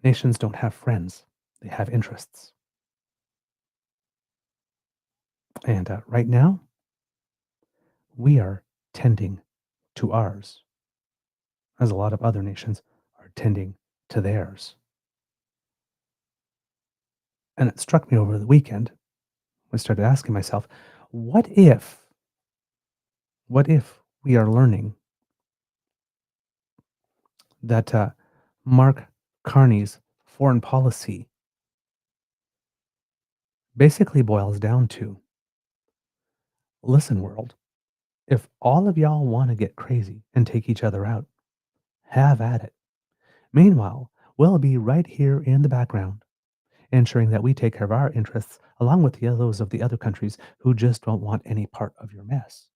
nations don't have friends, they have interests. And right now, we are tending to ours, as a lot of other nations are tending to theirs. And it struck me over the weekend. I started asking myself, what if we are learning that Mark Carney's foreign policy basically boils down to, listen, world, if all of y'all want to get crazy and take each other out, have at it. Meanwhile, we'll be right here in the background, ensuring that we take care of our interests along with those of the other countries who just don't want any part of your mess.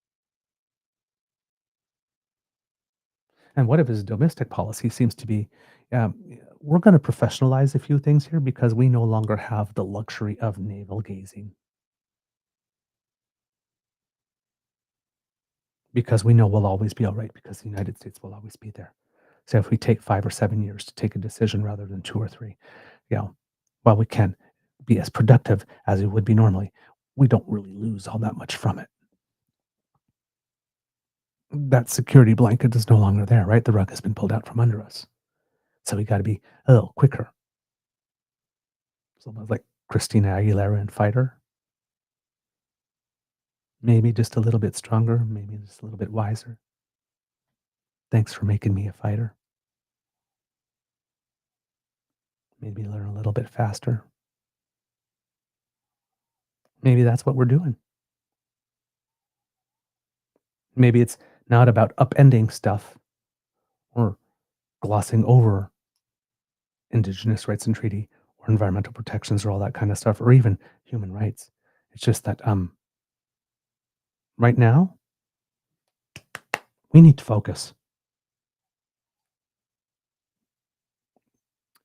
And what if his domestic policy seems to be, we're going to professionalize a few things here because we no longer have the luxury of navel gazing. Because we know we'll always be all right, because the United States will always be there. So if we take 5 or 7 years to take a decision rather than 2 or 3, while we can be as productive as we would be normally, we don't really lose all that much from it. That security blanket is no longer there, right? The rug has been pulled out from under us. So we got to be a little quicker. It's almost like Christina Aguilera in Fighter. Maybe just a little bit stronger, maybe just a little bit wiser. Thanks for making me a fighter. Maybe learn a little bit faster. Maybe that's what we're doing. Maybe it's not about upending stuff or glossing over Indigenous rights and treaty or environmental protections or all that kind of stuff, or even human rights. It's just that right now, we need to focus.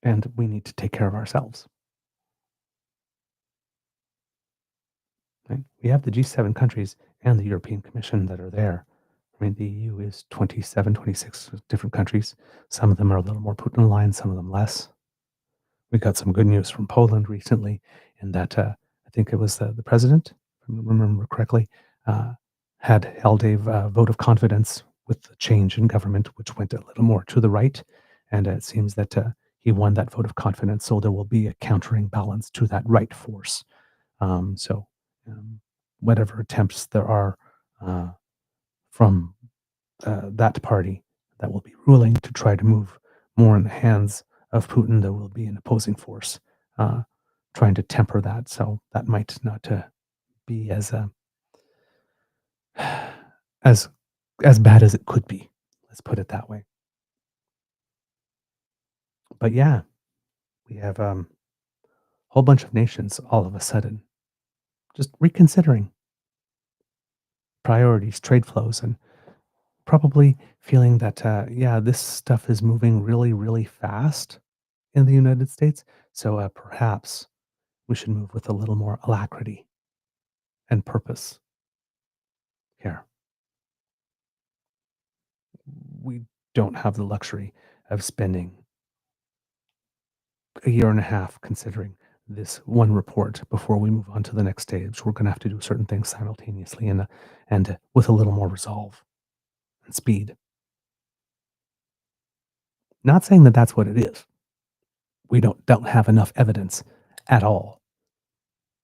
And we need to take care of ourselves. Right? We have the G7 countries and the European Commission that are there. I mean, the EU is 27, 26 different countries. Some of them are a little more Putin aligned, some of them less. We got some good news from Poland recently in that I think it was the president, if I remember correctly, had held a vote of confidence with the change in government, which went a little more to the right And it seems that he won that vote of confidence, so there will be a countering balance to that right force. So whatever attempts there are from that party that will be ruling to try to move more in the hands of Putin, there will be an opposing force trying to temper that. So that might not be as as bad as it could be. Let's put it that way. But yeah, we have a whole bunch of nations all of a sudden just reconsidering priorities, trade flows, and probably feeling that, yeah, this stuff is moving really, really fast in the United States. So perhaps we should move with a little more alacrity and purpose here. We don't have the luxury of spending a year and a half considering this one report before we move on to the next stage. We're going to have to do certain things simultaneously and with a little more resolve and speed. Not saying that that's what it is. We don't have enough evidence at all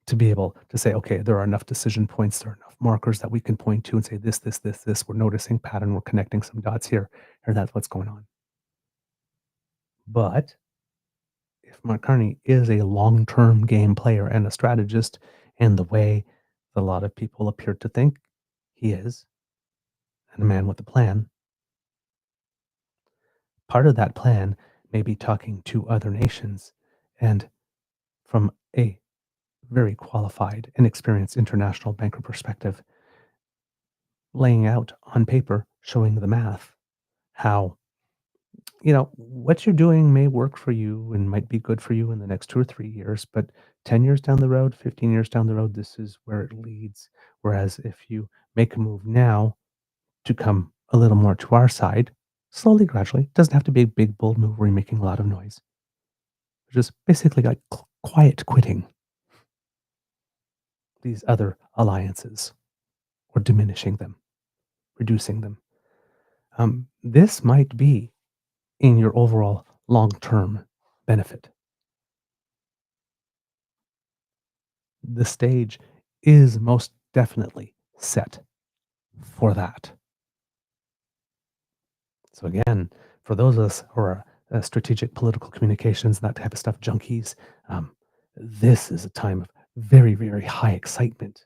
to be able to say, okay, there are enough decision points, there are enough markers that we can point to and say this. We're noticing pattern, we're connecting some dots here, or that's what's going on. But if Mark Carney is a long-term game player and a strategist in the way a lot of people appear to think he is, and a man with a plan, part of that plan may be talking to other nations and from a very qualified and experienced international banker perspective, laying out on paper, showing the math, how, what you're doing may work for you and might be good for you in the next 2 or 3 years, but 10 years down the road, 15 years down the road, this is where it leads. Whereas if you make a move now to come a little more to our side, slowly, gradually, doesn't have to be a big, bold move where you're making a lot of noise. Just basically like quiet quitting these other alliances or diminishing them, reducing them. This might be in your overall long-term benefit. The stage is most definitely set for that. So again, for those of us who are strategic political communications, that type of stuff, junkies, this is a time of very, very high excitement.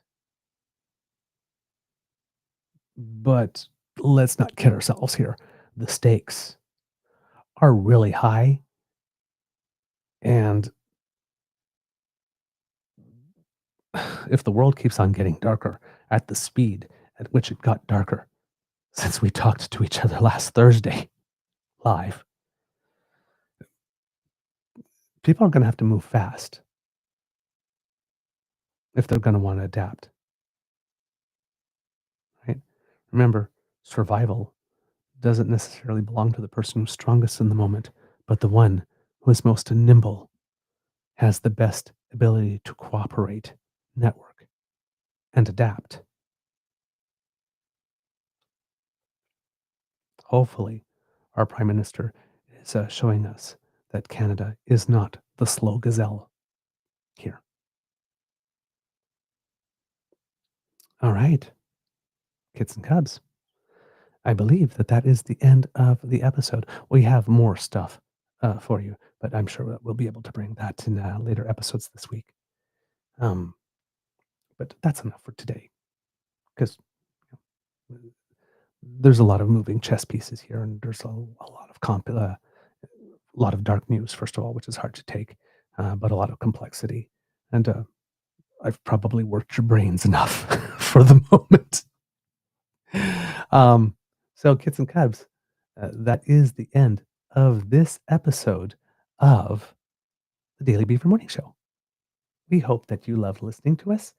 But let's not kid ourselves here. The stakes are really high. And if the world keeps on getting darker at the speed at which it got darker since we talked to each other last Thursday live, people are going to have to move fast if they're going to want to adapt. Right? Remember, survival doesn't necessarily belong to the person who's strongest in the moment, but the one who is most nimble, has the best ability to cooperate, network, and adapt. Hopefully, our Prime Minister is showing us that Canada is not the slow gazelle here. All right, kids and cubs. I believe that is the end of the episode. We have more stuff for you, but I'm sure that we'll be able to bring that in later episodes this week. But that's enough for today, because there's a lot of moving chess pieces here, and there's a lot of lot of dark news, first of all, which is hard to take, but a lot of complexity. And I've probably worked your brains enough for the moment. So kids and cubs, that is the end of this episode of the Daily Beaver Morning Show. We hope that you love listening to us,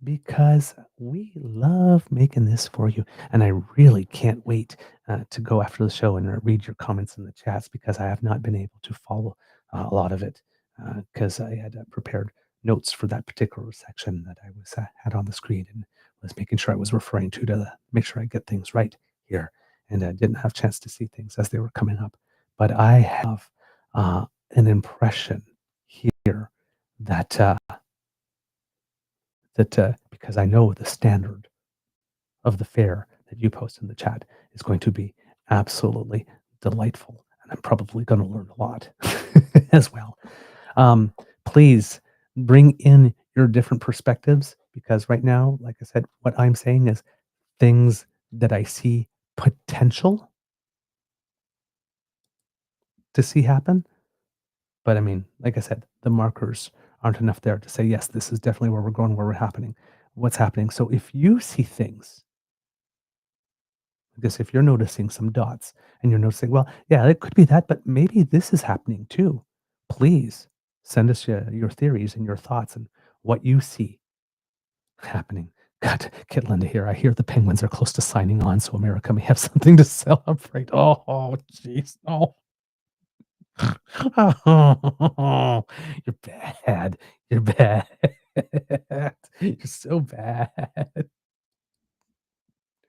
because we love making this for you. And I really can't wait to go after the show and read your comments in the chats, because I have not been able to follow a lot of it, because I had prepared notes for that particular section that I was had on the screen and was making sure I was referring to make sure I get things right here. And I didn't have a chance to see things as they were coming up. but I have an impression here that because I know the standard of the fare that you post in the chat is going to be absolutely delightful, and I'm probably going to learn a lot as well. Please bring in your different perspectives, because right now, like I said, what I'm saying is things that I see potential to see happen. But I mean, like I said, the markers aren't enough there to say, yes, this is definitely where we're going, what's happening. So if you see things, because if you're noticing some dots and you're noticing, well, yeah, it could be that, but maybe this is happening too, please send us your theories and your thoughts and what you see happening. God, Kit Linda here. I hear the Penguins are close to signing on, so America may have something to celebrate. Oh, jeez. Oh. Oh, you're bad. You're bad. You're so bad.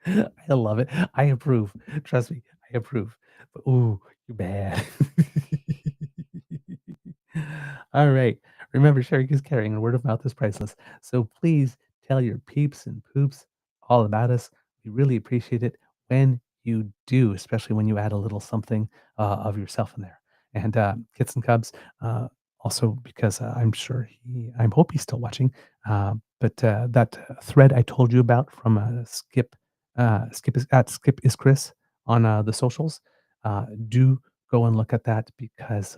I love it. I approve. Trust me, I approve. But ooh, you're bad. All right. Remember, sharing is caring, and word of mouth is priceless. So please tell your peeps and poops all about us. We really appreciate it when you do, especially when you add a little something of yourself in there. And Kits and Cubs, also because I hope he's still watching. But that thread I told you about from Skip is Chris on the socials. Do go and look at that because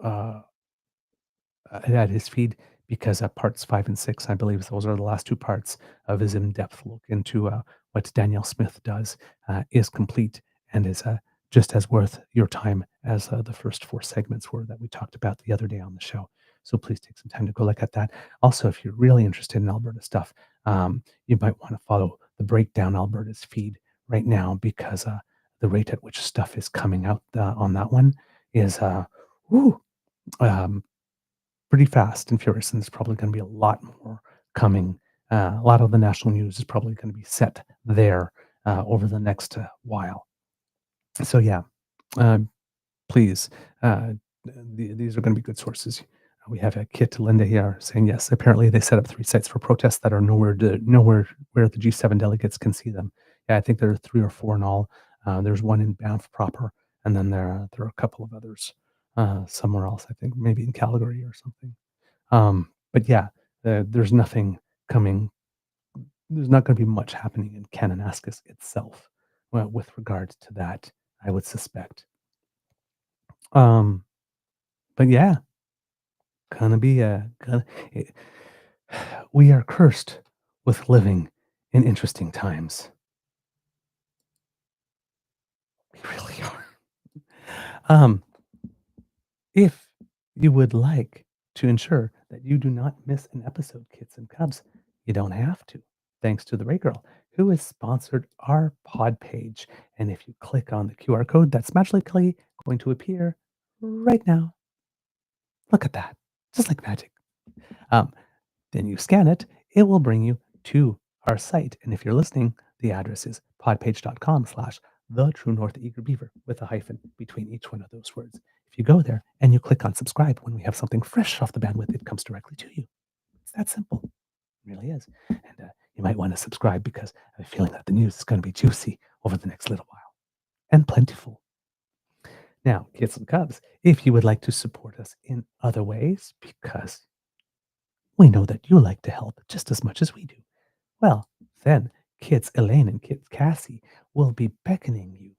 uh, at his feed, because parts 5 and 6, I believe those are the last two parts of his in-depth look into what Danielle Smith does, is complete and is just as worth your time as the first 4 segments were that we talked about the other day on the show. So please take some time to go look at that. Also, if you're really interested in Alberta stuff, you might want to follow the Breakdown Alberta's feed right now, because the rate at which stuff is coming out on that one is pretty fast and furious, and there's probably going to be a lot more coming. A lot of the national news is probably going to be set there over the next while. So yeah, please, these are going to be good sources. We have a Kit Linda here saying yes. Apparently, they set up 3 sites for protests that are nowhere where the G7 delegates can see them. Yeah, I think there are 3 or 4 in all. There's one in Banff proper, and then there are a couple of others somewhere else. I think maybe in Calgary or something. But yeah, there's nothing coming. There's not going to be much happening in Kananaskis itself with regard to that, I would suspect. But yeah, we are cursed with living in interesting times. We really are. If you would like to ensure that you do not miss an episode, Kits and Cubs, you don't have to, thanks to the Ray Girl, who has sponsored our pod page. And if you click on the QR code, that's magically going to appear right now. Look at that, just like magic. Then you scan it, it will bring you to our site. And if you're listening, the address is podpage.com/The True North Eager Beaver with a hyphen between each one of those words. If you go there and you click on subscribe, when we have something fresh off the bandwidth, it comes directly to you. It's that simple. It really is. And you might want to subscribe, because I have a feeling that the news is going to be juicy over the next little while and plentiful. Now, Kits and Cubs, if you would like to support us in other ways, because we know that you like to help just as much as we do, well, then Kits Elaine and Kits Cassie will be beckoning you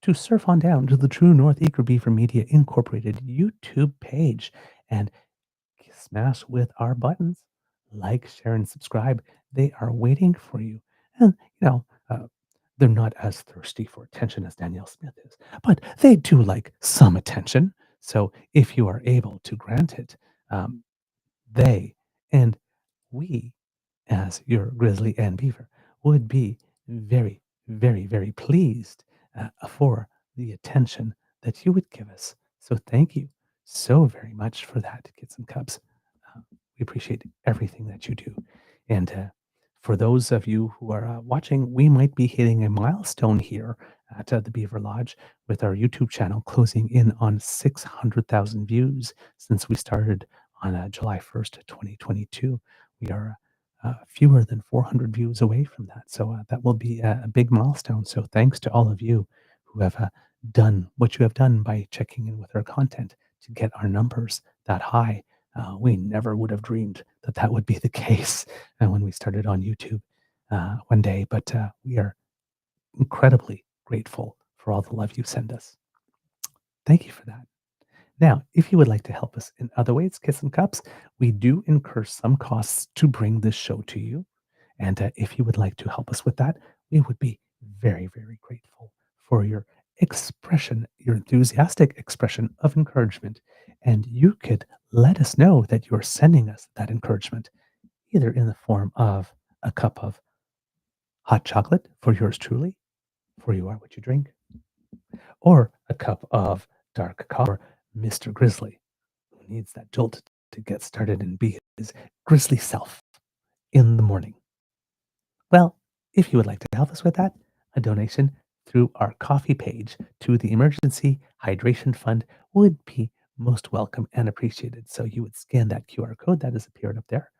to surf on down to the True North Eager Beaver Media Incorporated YouTube page and smash with our buttons. Like, share, and subscribe. They are waiting for you. And, they're not as thirsty for attention as Danielle Smith is, but they do like some attention. So if you are able to grant it, they and we, as your grizzly and beaver, would be very, very, very pleased for the attention that you would give us. So thank you so very much for that, Kits and Cubs. We appreciate everything that you do. And for those of you who are watching, we might be hitting a milestone here at the Beaver Lodge, with our YouTube channel closing in on 600,000 views since we started on July 1st, 2022. We are fewer than 400 views away from that. So that will be a big milestone. So thanks to all of you who have done what you have done by checking in with our content to get our numbers that high. We never would have dreamed that that would be the case when we started on YouTube one day, but we are incredibly grateful for all the love you send us. Thank you for that. Now, if you would like to help us in other ways, Kiss and Cups, we do incur some costs to bring this show to you. And if you would like to help us with that, we would be very, very grateful for your expression, your enthusiastic expression of encouragement. And you could let us know that you're sending us that encouragement, either in the form of a cup of hot chocolate for yours truly, for you are what you drink, or a cup of dark coffee for Mr. Grizzly, who needs that jolt to get started and be his grizzly self in the morning. Well, if you would like to help us with that, a donation through our coffee page to the Emergency Hydration Fund would be most welcome and appreciated. So you would scan that QR code that has appeared up there.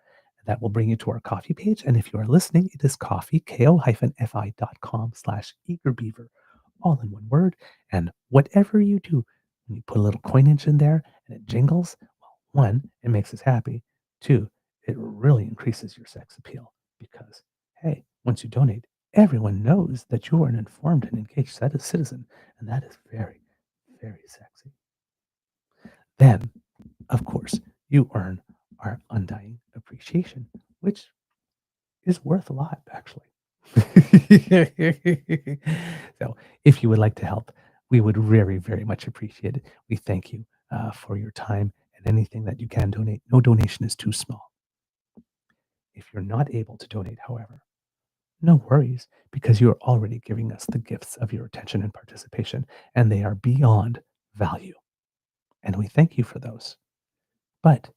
That will bring you to our coffee page. And if you are listening, it is coffee, ko-fi.com/eagerbeaver, all in one word. And whatever you do, when you put a little coinage in there and it jingles, well, one, it makes us happy. Two, it really increases your sex appeal because, hey, once you donate, everyone knows that you are an informed and engaged citizen. And that is very, very sexy. Then, of course, you earn our undying appreciation, which is worth a lot, actually. So, if you would like to help, we would very, very much appreciate it. We thank you for your time and anything that you can donate. No donation is too small. If you're not able to donate, however, no worries, because you are already giving us the gifts of your attention and participation, and they are beyond value. And we thank you for those. But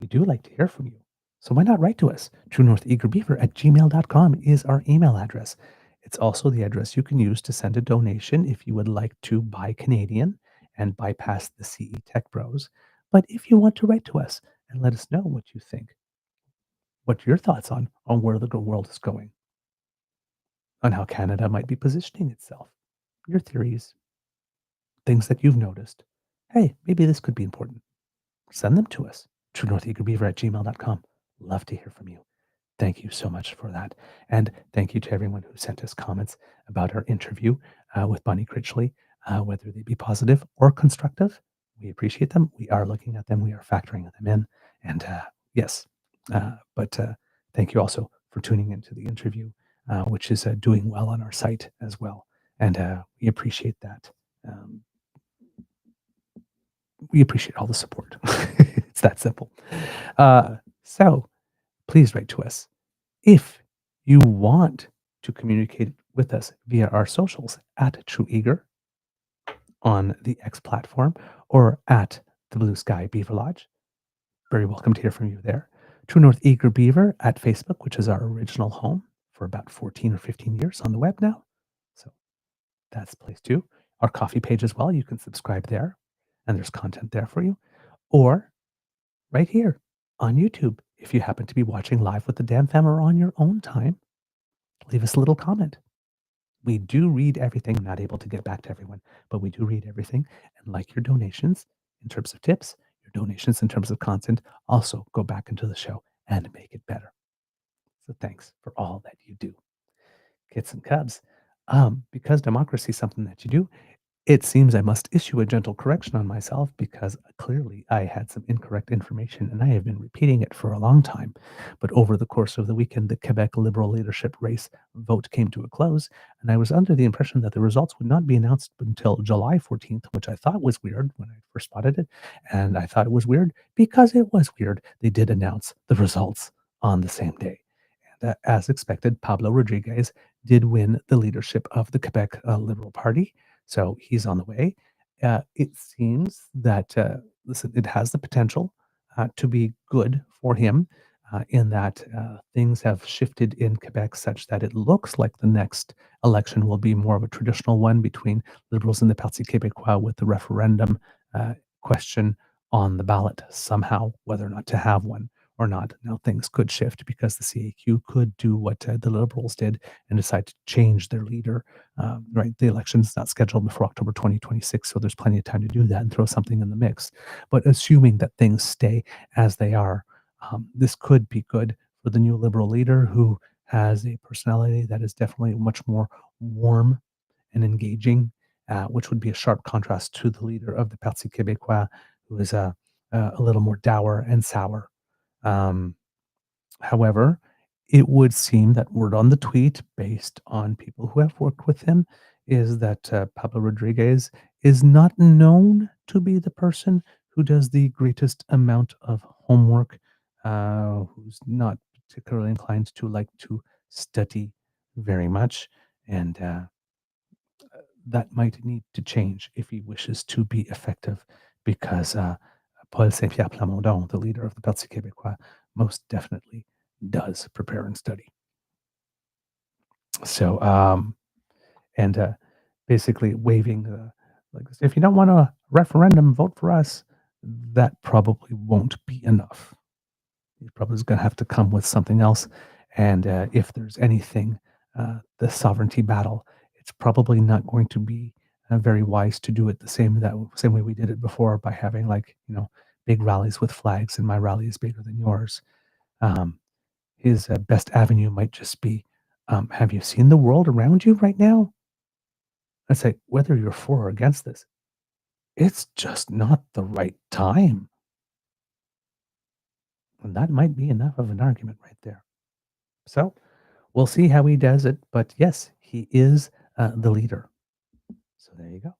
we do like to hear from you. So why not write to us? TrueNorthEagerBeaver@gmail.com is our email address. It's also the address you can use to send a donation if you would like to buy Canadian and bypass the CE Tech Bros. But if you want to write to us and let us know what you think, what your thoughts on where the world is going, on how Canada might be positioning itself, your theories, things that you've noticed. Hey, maybe this could be important. Send them to us. TrueNorthEagerBeaver@gmail.com. Love to hear from you. Thank you so much for that. And thank you to everyone who sent us comments about our interview with Bonnie Critchley, whether they be positive or constructive. We appreciate them. We are looking at them. We are factoring them in. And yes, but thank you also for tuning into the interview, which is doing well on our site as well. And we appreciate that. We appreciate all the support. It's that simple. So please write to us. If you want to communicate with us via our socials at TrueEager on the X platform or at the Blue Sky Beaver Lodge, very welcome to hear from you there. True North Eager Beaver at Facebook, which is our original home for about 14 or 15 years on the web now. So that's the place too. Our coffee page as well. You can subscribe there and there's content there for you. Or right here on YouTube, if you happen to be watching live with the Dan Fam or on your own time, leave us a little comment. We do read everything. I'm not able to get back to everyone, but we do read everything. And like your donations in terms of tips, your donations in terms of content also go back into the show and make it better. So thanks for all that you do. Kits and Cubs, because democracy is something that you do, it seems I must issue a gentle correction on myself because clearly I had some incorrect information and I have been repeating it for a long time. But over the course of the weekend, the Quebec Liberal leadership race vote came to a close, and I was under the impression that the results would not be announced until July 14th, which I thought was weird when I first spotted it. And I thought it was weird because it was weird. They did announce the results on the same day. And as expected, Pablo Rodriguez did win the leadership of the Quebec Liberal Party. So he's on the way. It seems that, listen, it has the potential to be good for him. in that things have shifted in Quebec such that it looks like the next election will be more of a traditional one between Liberals and the Parti Québécois, with the referendum question on the ballot somehow, whether or not to have one or not. Now, things could shift because the CAQ could do what the Liberals did and decide to change their leader. Right, the election's not scheduled before October 2026, so there's plenty of time to do that and throw something in the mix. But assuming that things stay as they are, this could be good for the new Liberal leader, who has a personality that is definitely much more warm and engaging, which would be a sharp contrast to the leader of the Parti Québécois, who is a little more dour and sour. However, it would seem that word on the tweet, based on people who have worked with him, is that Pablo Rodriguez is not known to be the person who does the greatest amount of homework, who's not particularly inclined to like to study very much, and that might need to change if he wishes to be effective, because Paul Saint-Pierre Plamondon, the leader of the Parti Québécois, most definitely does prepare and study. So, and basically waving, like, if you don't want a referendum, vote for us. That probably won't be enough. He probably is going to have to come with something else. And if there's anything, the sovereignty battle, it's probably not going to be very wise to do it the same way we did it before, by having, like, big rallies with flags, and my rally is bigger than yours. His best avenue might just be, have you seen the world around you right now? I say, whether you're for or against this, it's just not the right time. And that might be enough of an argument right there. So we'll see how he does it. But yes, he is the leader. So there you go.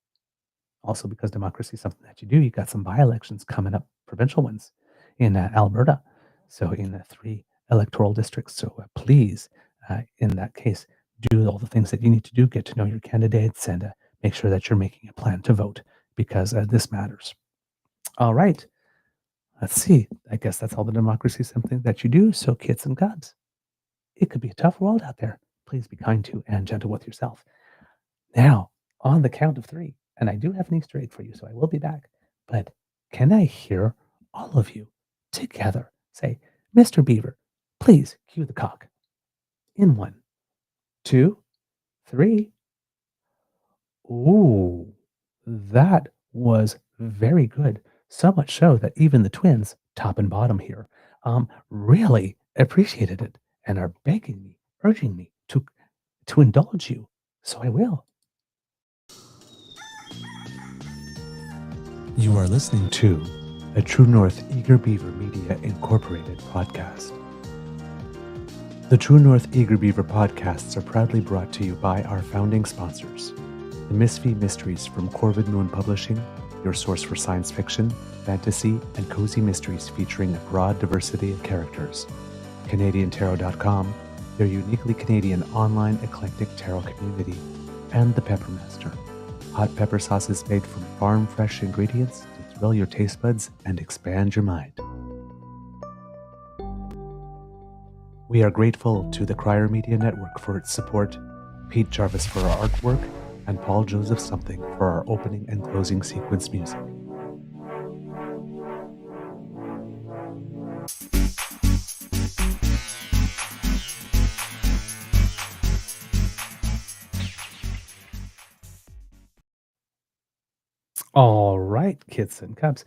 Also, because democracy is something that you do, you got some by-elections coming up, provincial ones in Alberta. So in 3 electoral districts. So please, in that case, do all the things that you need to do, get to know your candidates, and make sure that you're making a plan to vote, because this matters. All right. Let's see. I guess that's all the democracy is something that you do. So kids and cubs, it could be a tough world out there. Please be kind to and gentle with yourself. Now, on the count of 3, and I do have an Easter egg for you, so I will be back. But can I hear all of you together say, Mr. Beaver, please cue the cock. In 1, 2, 3. Ooh, that was very good. So much so that even the twins, top and bottom here, really appreciated it and are begging me, urging me to indulge you. So I will. You are listening to a True North Eager Beaver Media Incorporated podcast. The True North Eager Beaver podcasts are proudly brought to you by our founding sponsors: the Misfit Mysteries from Corvid Moon Publishing, your source for science fiction, fantasy, and cozy mysteries featuring a broad diversity of characters; CanadianTarot.com, their uniquely Canadian online eclectic tarot community; and the Peppermaster, hot pepper sauces made from farm-fresh ingredients to thrill your taste buds and expand your mind. We are grateful to the Crier Media Network for its support, Pete Jarvis for our artwork, and Paul Joseph Something for our opening and closing sequence music. All right, kids and cubs.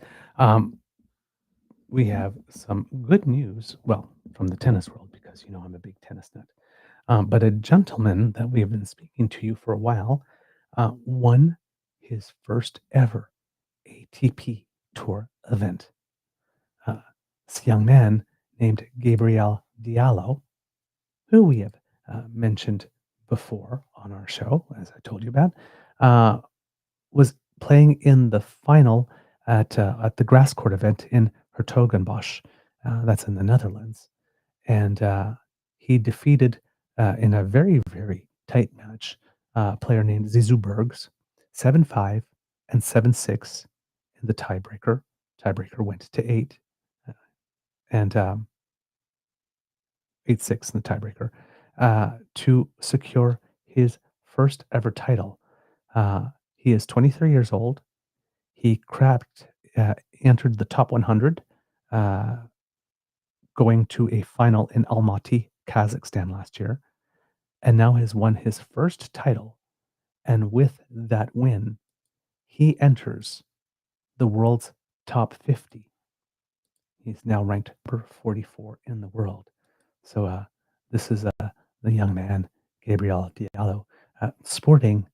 We have some good news, well, from the tennis world, because I'm a big tennis nut. But a gentleman that we have been speaking to you for a while won his first ever ATP Tour event. This young man named Gabriel Diallo, who we have mentioned before on our show, as I told you about, was playing in the final at the grass court event in Hertogenbosch. That's in the Netherlands. And he defeated, in a very, very tight match, a player named Zizou Bergs, 7-5 and 7-6 in the tiebreaker. Tiebreaker went to 8. And 8-6 in the tiebreaker, to secure his first ever title. He is 23 years old. He entered the top 100, going to a final in Almaty, Kazakhstan last year, and now has won his first title. And with that win, he enters the world's top 50. He's now ranked number 44 in the world. So this is the young man, Gabriel Diallo, sporting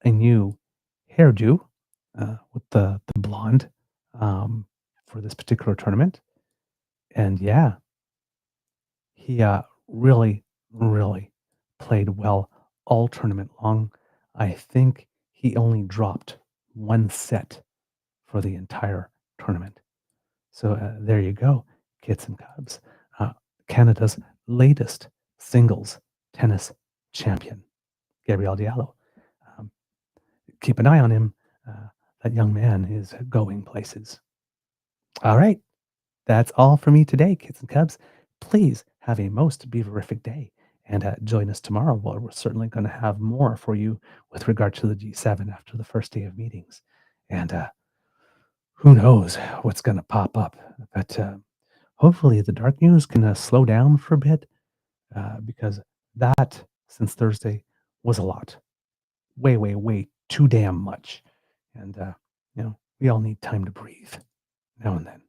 a new hairdo with the blonde for this particular tournament. And yeah, he really, really played well all tournament long. I think he only dropped one set for the entire tournament. So there you go, kids and cubs. Canada's latest singles tennis champion, Gabriel Diallo. Keep an eye on him. That young man is going places. All right. That's all for me today, kids and cubs. Please have a most beaverific day and join us tomorrow where we're certainly going to have more for you with regard to the G7 after the first day of meetings. And who knows what's going to pop up. But hopefully the dark news can slow down for a bit because that, since Thursday, was a lot. Way, way, way too damn much. And, we all need time to breathe now and then.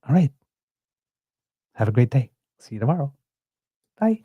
All right. Have a great day. See you tomorrow. Bye.